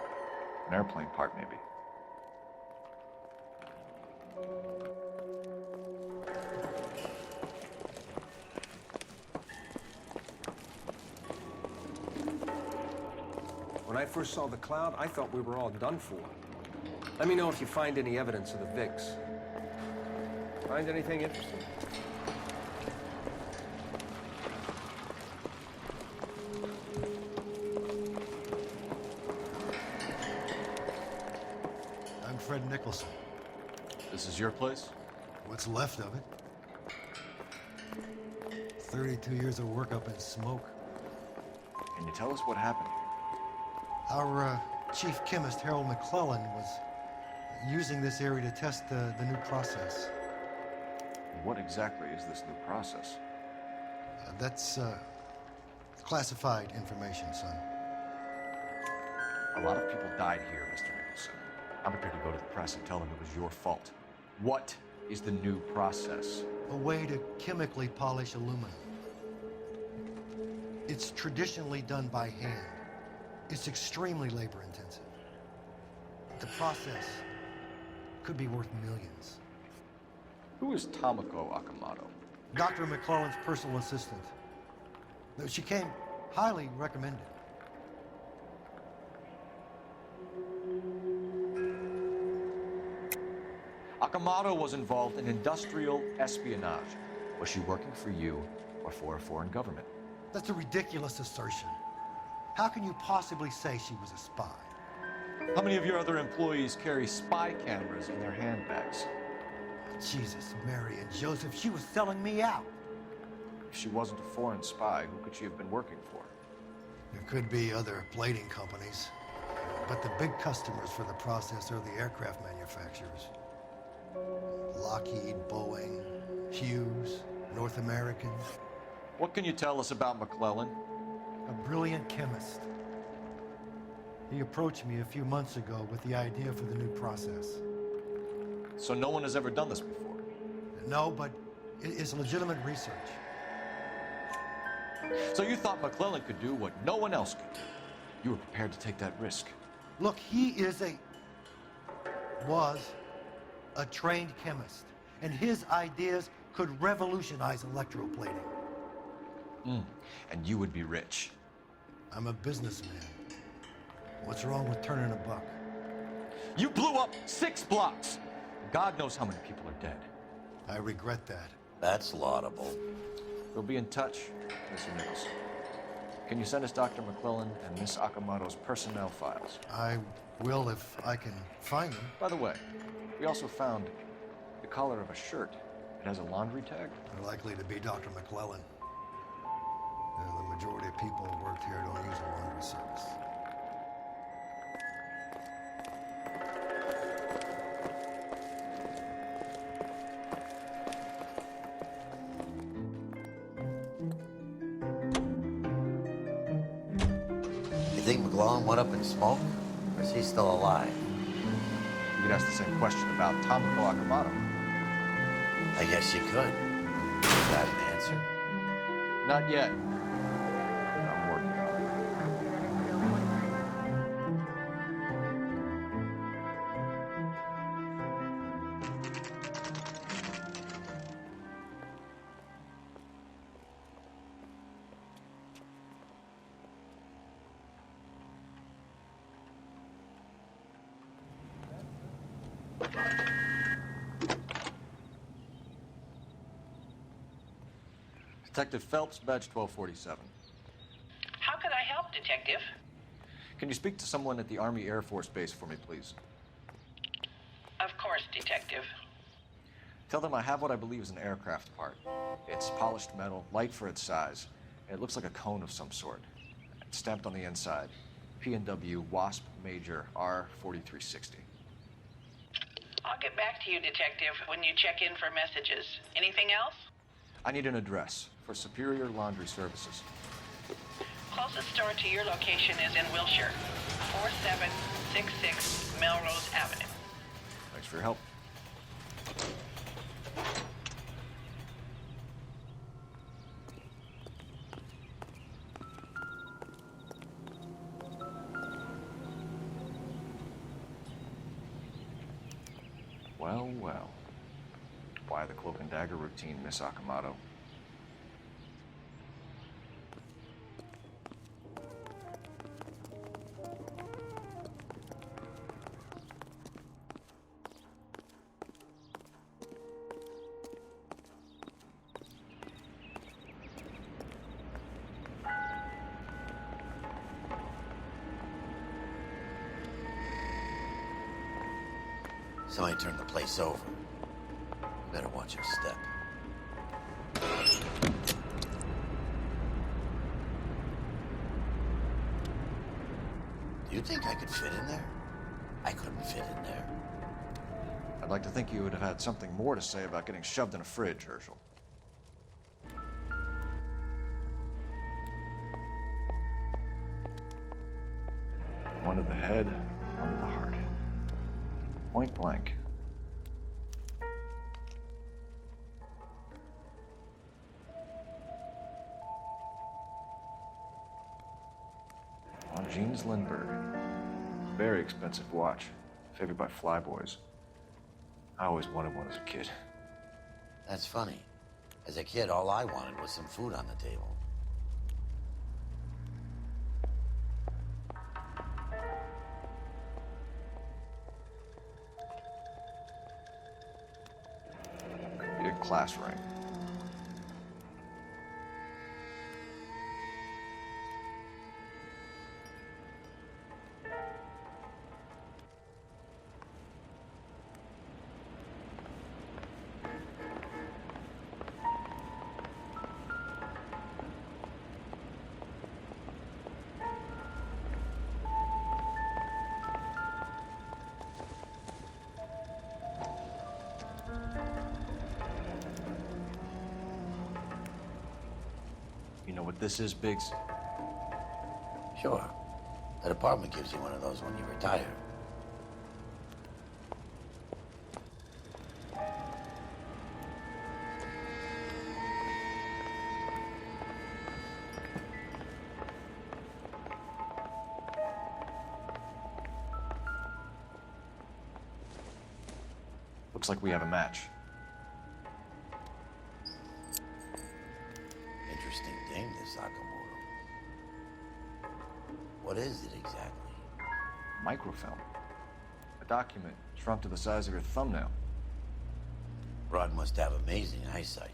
An airplane part, maybe. When I first saw the cloud, I thought we were all done for. Let me know if you find any evidence of the Vicks. Find anything interesting? I'm Fred Nicholson. This is your place? What's left of it. 32 years of work up in smoke. Can you tell us what happened? Our chief chemist, Harold McClellan, was using this area to test the new process. What exactly is this new process? That's classified information, son. A lot of people died here, Mr. Nicholson. I'm prepared to go to the press and tell them it was your fault. What is the new process? A way to chemically polish aluminum. It's traditionally done by hand. It's extremely labor-intensive. The process could be worth millions. Who is Tomoko Akamoto? Dr. McClellan's personal assistant. She came highly recommended. Akamoto was involved in industrial espionage. Was she working for you or for a foreign government? That's a ridiculous assertion. How can you possibly say she was a spy? How many of your other employees carry spy cameras in their handbags? Jesus, Mary and Joseph, she was selling me out. If she wasn't a foreign spy, who could she have been working for? There could be other plating companies, but the big customers for the process are the aircraft manufacturers. Lockheed, Boeing, Hughes, North American. What can you tell us about McClellan? A brilliant chemist. He approached me a few months ago with the idea for the new process. So no one has ever done this before? No, but it's legitimate research. So you thought McClellan could do what no one else could do? You were prepared to take that risk? Look, he was a trained chemist, and his ideas could revolutionize electroplating. And you would be rich. I'm a businessman. What's wrong with turning a buck? You blew up 6 blocks. God knows how many people are dead. I regret that. That's laudable. We'll be in touch, Mr. Nichols. Can you send us Dr. McClellan and Miss Akamoto's personnel files? I will if I can find them. By the way, we also found the collar of a shirt. It has a laundry tag. They're likely to be Dr. McClellan. The majority of people who worked here don't use a laundry service. You think McClellan went up in smoke? Or is he still alive? You could ask the same question about Tomoko Akamoto. I guess you could. Is that an answer? Not yet. I'm working on it. Detective Phelps, badge 1247. How could I help, Detective? Can you speak to someone at the Army Air Force Base for me, please? Of course, Detective. Tell them I have what I believe is an aircraft part. It's polished metal, light for its size. It looks like a cone of some sort. It's stamped on the inside. P&W Wasp Major R4360. I'll get back to you, Detective, when you check in for messages. Anything else? I need an address for Superior Laundry Services. Closest store to your location is in Wilshire, 4766 Melrose Avenue. Thanks for your help. Well, well. Why the cloak and dagger routine, Miss Akamoto? Somebody turned the place over. You better watch your step. Do you think I could fit in there? I couldn't fit in there. I'd like to think you would have had something more to say about getting shoved in a fridge, Herschel. One to the head, one to the heart. Point blank. On Jeans Lindbergh. Very expensive watch. Favored by flyboys. I always wanted one as a kid. That's funny. As a kid, all I wanted was some food on the table. Could be a class ring. You know what this is, Biggs? Sure. The department gives you one of those when you retire. Looks like we have a match. Interesting thing, this Sakamoto. What is it exactly? Microfilm. A document shrunk to the size of your thumbnail. Rod must have amazing eyesight.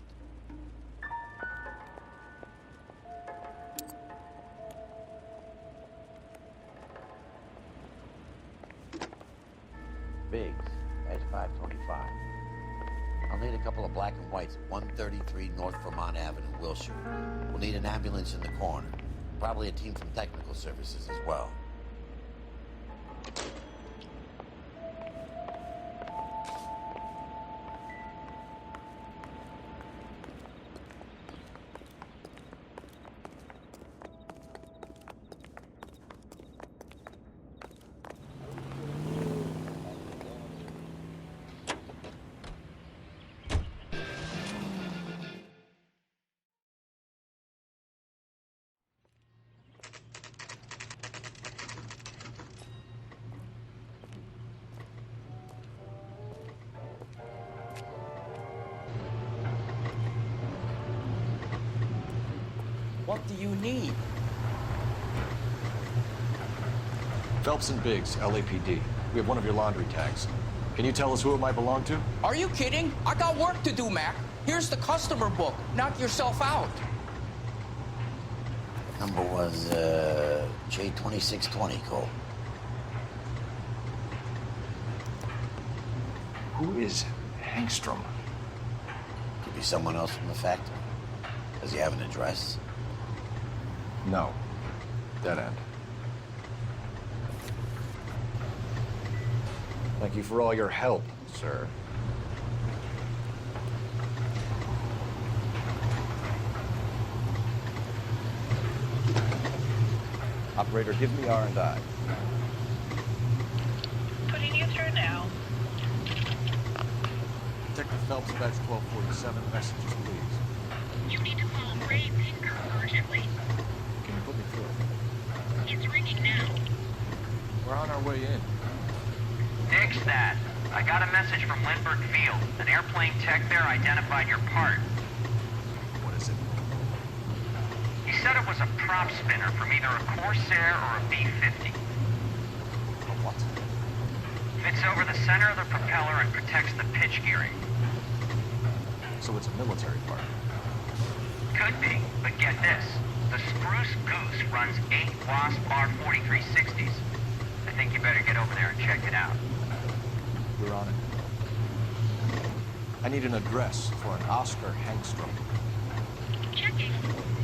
Biggs, that's 525. I'll need a couple of black and whites at 133 North Vermont Avenue, Wilshire. We'll need an ambulance in the corner. Probably a team from technical services as well. What do you need? Phelps and Biggs, LAPD. We have one of your laundry tags. Can you tell us who it might belong to? Are you kidding? I got work to do, Mac. Here's the customer book. Knock yourself out. Number was, J2620, Cole. Who is Hangstrom? Could be someone else from the factory. Does he have an address? No. Dead end. Thank you for all your help, sir. Operator, give me R&I. Putting you through now. Detective Phelps, badge 1247. Messages, please. You need to call Ray Pinker urgently. Can you put me through? It's ringing now. We're on our way in. Nix that. I got a message from Lindbergh Field. An airplane tech there identified your part. What is it? He said it was a prop spinner from either a Corsair or a B-50. A what? Fits over the center of the propeller and protects the pitch gearing. So it's a military part. Could be, but get this. The Spruce Goose runs 8 Wasp R4360s. I think you better get over there and check it out. We're on it. I need an address for an Oscar Hangstrom. Checking.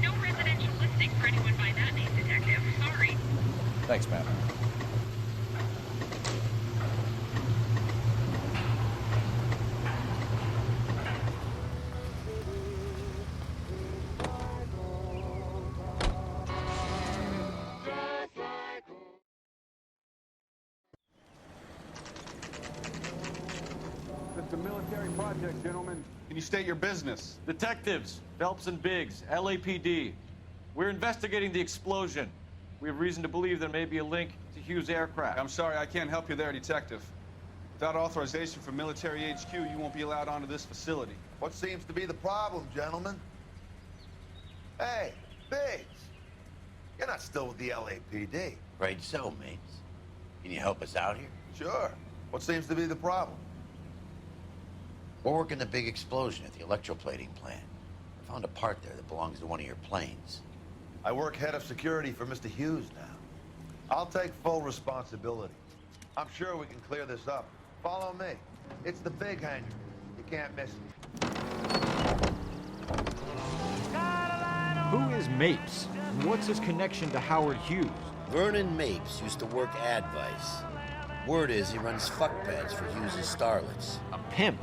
No residential listing for anyone by that name, Detective. Sorry. Thanks, man. It's a military project, gentlemen. Can you state your business? Detectives, Phelps and Biggs, LAPD. We're investigating the explosion. We have reason to believe there may be a link to Hughes' aircraft. I'm sorry, I can't help you there, Detective. Without authorization from Military HQ, you won't be allowed onto this facility. What seems to be the problem, gentlemen? Hey, Biggs. You're not still with the LAPD. Afraid so, mates. Can you help us out here? Sure. What seems to be the problem? We're working the big explosion at the electroplating plant. I found a part there that belongs to one of your planes. I work head of security for Mr. Hughes now. I'll take full responsibility. I'm sure we can clear this up. Follow me. It's the big hangar. You can't miss it. Who is Mapes? And what's his connection to Howard Hughes? Vernon Mapes used to work Advice. Word is he runs fuck pads for Hughes' starlets. A pimp.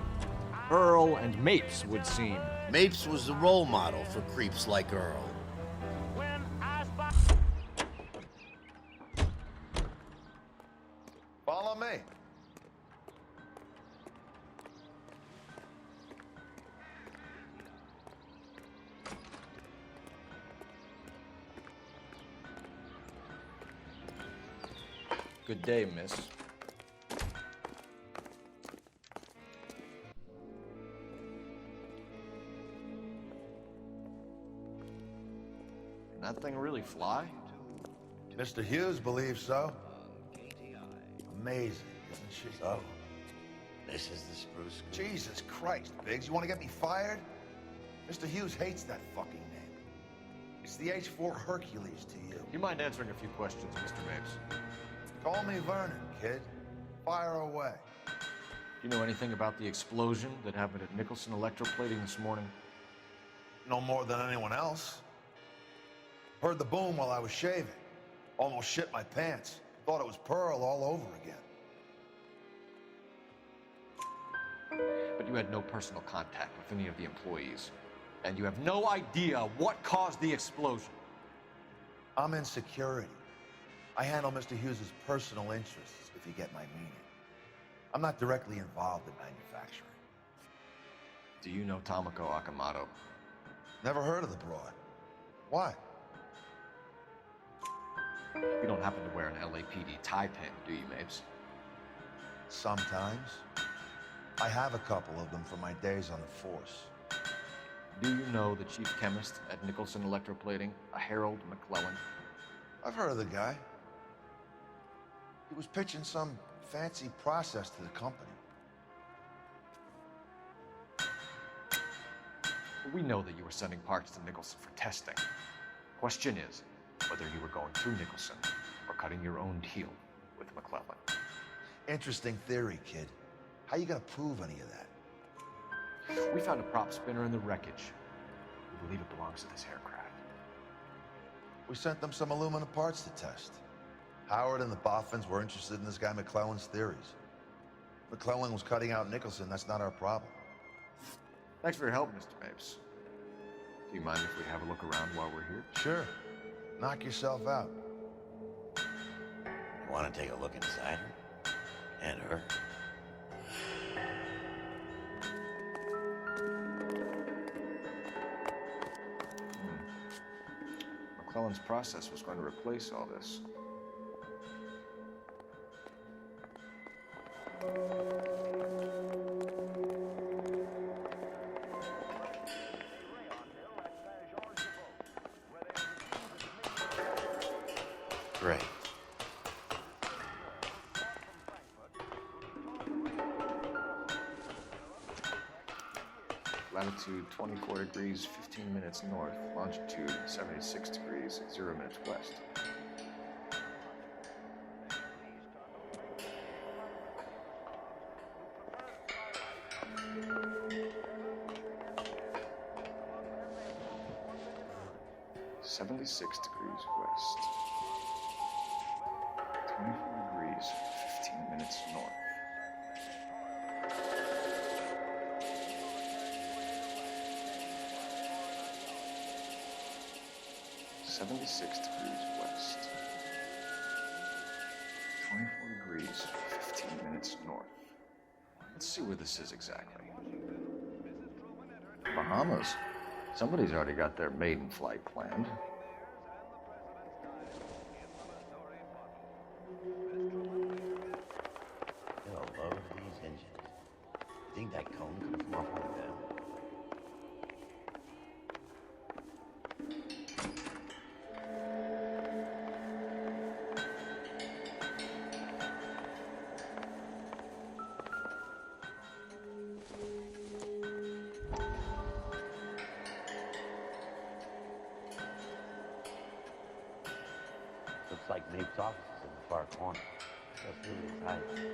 Earl and Mapes would seem. Mapes was the role model for creeps like Earl. Follow me. Good day, miss. that thing really fly? Mr. Hughes believes so. Amazing, isn't she? So, this is the spruce school. Jesus Christ, Biggs, you want to get me fired? Mr. Hughes hates that fucking name. It's the H-4 Hercules to you. Do you mind answering a few questions, Mr. Mapes? Call me Vernon, kid. Fire away. Do you know anything about the explosion that happened at Nicholson Electroplating this morning? No more than anyone else. Heard the boom while I was shaving. Almost shit my pants. Thought it was Pearl all over again. But you had no personal contact with any of the employees. And you have no idea what caused the explosion. I'm in security. I handle Mr. Hughes' personal interests, if you get my meaning. I'm not directly involved in manufacturing. Do you know Tomoko Akamoto? Never heard of the broad. Why? You don't happen to wear an LAPD tie pin, do you, Mapes? Sometimes. I have a couple of them from my days on the force. Do you know the chief chemist at Nicholson Electroplating, a Harold McClellan? I've heard of the guy. He was pitching some fancy process to the company. We know that you were sending parts to Nicholson for testing. Question is whether you were going through Nicholson or cutting your own deal with McClellan. Interesting theory, kid. How you gonna prove any of that? We found a prop spinner in the wreckage. We believe it belongs to this aircraft. We sent them some aluminum parts to test. Howard and the Boffins were interested in this guy McClellan's theories. McClellan was cutting out Nicholson, that's not our problem. Thanks for your help, Mr. Mapes. Do you mind if we have a look around while we're here? Sure. Knock yourself out. You want to take a look inside her? And her? McClellan's process was going to replace all this. Great. Latitude 24 degrees, 15 minutes north. Longitude 76 degrees, 0 minutes west. .76 degrees west. 24 degrees, 15 minutes north. .76 degrees west. 24 degrees, 15 minutes north. Let's see where this is exactly. Bahamas. Somebody's already got their maiden flight planned. They'll load these engines. Think that cone could have come off like that? Looks like Nape's office is in the far corner. That's really exciting.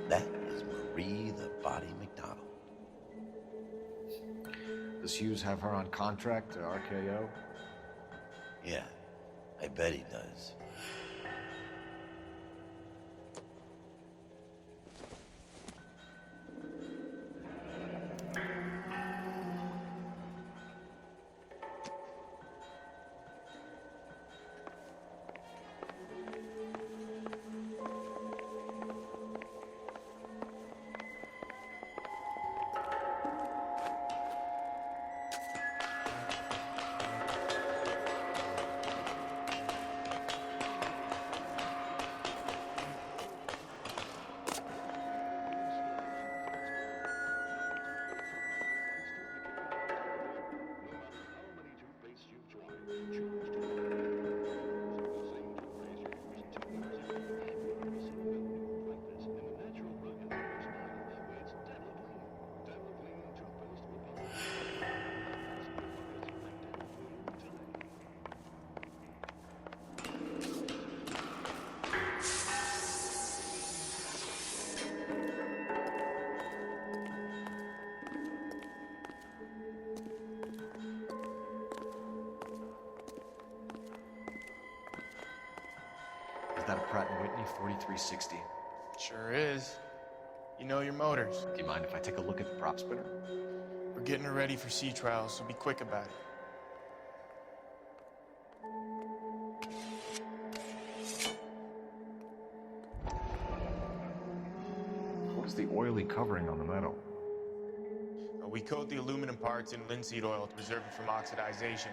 That is Marie the Body McDonald. Does Hughes have her on contract to RKO? Yeah, I bet he does. that a Pratt & Whitney 4360? Sure is. You know your motors. Do you mind if I take a look at the prop spinner? We're getting her ready for sea trials, so be quick about it. What is the oily covering on the metal? We coat the aluminum parts in linseed oil to preserve it from oxidization.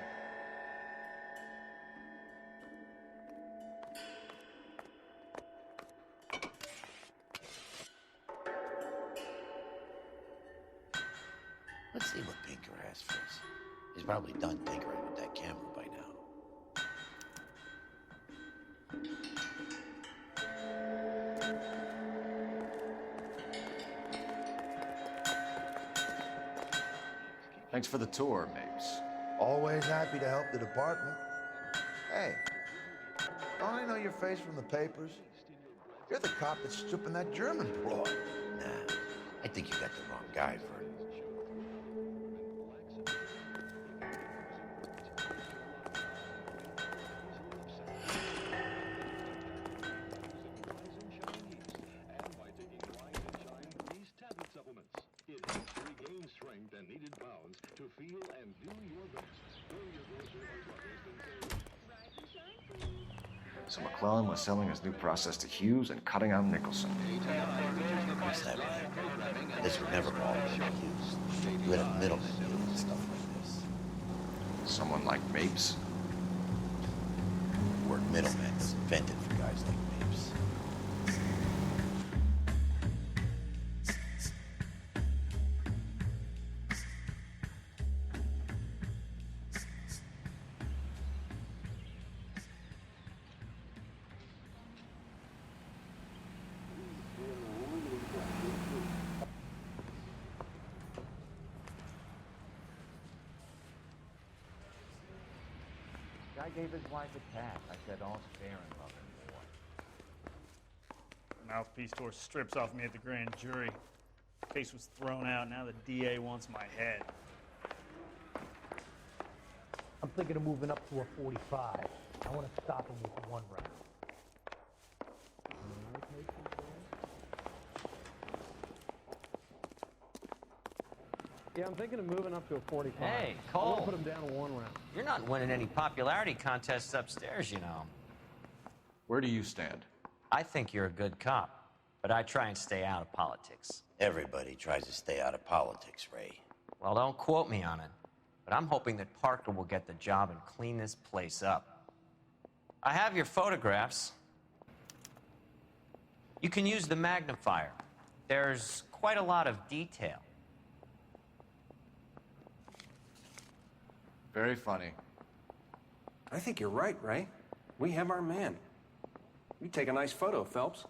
Let's see what Pinker has for us. He's probably done tinkering with that camera by now. Thanks for the tour, Mapes. Always happy to help the department. Hey, don't I know your face from the papers? You're the cop that's stripping that German broad. Nah, I think you got the wrong guy, Vernon. So McClellan was selling his new process to Hughes and cutting out Nicholson. What's that, man? This would never all be Hughes. You had a middleman doing stuff like this. Someone like Mapes? The word middleman was invented for guys like Mapes. Guy gave his wife a tap. I said, all's fair in love and war. Mouthpiece tore strips off me at the grand jury. Case was thrown out. Now the DA wants my head. I'm thinking of moving up to a 45. I want to stop him with one round. Yeah, I'm thinking of moving up to a 45. Hey, I want Cole. to put him down to one round. You're not winning any popularity contests upstairs, you know. Where do you stand? I think you're a good cop, but I try and stay out of politics. Everybody tries to stay out of politics, Ray. Well, don't quote me on it, but I'm hoping that Parker will get the job and clean this place up. I have your photographs. You can use the magnifier. There's quite a lot of detail. Very funny. I think you're right, Ray. We have our man. You take a nice photo, Phelps.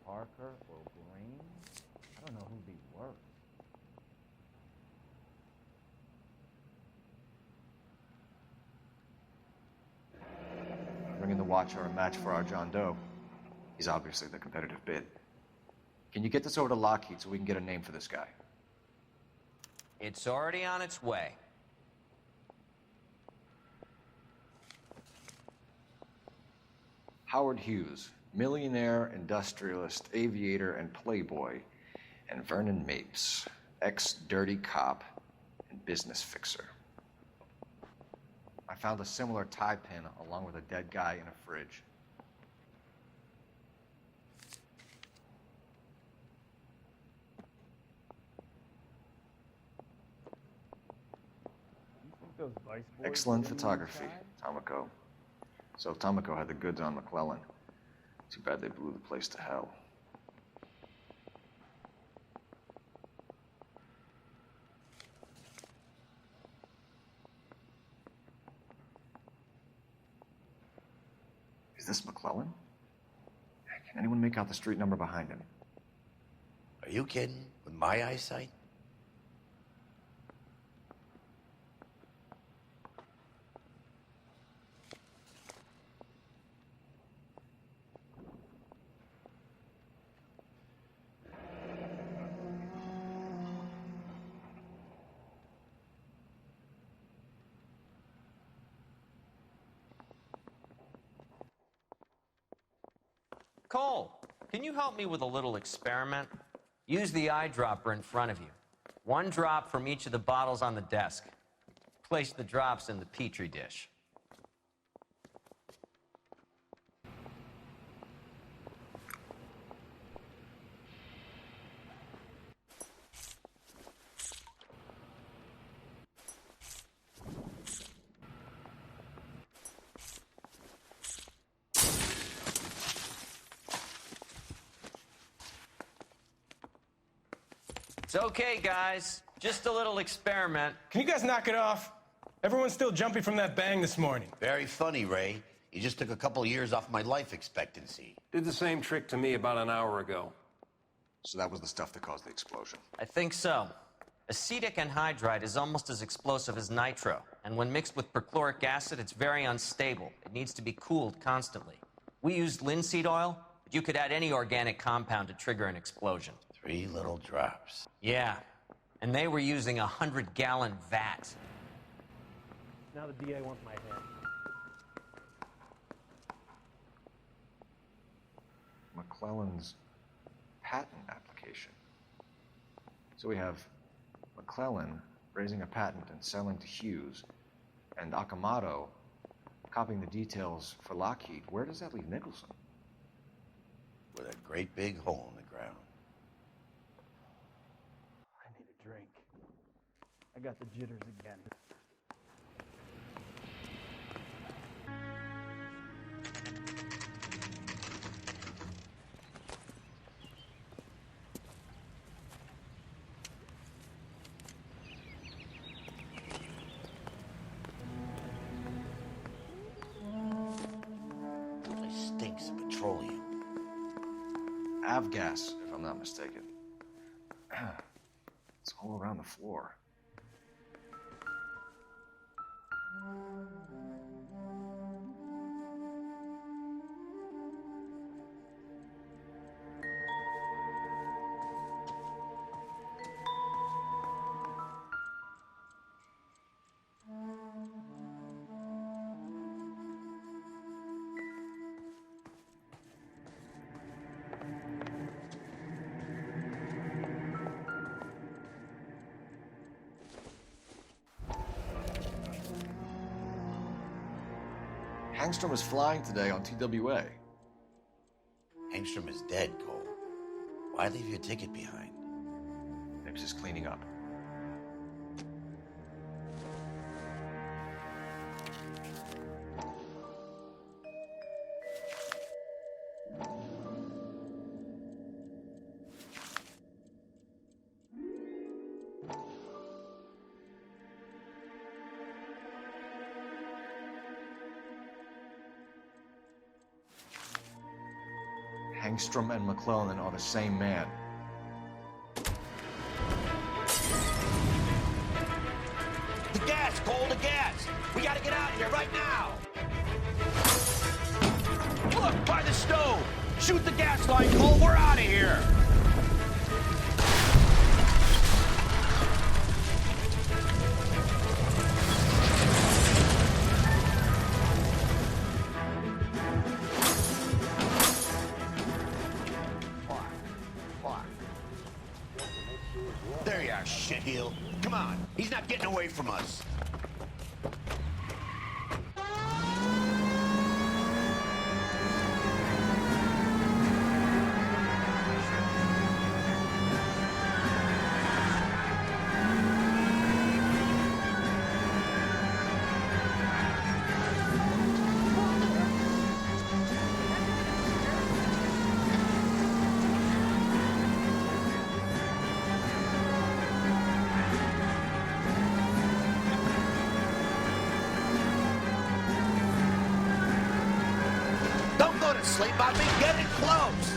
Parker or Green? I don't know who'd be worse. Bringing the Watcher a match for our John Doe. He's obviously the competitive bid. Can you get this over to Lockheed so we can get a name for this guy? It's already on its way. Howard Hughes, millionaire, industrialist, aviator, and playboy, and Vernon Mapes, ex-dirty cop and business fixer. I found a similar tie pin along with a dead guy in a fridge. Those vice boys Excellent sitting photography, inside? Tomoko. So Tomoko had the goods on McClellan. Too bad they blew the place to hell. Is this McClellan? Can anyone make out the street number behind him? Are you kidding? With my eyesight? Cole, can you help me with a little experiment? Use the eyedropper in front of you. 1 drop from each of the bottles on the desk. Place the drops in the Petri dish. It's okay, guys. Just a little experiment. Can you guys knock it off? Everyone's still jumpy from that bang this morning. Very funny, Ray. You just took a couple of years off my life expectancy. Did the same trick to me about an hour ago. So that was the stuff that caused the explosion. I think so. Acetic anhydride is almost as explosive as nitro, and when mixed with perchloric acid, it's very unstable. It needs to be cooled constantly. We used linseed oil, but you could add any organic compound to trigger an explosion. 3 little drops. Yeah, and they were using a 100-gallon vat. Now the DA wants my head. McClellan's patent application. So we have McClellan raising a patent and selling to Hughes, and Akamoto copying the details for Lockheed. Where does that leave Nicholson? With a great big hole in the ground. I need a drink. I got the jitters again. Really stinks of petroleum. Avgas, if I'm not mistaken. It's all around the floor. Hangstrom is flying today on TWA. Hangstrom is dead, Cole. Why leave your ticket behind? Nips is cleaning up. Hangstrom and McClellan are the same man. The gas, Cole, the gas! We gotta get out of here right now! Look, by the stove! Shoot the gas line, Cole, we're out of here! There you are, shitheel. Come on, he's not getting away from us. Don't go to sleep on me, get it close!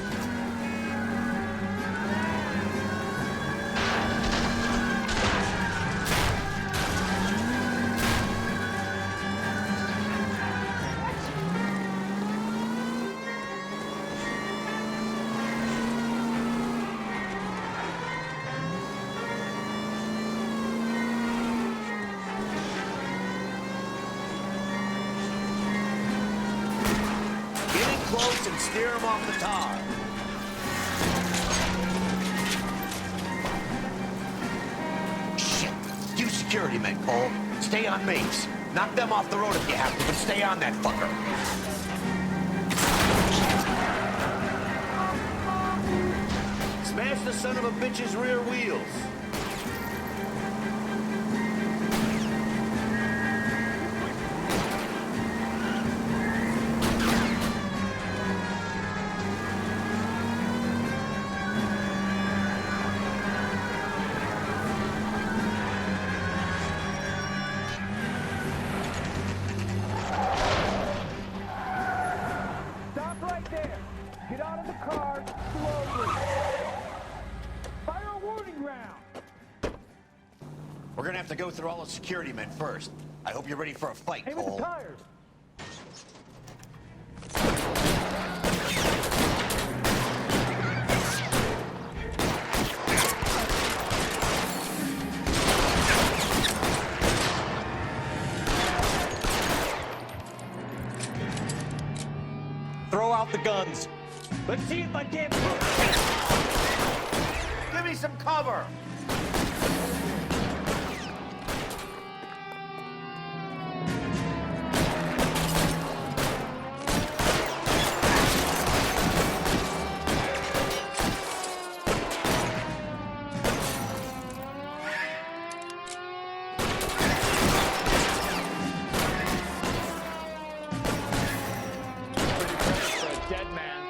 Close and and steer him off the tar. Shit. You security men, Cole. Stay on mates. Knock them off the road if you have to, but stay on that fucker. Smash the son of a bitch's rear wheels. Stop right there. Get out of the car slowly. Fire a warning round. We're gonna have to go through all the security men first. I hope you're ready for a fight, Aim at Cole. the tires. Throw out the guns. Let's see if I can't. Give me some cover. Dead man.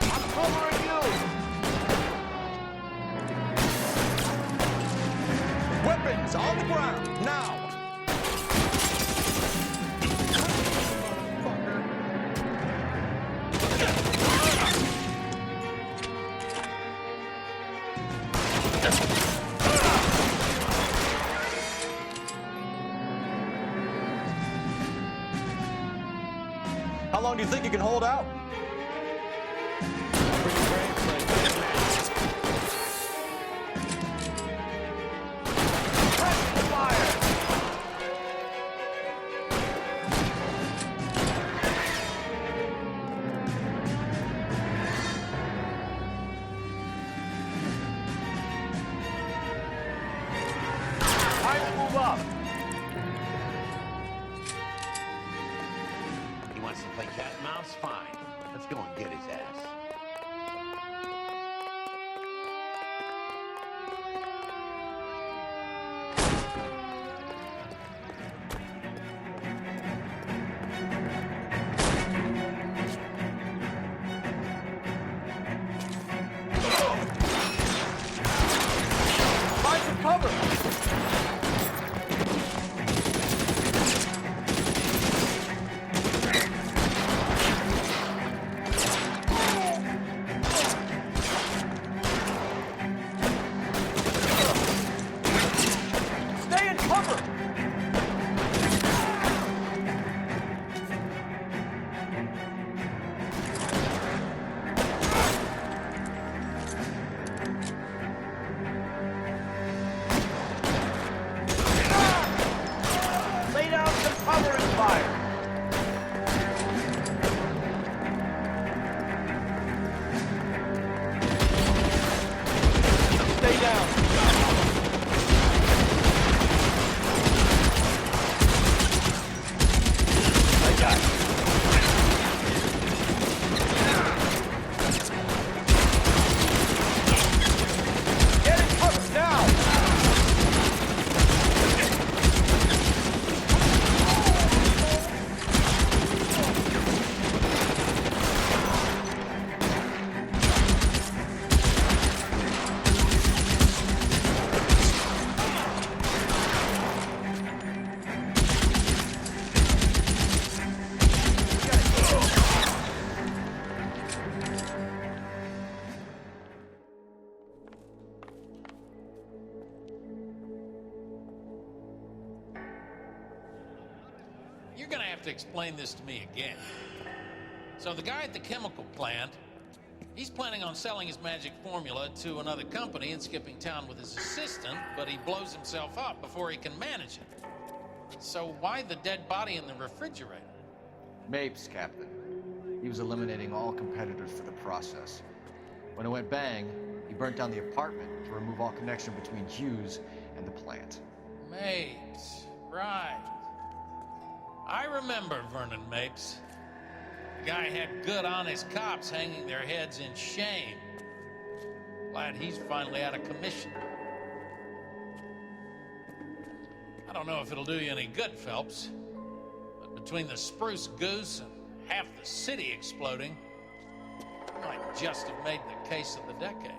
I'm covering you. Weapons on the ground, now! How long do you think you can hold out? Time to move up. He wants to play cat and mouse? Fine. Let's go and get his ass. Find some cover! Stay in cover! Lay down some cover and fire. Stay down! I got it. Get in cover now! You're gonna have to explain this to me again. So the guy at the chemical plant, he's planning on selling his magic formula to another company and skipping town with his assistant, but he blows himself up before he can manage it. So why the dead body in the refrigerator? Mapes, Captain. He was eliminating all competitors for the process. When it went bang, he burnt down the apartment to remove all connection between Hughes and the plant. Mapes, right. I remember Vernon Mapes. The guy had good, honest cops hanging their heads in shame. Glad he's finally out of commission. I don't know if it'll do you any good, Phelps, but between the spruce goose and half the city exploding, you might just have made the case of the decade.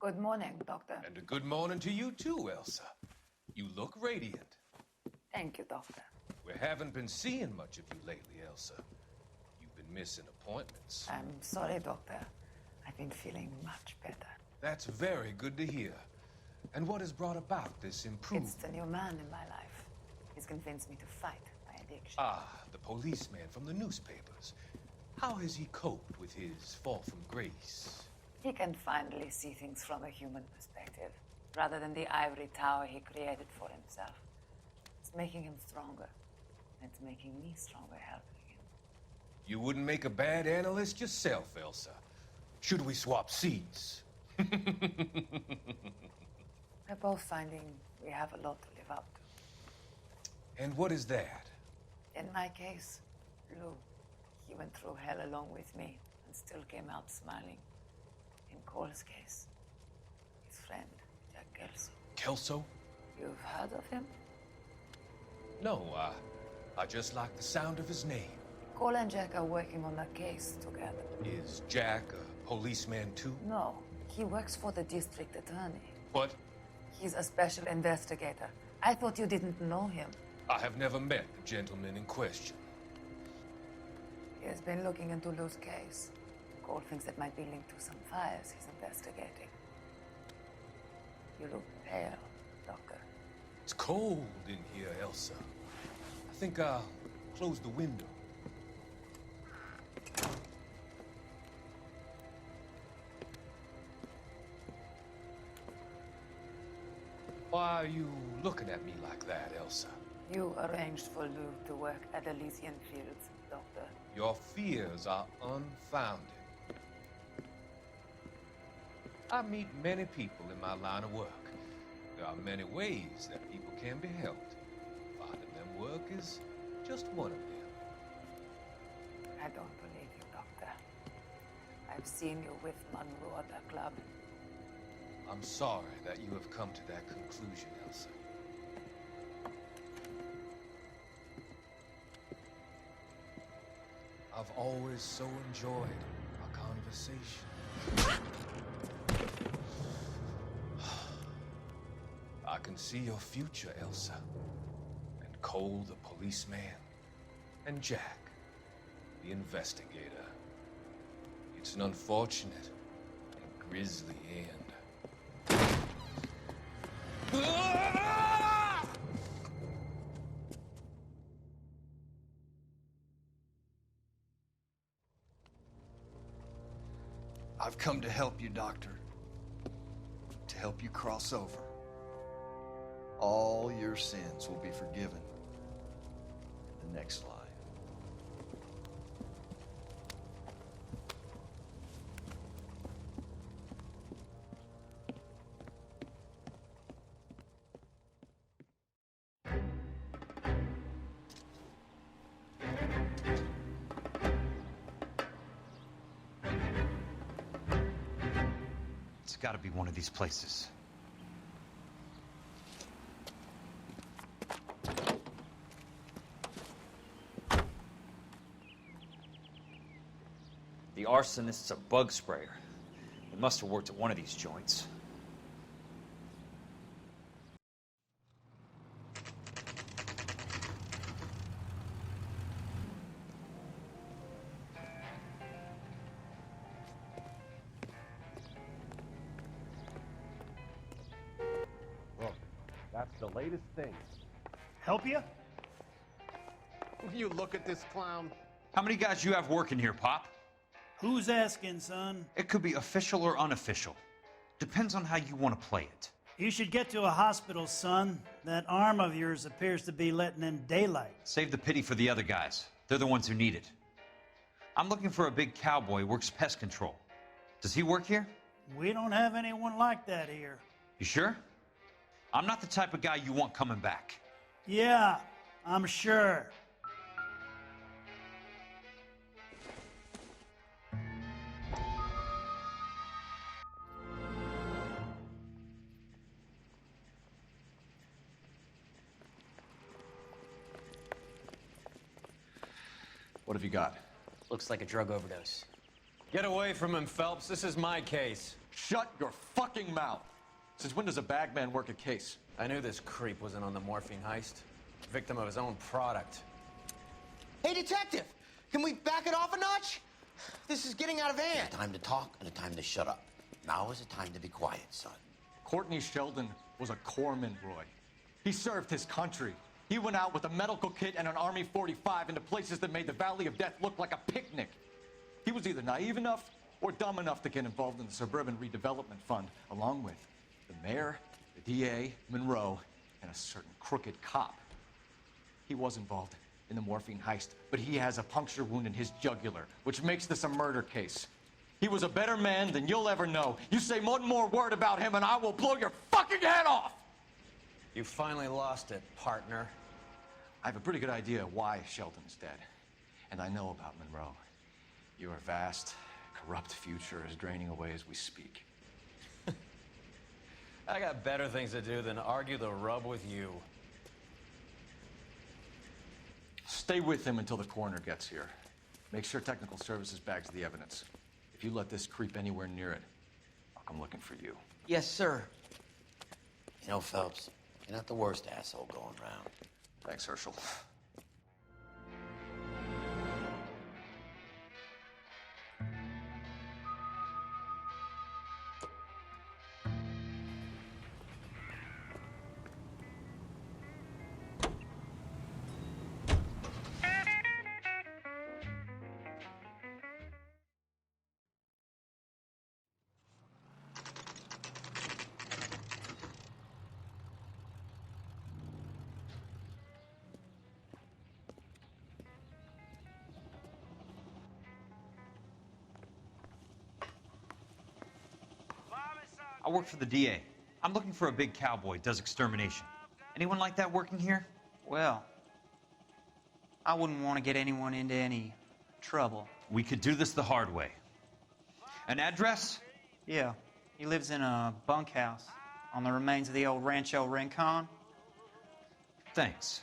Good morning, Doctor. And a good morning to you too, Elsa. You look radiant. Thank you, Doctor. We haven't been seeing much of you lately, Elsa. You've been missing appointments. I'm sorry, Doctor. I've been feeling much better. That's very good to hear. And what has brought about this improvement? It's the new man in my life. He's convinced me to fight my addiction. Ah, the policeman from the newspapers. How has he coped with his fall from grace? He can finally see things from a human perspective, rather than the ivory tower he created for himself. It's making him stronger. It's making me stronger helping him. You wouldn't make a bad analyst yourself, Elsa. Should we swap seats? We're both finding we have a lot to live up to. And what is that? In my case, Lou. He went through hell along with me and still came out smiling. In Cole's case, his friend, Jack Kelso. Kelso? You've heard of him? No, I just like the sound of his name. Cole and Jack are working on a case together. Is Jack a policeman too? No, he works for the district attorney. What? He's a special investigator. I thought you didn't know him. I have never met the gentleman in question. He has been looking into Lou's case. Cole thinks it might be linked to some fires he's investigating. You look pale, Doctor. It's cold in here, Elsa. I think I'll close the window. Why are you looking at me like that, Elsa? You arranged for Lou to work at Elysian Fields, Doctor. Your fears are unfounded. I meet many people in my line of work. There are many ways that people can be helped. Finding them work is just one of them. I don't believe you, Doctor. I've seen you with Monroe at the club. I'm sorry that you have come to that conclusion, Elsa. I've always so enjoyed our conversation. I can see your future, Elsa. And Cole, the policeman. And Jack, the investigator. It's an unfortunate and grisly end. I've come to help you, Doctor. To help you cross over. All your sins will be forgiven in the next life. It's got to be one of these places. The arsonist's a bug sprayer. It must have worked at one of these joints. the latest thing. Help you? Will you look at this clown? How many guys you have working here, Pop? Who's asking, son? It could be official or unofficial. Depends on how you want to play it. You should get to a hospital, son. That arm of yours appears to be letting in daylight. Save the pity for the other guys. They're the ones who need it. I'm looking for a big cowboy who works pest control. Does he work here? We don't have anyone like that here. You sure? I'm not the type of guy you want coming back. Yeah, I'm sure. What have you got? Looks like a drug overdose. Get away from him, Phelps. This is my case. Shut your fucking mouth. Since when does a bagman work a case? I knew this creep wasn't on the morphine heist. Victim of his own product. Hey, detective! Can we back it off a notch? This is getting out of hand. A time to talk and a time to shut up. Now is the time to be quiet, son. Courtney Sheldon was a corpsman, Roy. He served his country. He went out with a medical kit and an Army 45 into places that made the Valley of Death look like a picnic. He was either naive enough or dumb enough to get involved in the Suburban Redevelopment Fund, along with the mayor, the DA, Monroe, and a certain crooked cop. He was involved in the morphine heist, but he has a puncture wound in his jugular, which makes this a murder case. He was a better man than you'll ever know. You say one more word about him and I will blow your fucking head off! You finally lost it, partner. I have a pretty good idea why Sheldon's dead. And I know about Monroe. Your vast, corrupt future is draining away as we speak. I got better things to do than argue the rub with you. Stay with him until the coroner gets here. Make sure technical services bags the evidence. If you let this creep anywhere near it, I'll come looking for you. Yes, sir. You know, Phelps, you're not the worst asshole going around. Thanks, Herschel. I work for the DA. I'm looking for a big cowboy who does extermination. Anyone like that working here? Well, I wouldn't want to get anyone into any trouble. We could do this the hard way. An address? Yeah, he lives in a bunkhouse on the remains of the old Rancho Rincon. Thanks.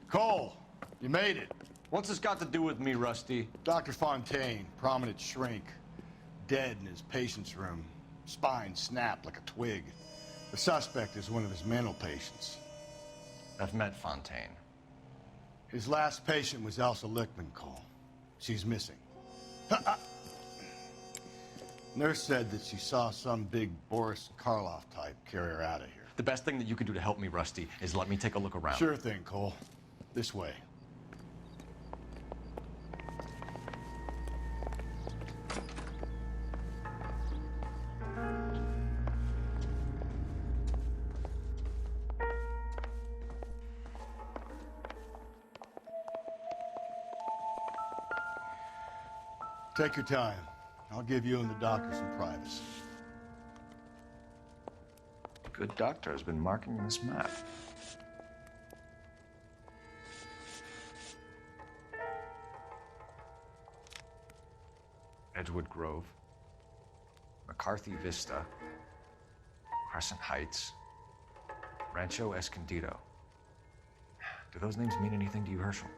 Cole, you made it. What's this got to do with me, Rusty? Dr. Fontaine, prominent shrink, dead in his patient's room. Spine snapped like a twig. The suspect is one of his mental patients. I've met Fontaine. His last patient was Elsa Lichtman, Cole. She's missing. Nurse said that she saw some big Boris Karloff type carry her out of here. The best thing that you can do to help me, Rusty, is let me take a look around. Sure thing, Cole. This way. Take your time. I'll give you and the doctor some privacy. Good doctor has been marking this map. Edgewood Grove, McCarthy Vista, Crescent Heights, Rancho Escondido. Do those names mean anything to you, Herschel?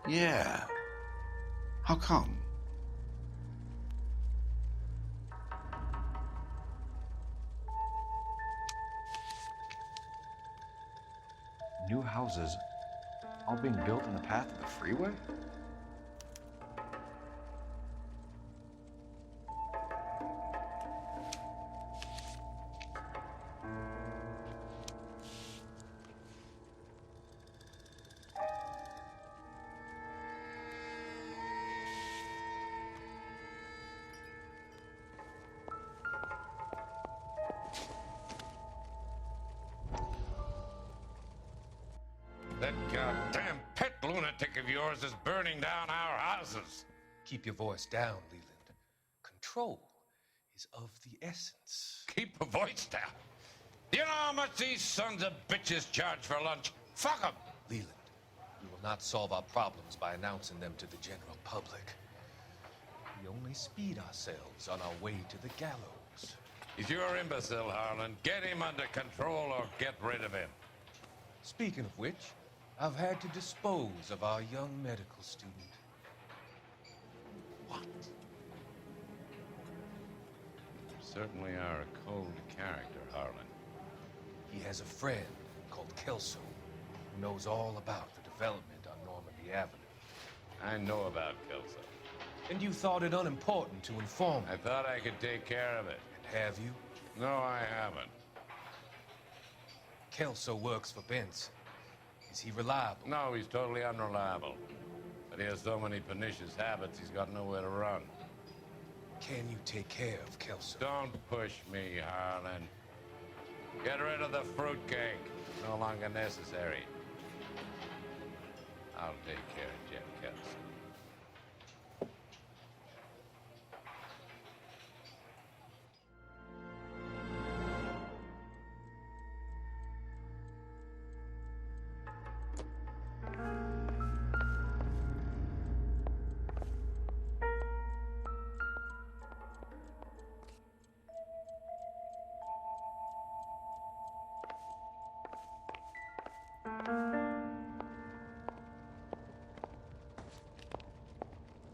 Yeah. How come? New houses all being built in the path of the freeway? That goddamn pet lunatic of yours is burning down our houses. Keep your voice down, Leland. Control is of the essence. Keep your voice down. Do you know how much these sons of bitches charge for lunch? Fuck them. Leland, we will not solve our problems by announcing them to the general public. We only speed ourselves on our way to the gallows. He's your imbecile, Harlan. Get him under control or get rid of him. Speaking of which, I've had to dispose of our young medical student. What? You certainly are a cold character, Harlan. He has a friend called Kelso who knows all about the development on Normandy Avenue. I know about Kelso. And you thought it unimportant to inform me. I thought I could take care of it. And have you? No, I haven't. Kelso works for Benson. Is he reliable? No, he's totally unreliable. But he has so many pernicious habits, he's got nowhere to run. Can you take care of Kelso? Don't push me, Harlan. Get rid of the fruitcake. No longer necessary. I'll take care of Jeff Kelso.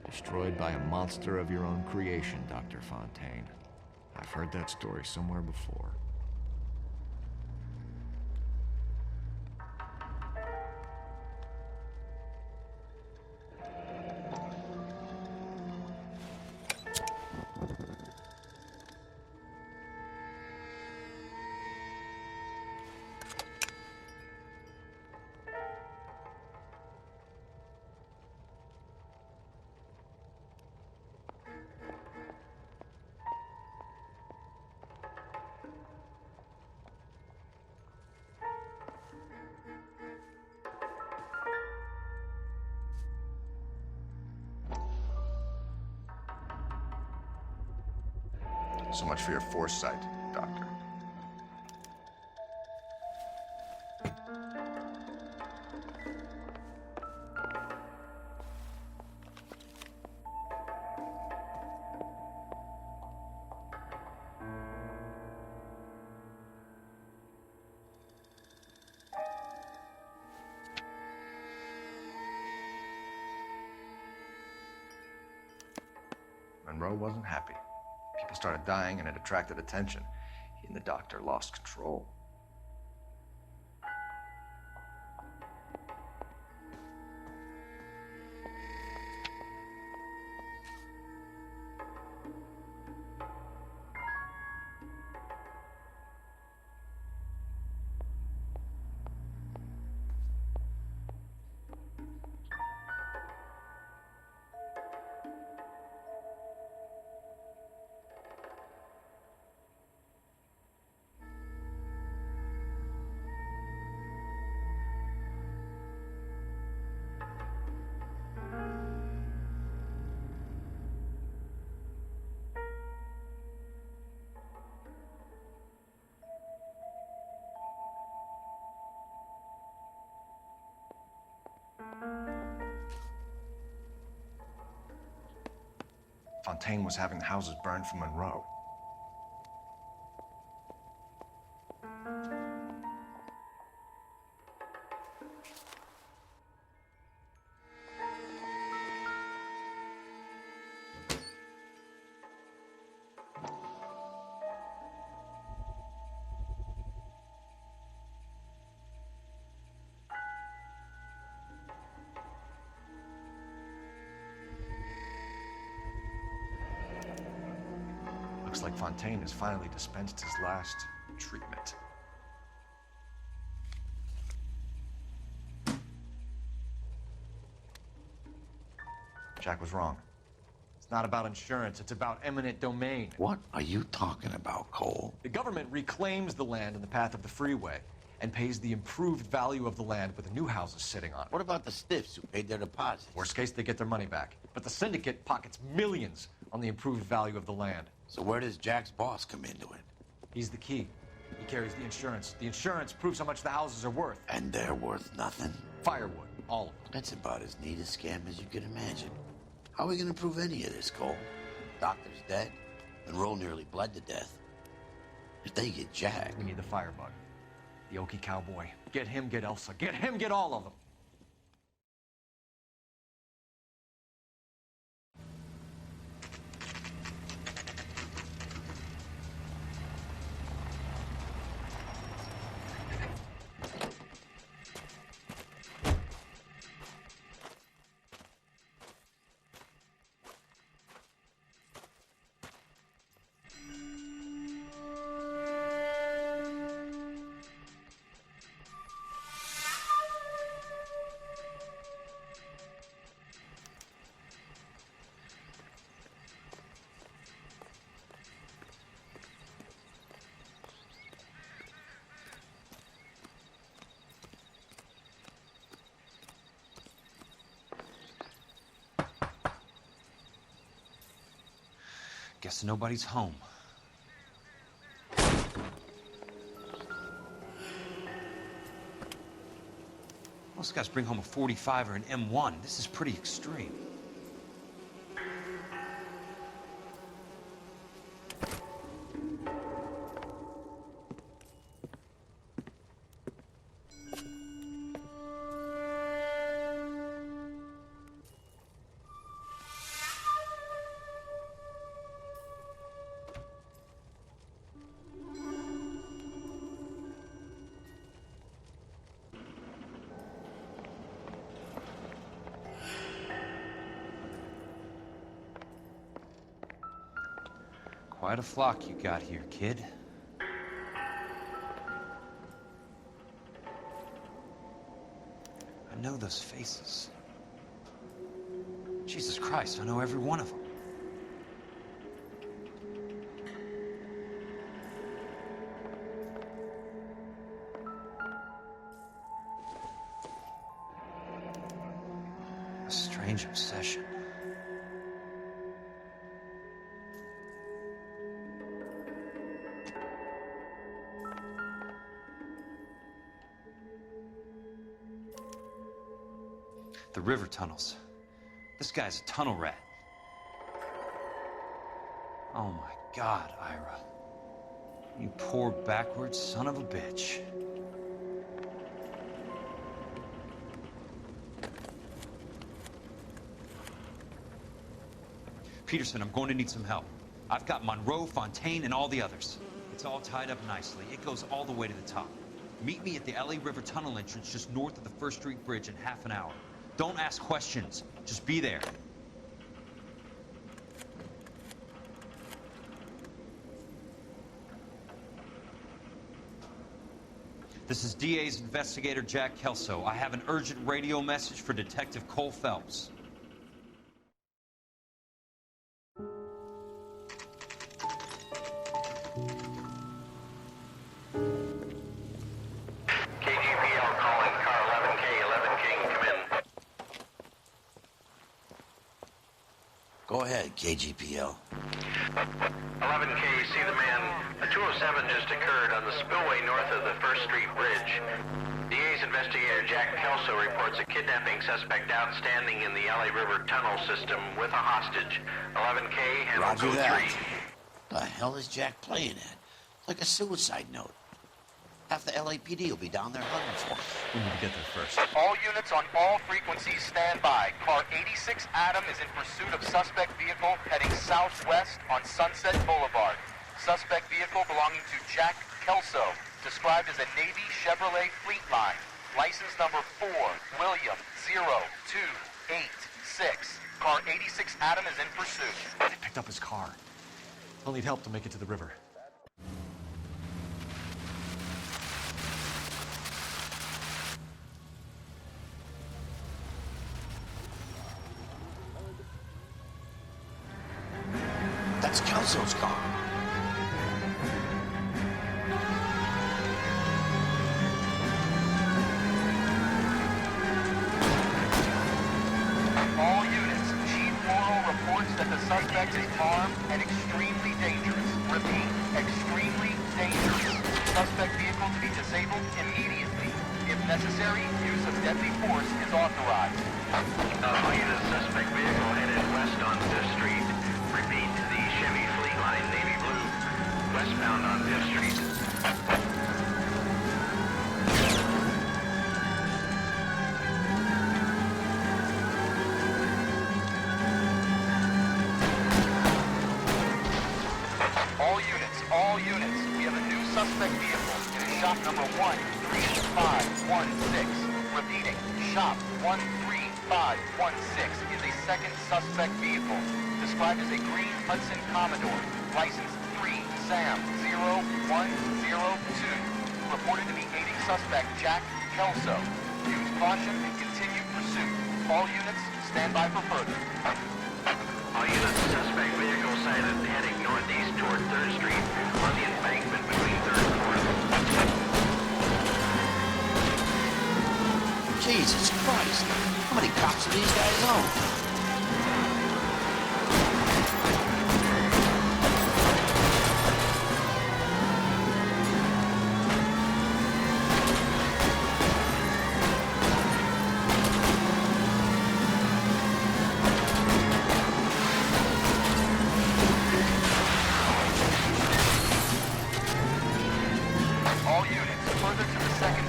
Destroyed by a monster of your own creation, Dr. Fontaine. I've heard that story somewhere before. So much for your foresight, Doctor. Monroe wasn't happy. People started dying and it attracted attention. He and the doctor lost control. Fontaine was having the houses burned for Monroe. like Fontaine has finally dispensed his last treatment. Jack was wrong. It's not about insurance, it's about eminent domain. What are you talking about, Cole? The government reclaims the land in the path of the freeway and pays the improved value of the land with the new houses sitting on it. What about the stiffs who paid their deposits? Worst case, they get their money back. But the syndicate pockets millions on the improved value of the land. So where does Jack's boss come into it? He's the key. He carries the insurance. The insurance proves how much the houses are worth. And they're worth nothing? Firewood, all of them. That's about as neat a scam as you can imagine. How are we going to prove any of this, Cole? Doctor's dead. Monroe nearly bled to death. If they get Jack... We need the firebug. The Okie cowboy. Get him, get Elsa. Get him, get all of them. Guess nobody's home. Most guys bring home a 45 or an M1. This is pretty extreme. Quite a flock you got here, kid. I know those faces. Jesus Christ, I know every one of them. A strange obsession. The river tunnels. This guy's a tunnel rat. Oh my God, Ira. You poor backwards son of a bitch. Peterson, I'm going to need some help. I've got Monroe, Fontaine, and all the others. It's all tied up nicely. It goes all the way to the top. Meet me at the LA River Tunnel entrance just north of the First Street Bridge in half an hour. Don't ask questions. Just be there. This is DA's investigator Jack Kelso. I have an urgent radio message for Detective Cole Phelps. Go ahead, KGPL. 11K, see the man. A 207 just occurred on the spillway north of the First Street Bridge. DA's investigator Jack Kelso reports a kidnapping suspect outstanding in the LA River tunnel system with a hostage. 11K, handle Roger code that. 3. The hell is Jack playing at? Like a suicide note. Half the LAPD will be down there hunting for him. We need to get there first. All units on all frequencies stand by. Car 86 Adam is in pursuit of suspect vehicle heading southwest on Sunset Boulevard. Suspect vehicle belonging to Jack Kelso, described as a Navy Chevrolet Fleetline. License number 4, William 0286. Car 86 Adam is in pursuit. They picked up his car. I'll need help to make it to the river. That's Kelso's car. All units, Chief Morrow reports that the suspect is armed and extremely dangerous. Repeat, extremely dangerous. Suspect vehicle to be disabled immediately. If necessary, use of deadly force is authorized. All units, suspect vehicle headed west on 5th Street. Repeat, the Chevy Fleet Line Navy Blue, westbound on 5th Street. All units, we have a new suspect vehicle. It is shop number 13516. Repeating, shop 13516 is a second suspect vehicle, described as a green Hudson Commodore, license 3SAM0102, reported to be aiding suspect Jack Kelso. Use caution and continue pursuit. All units, stand by for further. All units, suspect vehicle sighted heading northeast toward 3rd Street on the embankment between 3rd and 4th. Jesus Christ. How many cops do these guys own?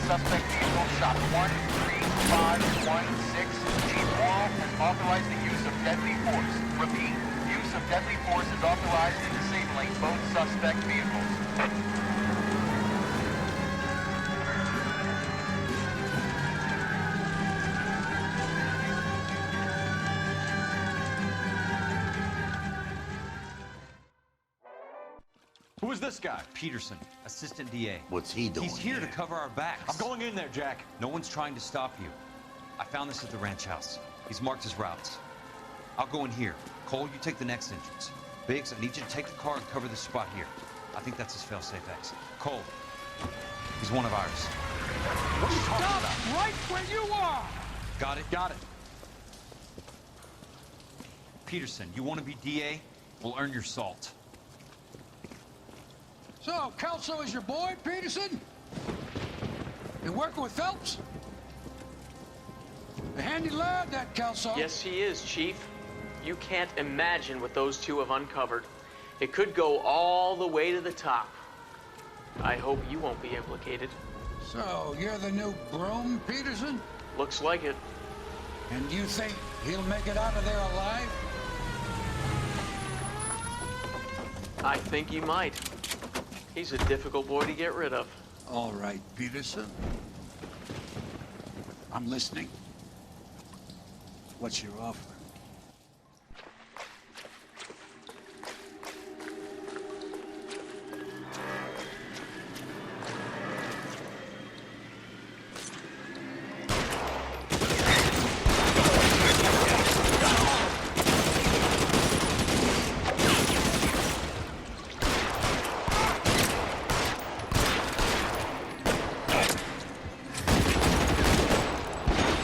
Suspect vehicle shop 13516. Chief Morrow has authorized the use of deadly force. Repeat, use of deadly force is authorized in disabling both suspect vehicles. Who is this guy? Peterson, assistant DA. What's he doing? He's here to cover our backs. I'm going in there, Jack. No one's trying to stop you. I found this at the ranch house. He's marked his routes. I'll go in here. Cole, you take the next entrance. Biggs, I need you to take the car and cover this spot here. I think that's his fail-safe exit. Cole, he's one of ours. What are you talking about? Right where you are! Got it? Got it. Peterson, you want to be DA? We'll earn your salt. So, Kelso is your boy, Peterson? Been working with Phelps? A handy lad, that Kelso. Yes, he is, Chief. You can't imagine what those two have uncovered. It could go all the way to the top. I hope you won't be implicated. So, you're the new broom, Peterson? Looks like it. And you think he'll make it out of there alive? I think he might. He's a difficult boy to get rid of. All right, Peterson. I'm listening. What's your offer?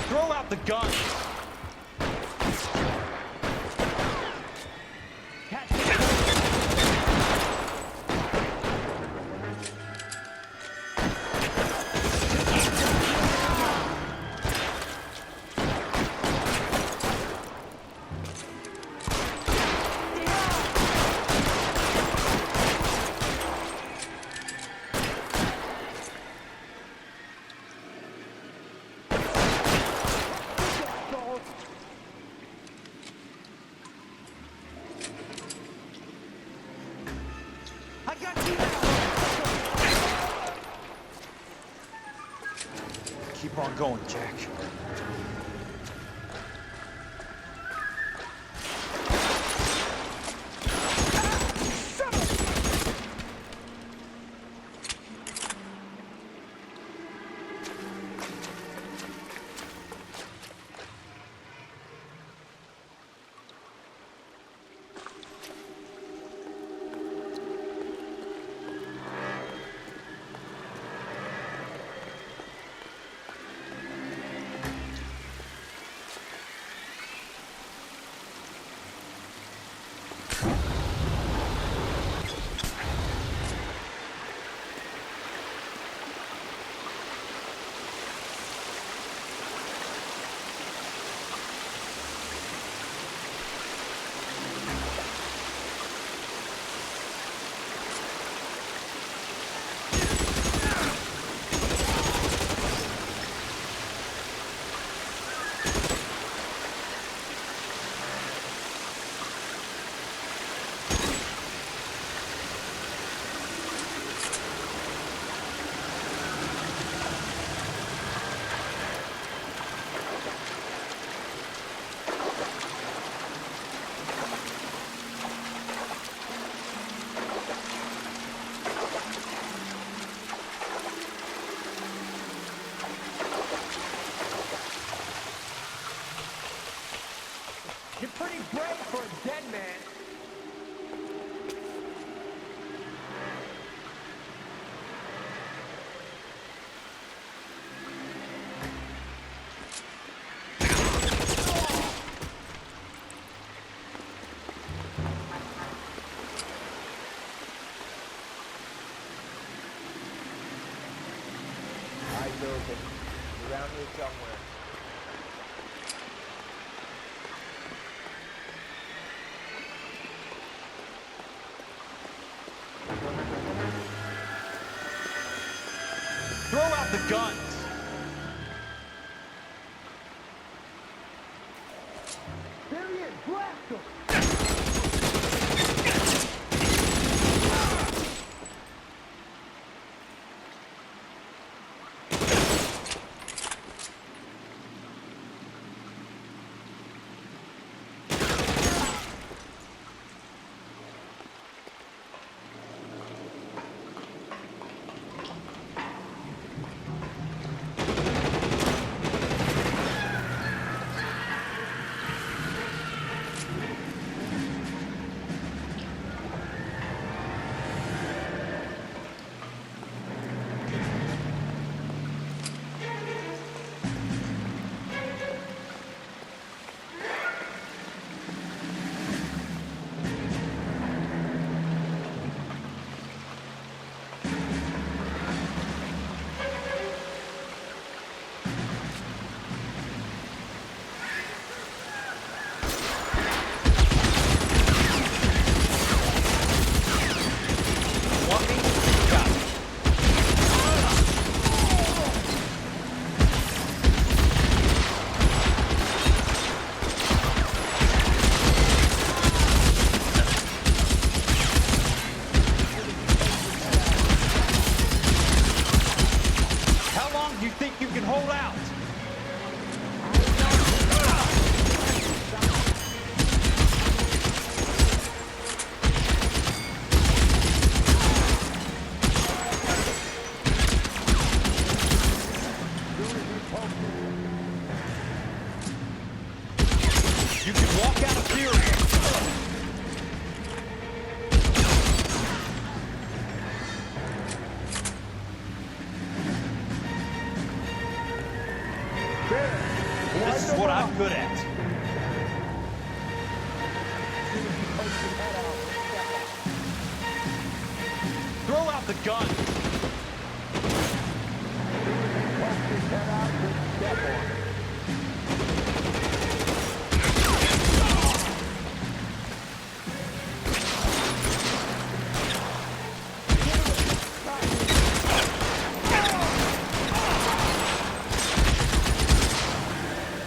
Throw out the gun. Keep on going, Jack. Son of a You're pretty brave for a dead man. Eyes open. Around here somewhere. Throw out the guns! There he is! Blast him! This is what I'm good at. Throw out the gun.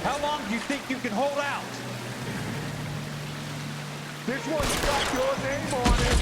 How long do you think you can hold out? This one's got your name on it.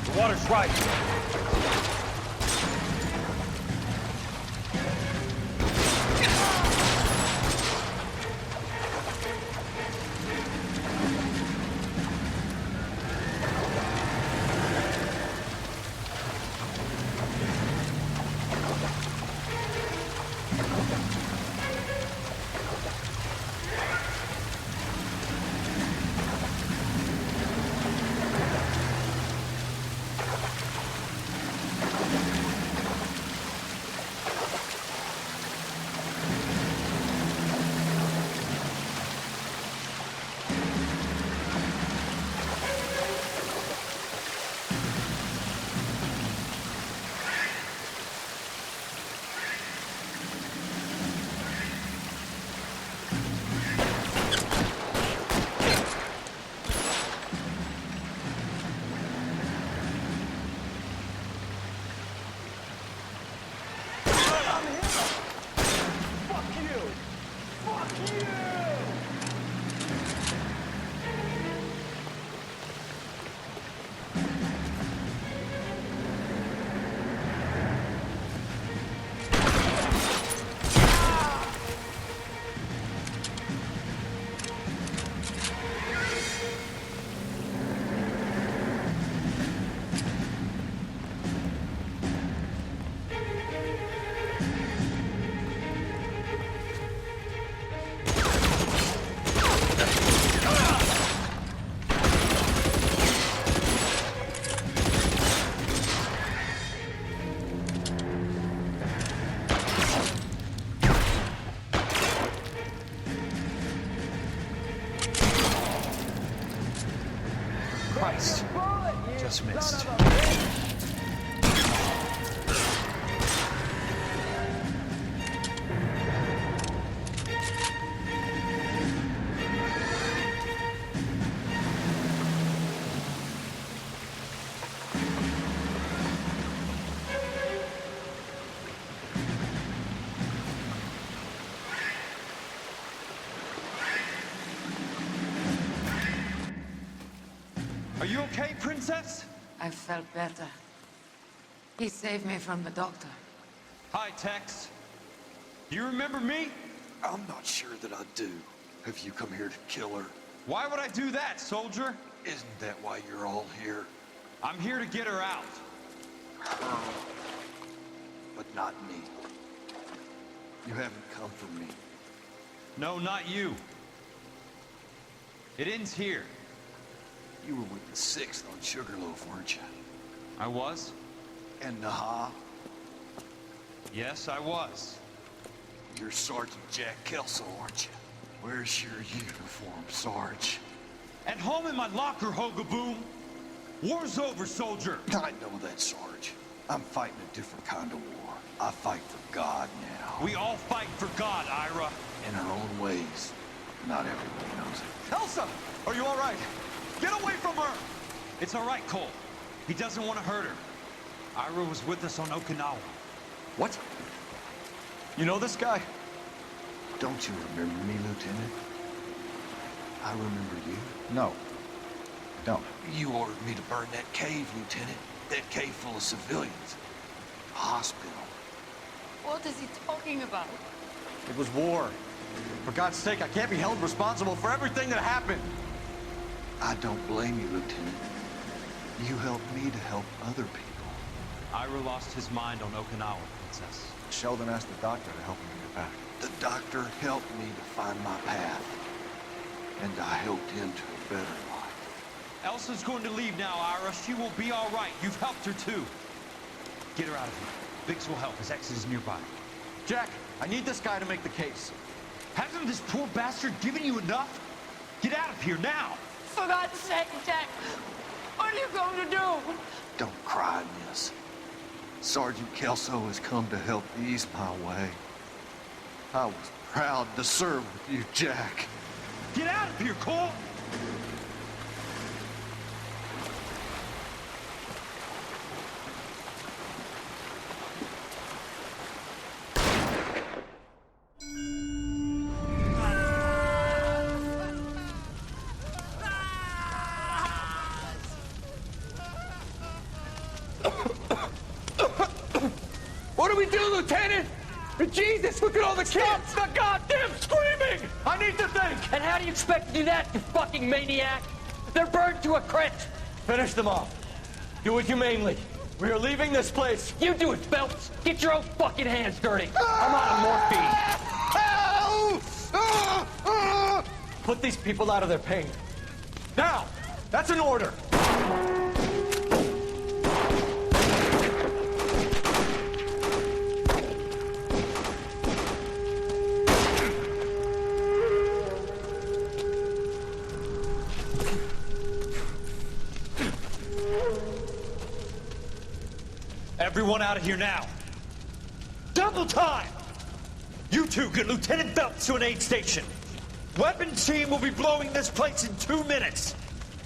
The water's right. Christ. Just missed. Are you okay, Princess? I felt better. He saved me from the doctor. Hi, Tex. Do you remember me? I'm not sure that I do. Have you come here to kill her? Why would I do that, soldier? Isn't that why you're all here? I'm here to get her out. Her. But not me. You haven't come for me. No, not you. It ends here. You were with the 6th on Sugarloaf, weren't you? I was? And Naha? Yes, I was. You're Sergeant Jack Kelso, aren't you? Where's your uniform, Sarge? At home in my locker, Hogaboom. War's over, soldier. I know that, Sarge. I'm fighting a different kind of war. I fight for God now. We all fight for God, Ira. In our own ways. Not everyone knows it. Elsa! Are you all right? Get away from her! It's all right, Cole. He doesn't want to hurt her. Ira was with us on Okinawa. What? You know this guy? Don't you remember me, Lieutenant? I remember you. No. Don't. You ordered me to burn that cave, Lieutenant. That cave full of civilians. A hospital. What is he talking about? It was war. For God's sake, I can't be held responsible for everything that happened. I don't blame you, Lieutenant. You helped me to help other people. Ira lost his mind on Okinawa, Princess. Sheldon asked the doctor to help him get back. The doctor helped me to find my path. And I helped him to a better life. Elsa's going to leave now, Ira. She will be all right. You've helped her, too. Get her out of here. Biggs will help. His exit is nearby. Jack, I need this guy to make the case. Hasn't this poor bastard given you enough? Get out of here now! For God's sake, Jack! What are you going to do? Don't cry, miss. Sergeant Kelso has come to help ease my way. I was proud to serve with you, Jack. Get out of here, Cole! What do we do, Lieutenant? Jesus, look at all the kids! Stop the goddamn screaming! I need to think! And how do you expect to do that, you fucking maniac? They're burned to a crisp! Finish them off. Do it humanely. We are leaving this place. You do it, Phelps! Get your own fucking hands dirty! I'm out of morphine! Put these people out of their pain. Now! That's an order! Everyone out of here now. Double time! You two get Lieutenant Phelps to an aid station. Weapons team will be blowing this place in 2 minutes.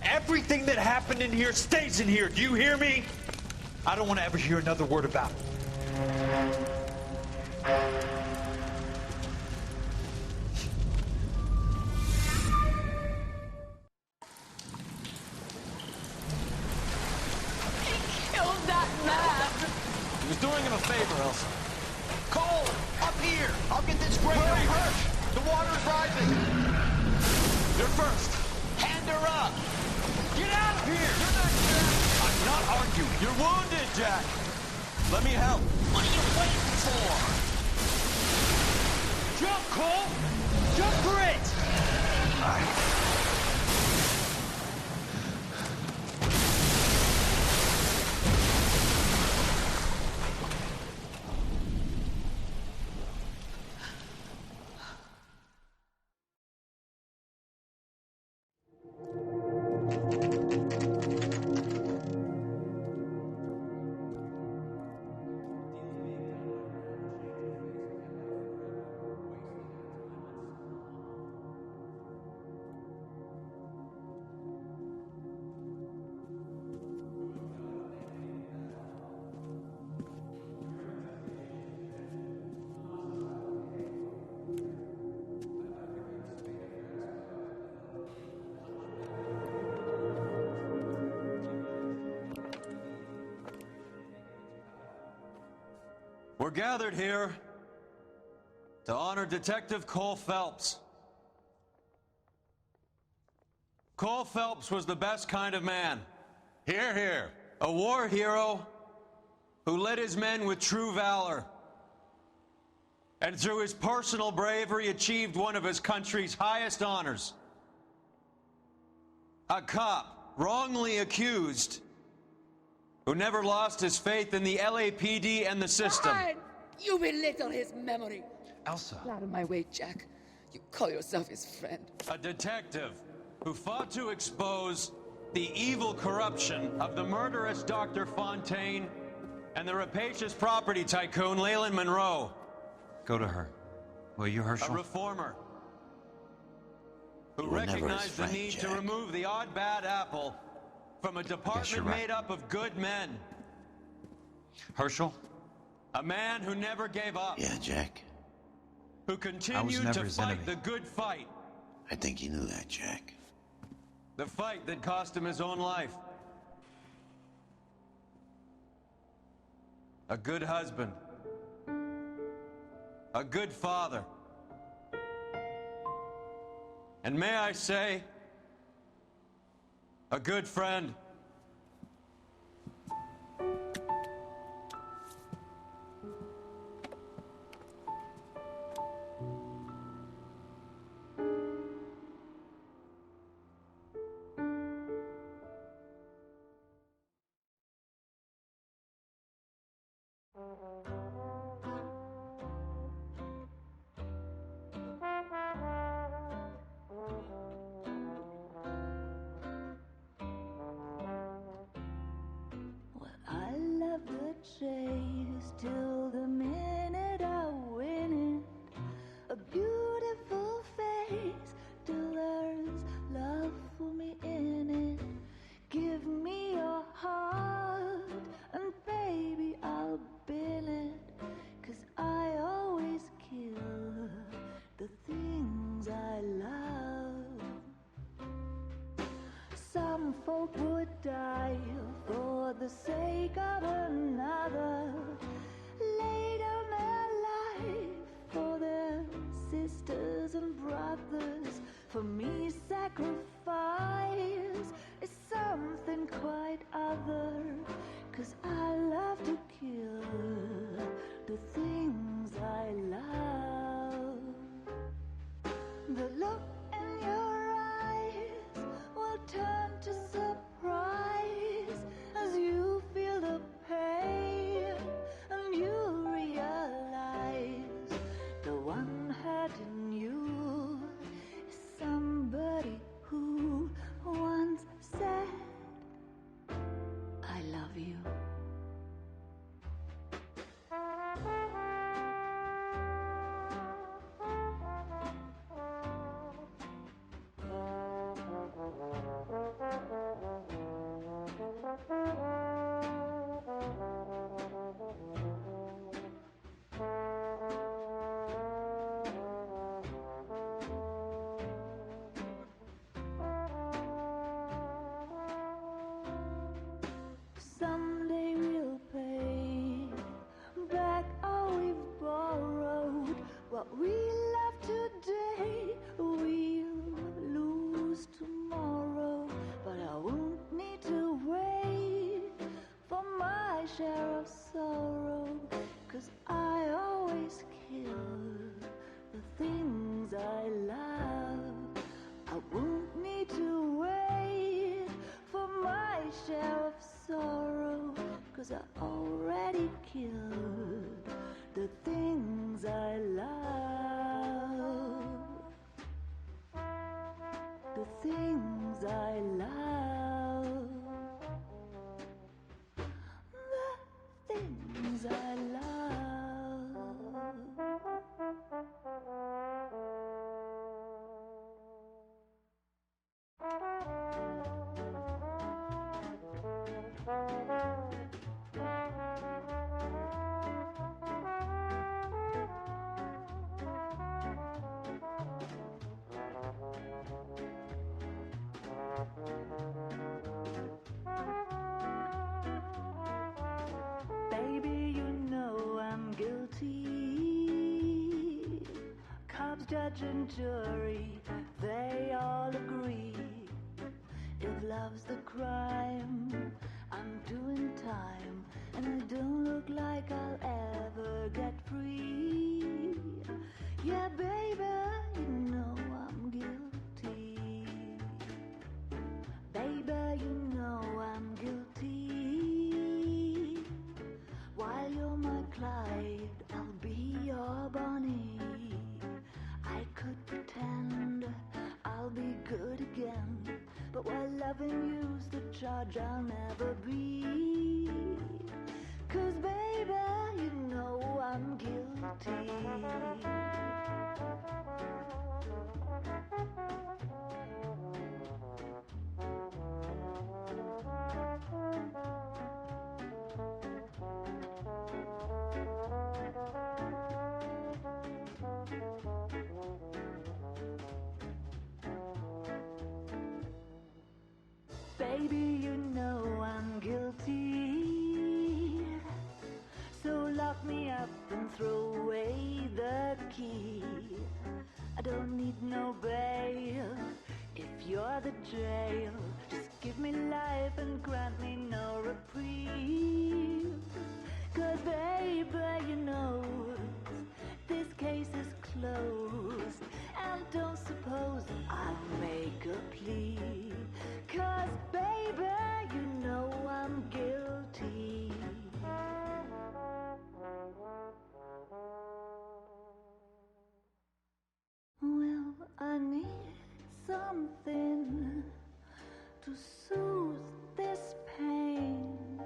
Everything that happened in here stays in here. Do you hear me? I don't want to ever hear another word about it. Killed that man! He was doing him a favor, Elsa. Cole, up here! I'll get this grader first! The water's rising! You're first! Hand her up! Get out of here! You're not Jack! I'm not arguing. You're wounded, Jack! Let me help. What are you waiting for? Jump, Cole! Jump for it! We're gathered here to honor Detective Cole Phelps. Cole Phelps was the best kind of man. Hear, hear. A war hero who led his men with true valor. And through his personal bravery achieved one of his country's highest honors. A cop, wrongly accused, who never lost his faith in the LAPD and the system. Fine. You belittle his memory. Elsa. Get out of my way, Jack. You call yourself his friend. A detective who fought to expose the evil corruption of the murderous Dr. Fontaine and the rapacious property tycoon Leyland Monroe. Go to her. Will you, Herschel? A reformer who You were never his recognized friend, the need to Jack. remove the odd bad apple from a department you're right. made up of good men. Herschel? A man who never gave up. Yeah, Jack. Who I was continued never to his fight enemy. the good fight. I think you knew that, Jack. The fight that cost him his own life. A good husband. A good father. And may I say, a good friend. I love the chase till the minute I win it. A beautiful face till there's love for me in it. Give me your heart and baby I'll bill it. 'Cause I always kill the things I love. Some folk would die for the sake of another. Lay down their life for their sisters and brothers. For me, sacrifice is something quite other. 'Cause I love to kill the things I love. The look in your eyes will turn to surprise as you feel the pain and you realize the one hurting you is somebody who once said, I love you. Someday we'll pay back all we've borrowed. What we love today, we'll lose tomorrow. But I won't need to wait for my share of sorrow. 'Cause I always kill the things I love. I won't need to wait for my share of sorrow. 'Cause I already killed the things I love. The things I love. The things I love. judge and jury, they all agree. If love's the crime, I'm doing time, and I don't look like I'll ever get free. Yeah, baby, you know I'm guilty. Baby, you know I'm guilty. While you're my Clyde, I'll be your Bonnie. I could pretend I'll be good again, but while loving you's the charge I'll never be. 'Cause baby, you know I'm guilty. Baby, you know I'm guilty. So lock me up and throw away the key. I don't need no bail if you're the jail. Just give me life and grant me no reprieve. 'Cause baby, you know this case is closed, and don't suppose I'll make a plea. 'Cause baby, you know I'm guilty. Well, I need something to soothe this pain,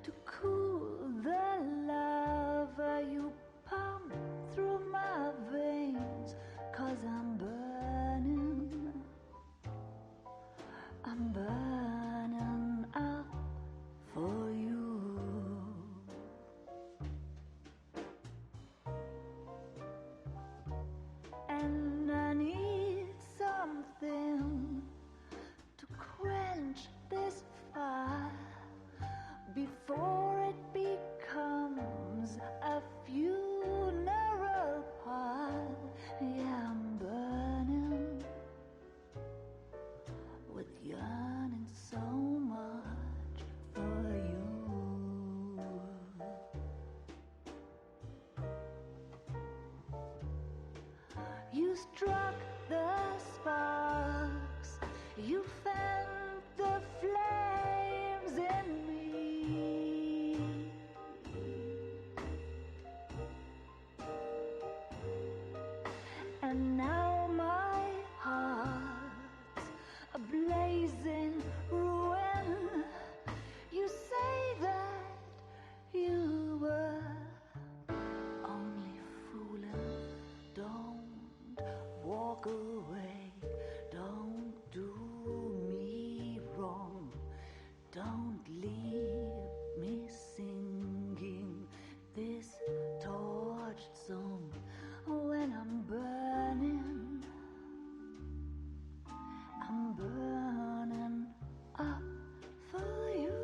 to cool the lava you pump through my veins. 'Cause I'm burning up for you. And I need something to quench this fire before it becomes a funeral pyre. Yeah, I'm burning with yearning so much for you. You struck the sparks, you fanned the flames in me. And now my heart's a blazing ruin. You say that you were only fooling. Don't walk away. Don't do me wrong. Don't leave me singing this torched song when I'm burning up for you.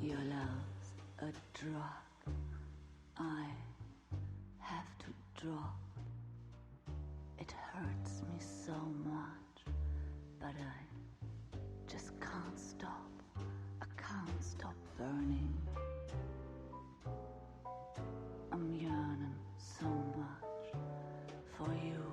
Your love's a drug I have to drop. It hurts me so much, but I just can't stop. I can't stop burning. I'm yearning so much for you.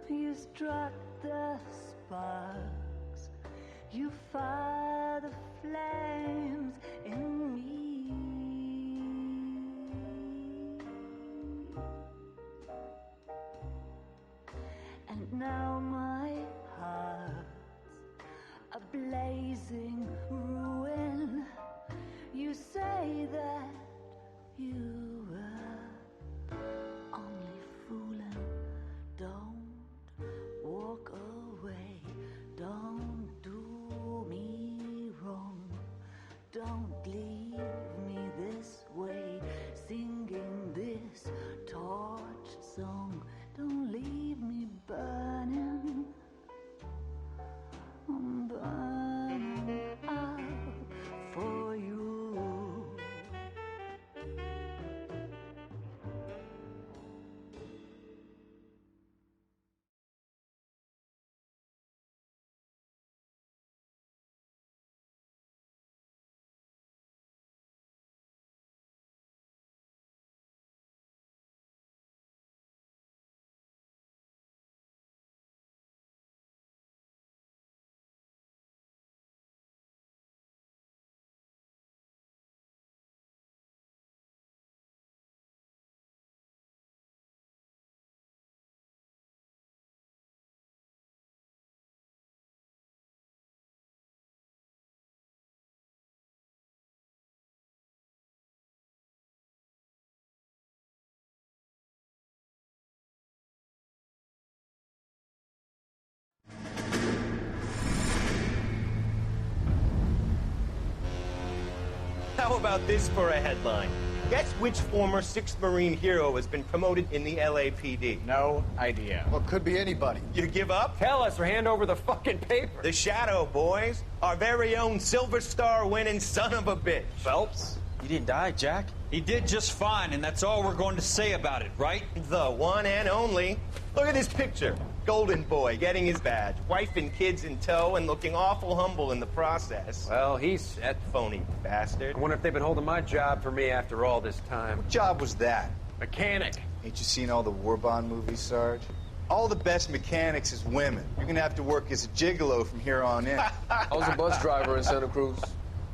You struck the sparks, you fire the flames in me. And now my heart don't leave me this way, singing this torch song. Don't leave me burning. I'm burning up for you. How about this for a headline? Guess which former 6th Marine hero has been promoted in the LAPD? No idea. Well, could be anybody. You give up? Tell us or hand over the fucking paper. The Shadow, boys. Our very own Silver Star winning son of a bitch. Phelps? You didn't die, Jack. He did just fine, and that's all we're going to say about it, right? The one and only. Look at this picture. Golden boy getting his badge, wife and kids in tow, and looking awful humble in the process. Well, he's set. Phony bastard. I wonder if they've been holding my job for me after all this time. What job was that? Mechanic. Ain't you seen all the war bond movies, Sarge? All the best mechanics is women. You're gonna have to work as a gigolo from here on in. I was a bus driver in Santa Cruz.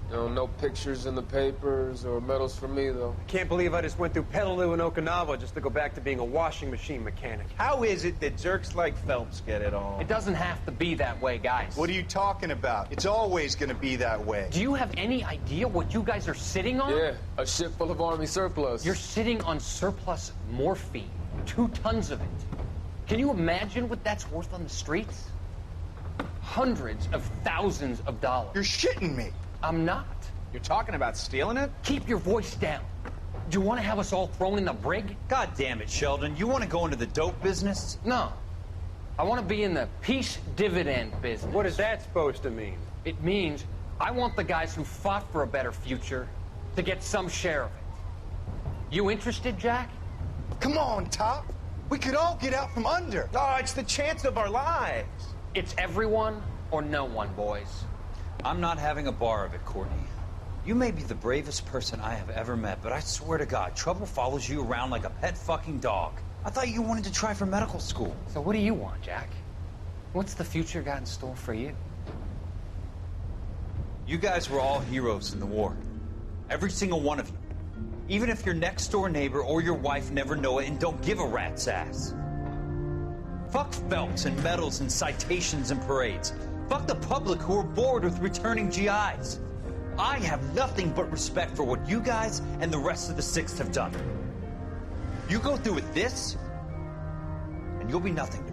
You know, no pictures in the papers or medals for me, though. I can't believe I just went through Petaloo and Okinawa just to go back to being a washing machine mechanic. How is it that jerks like Phelps get it all? It doesn't have to be that way, guys. What are you talking about? It's always gonna be that way. Do you have any idea what you guys are sitting on? Yeah, a ship full of Army surplus. You're sitting on surplus morphine. 2 tons of it. Can you imagine what that's worth on the streets? Hundreds of thousands of dollars. You're shitting me. I'm not. You're talking about stealing it? Keep your voice down. Do you want to have us all thrown in the brig? God damn it, Sheldon. You want to go into the dope business? No. I want to be in the peace dividend business. What is that supposed to mean? It means I want the guys who fought for a better future to get some share of it. You interested, Jack? Come on, Top. We could all get out from under. Oh, it's the chance of our lives. It's everyone or no one, boys. I'm not having a bar of it, Courtney. You may be the bravest person I have ever met, but I swear to God, trouble follows you around like a pet fucking dog. I thought you wanted to try for medical school. So what do you want, Jack? What's the future got in store for you? You guys were all heroes in the war. Every single one of you. Even if your next door neighbor or your wife never know it and don't give a rat's ass. Fuck Phelps and medals and citations and parades. Fuck the public who are bored with returning GIs. I have nothing but respect for what you guys and the rest of the 6th have done. You go through with this, and you'll be nothing to me.